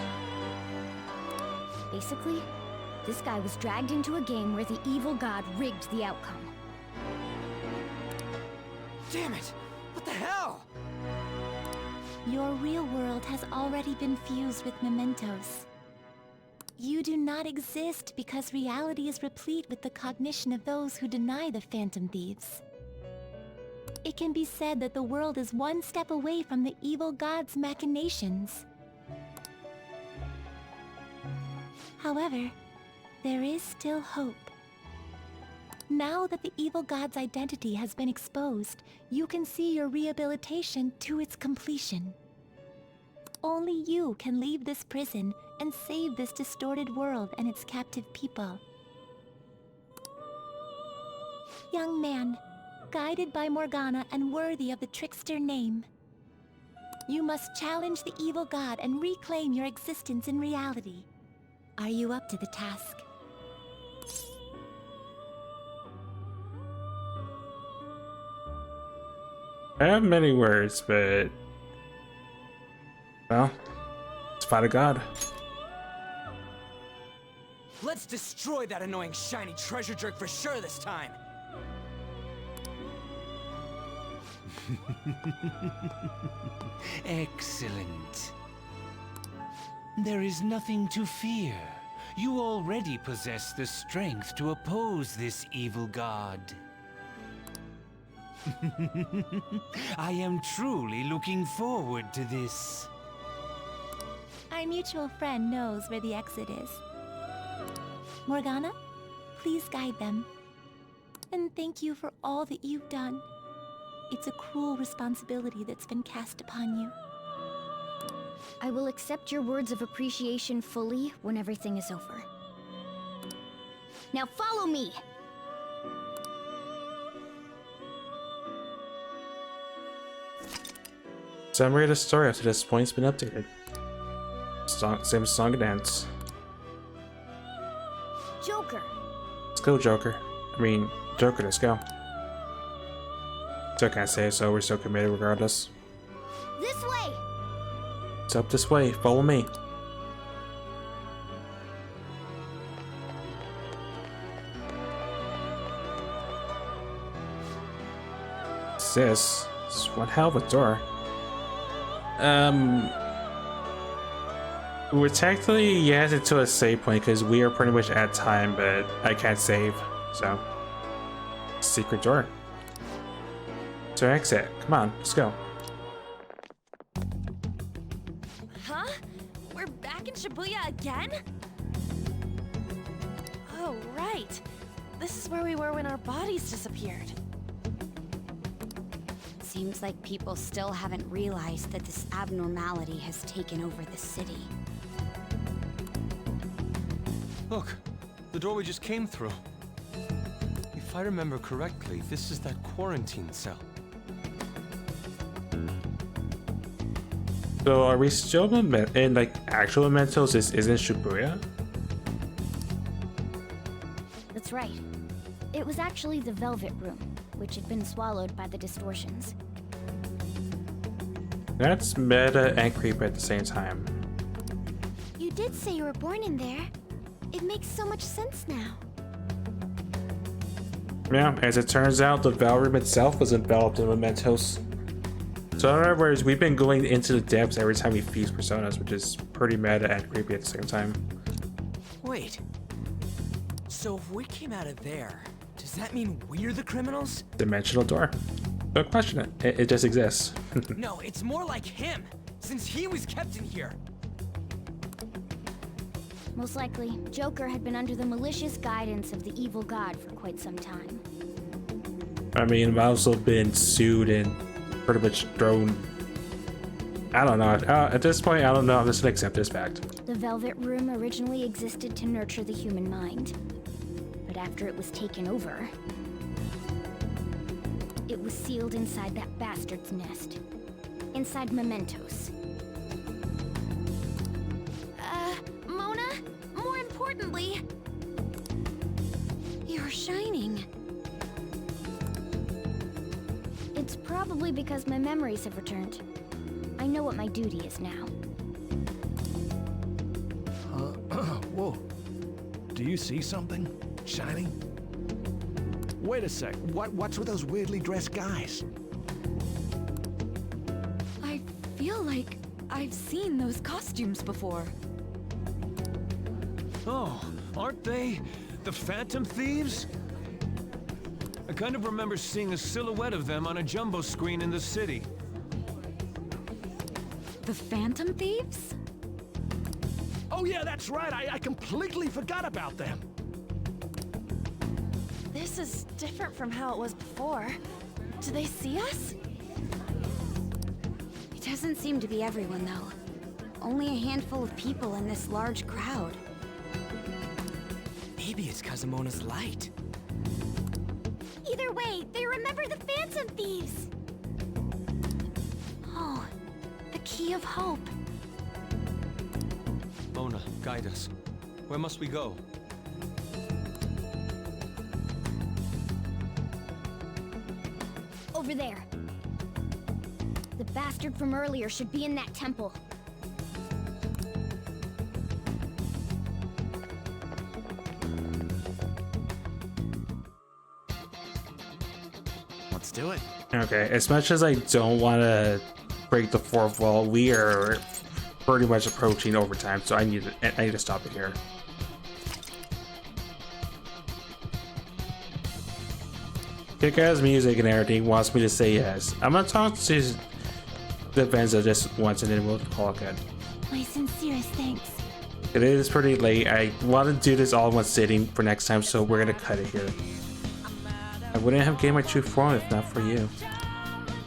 Basically, this guy was dragged into a game where the evil god rigged the outcome. Damn it! What the hell? Your real world has already been fused with mementos. You do not exist because reality is replete with the cognition of those who deny the Phantom Thieves. It can be said that the world is one step away from the evil god's machinations. However, there is still hope. Now that the evil god's identity has been exposed, you can see your rehabilitation to its completion. Only you can leave this prison and save this distorted world and its captive people. Young man, guided by Morgana and worthy of the trickster name, you must challenge the evil god and reclaim your existence in reality. Are you up to the task? I have many words, but well, it's fight a god. Let's destroy that annoying shiny treasure jerk for sure this time! Excellent. There is nothing to fear. You already possess the strength to oppose this evil god. I am truly looking forward to this. Our mutual friend knows where the exit is. Morgana, please guide them. And thank you for all that you've done. It's a cruel responsibility that's been cast upon you. I will accept your words of appreciation fully when everything is over. Now follow me! Summary of the story up to this point has been updated. Same song and dance. Joker! Let's go, Joker. I mean, Joker, let's go. Still can't say so, we're still committed regardless. This way! It's up this way, follow me. This is one hell of a door. We're technically yes into a save point because we are pretty much at time, but I can't save, so secret door. So exit. Come on, let's go. Huh? We're back in Shibuya again? Oh, right. This is where we were when our bodies disappeared. Seems like people still haven't realized that this abnormality has taken over the city. Look, the door we just came through. If I remember correctly, this is that quarantine cell. So are we still in like actual mementos? This isn't Shibuya? That's right. It was actually the Velvet Room, which had been swallowed by the distortions. That's meta and creepy at the same time. You did say you were born in there. It makes so much sense now. Yeah, as it turns out, the Velvet Room itself was enveloped in mementos. So in other words, we've been going into the depths every time we feast personas, which is pretty meta and creepy at the same time. Wait. So if we came out of there, does that mean we're the criminals? Dimensional door. Don't question it. It just exists. No, it's more like him, since he was kept in here. Most likely, Joker had been under the malicious guidance of the evil god for quite some time. I mean, I've also been sued and pretty much thrown. I don't know. At this point, I don't know. I'm just gonna accept this fact. The Velvet Room originally existed to nurture the human mind. But after it was taken over, it was sealed inside that bastard's nest. Inside mementos. Mona, more importantly, you're shining. It's probably because my memories have returned. I know what my duty is now. Whoa. Do you see something? Shining? Wait a sec. What's with those weirdly dressed guys? I feel like I've seen those costumes before. Oh, aren't they the Phantom Thieves? I kind of remember seeing a silhouette of them on a jumbo screen in the city. The Phantom Thieves? Oh yeah, that's right. I completely forgot about them. This is different from how it was before. Do they see us? It doesn't seem to be everyone, though. Only a handful of people in this large crowd. Maybe it's Kazumona's light. Either way, they remember the Phantom Thieves! Oh, the Key of Hope. Mona, guide us. Where must we go? Over there. The bastard from earlier should be in that temple. Let's do it. Okay, as much as I don't want to break the fourth wall, we are pretty much approaching overtime, so I need to stop it here. Kick-ass music and everything wants me to say yes. I'm gonna talk to the Venza just once and then we'll call it good. My sincerest thanks. It is pretty late. I want to do this all in one sitting for next time, so we're gonna cut it here. I wouldn't have gained my true form if not for you.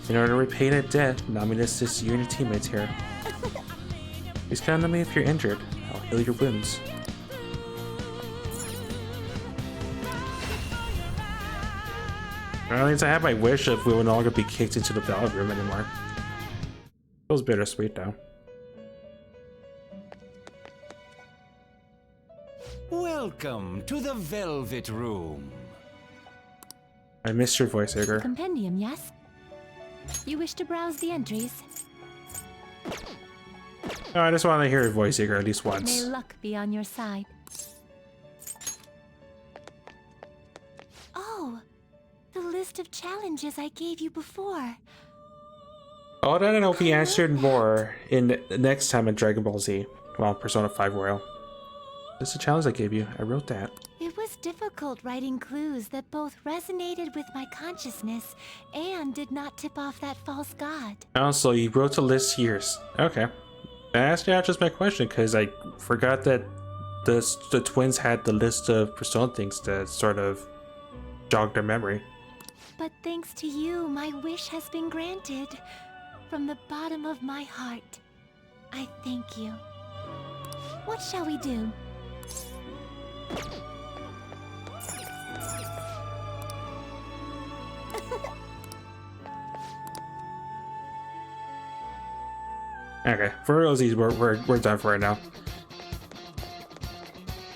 In order to repay that debt, allow me to assist you and your teammates here. Please count on me if you're injured. I'll heal your wounds. At least I have my wish of we will no longer be kicked into the Velvet Room anymore. Feels bittersweet though. Welcome to the Velvet Room. I missed your voice, Igor. Compendium, yes? You wish to browse the entries? Oh, I just want to hear your voice, Igor, at least once. May luck be on your side. Oh, the list of challenges I gave you before. Oh, I don't know if he answered more in the next time in Dragon Ball Z. Well, Persona 5 Royal. This is a challenge I gave you. I wrote that. It was was difficult writing clues that both resonated with my consciousness and did not tip off that false god. Also, you wrote to list years. Okay. That's not just my question, because I forgot that the twins had the list of persona things to sort of jog their memory. But thanks to you, my wish has been granted. From the bottom of my heart, I thank you. What shall we do? Okay, for realsies, we're done for right now.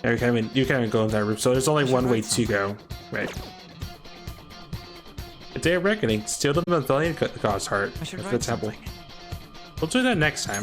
Yeah, you can't even go in that room, so there's only one way to go. Right. A Day of Reckoning. Steal the Rebellion God's heart of the temple. We'll do that next time.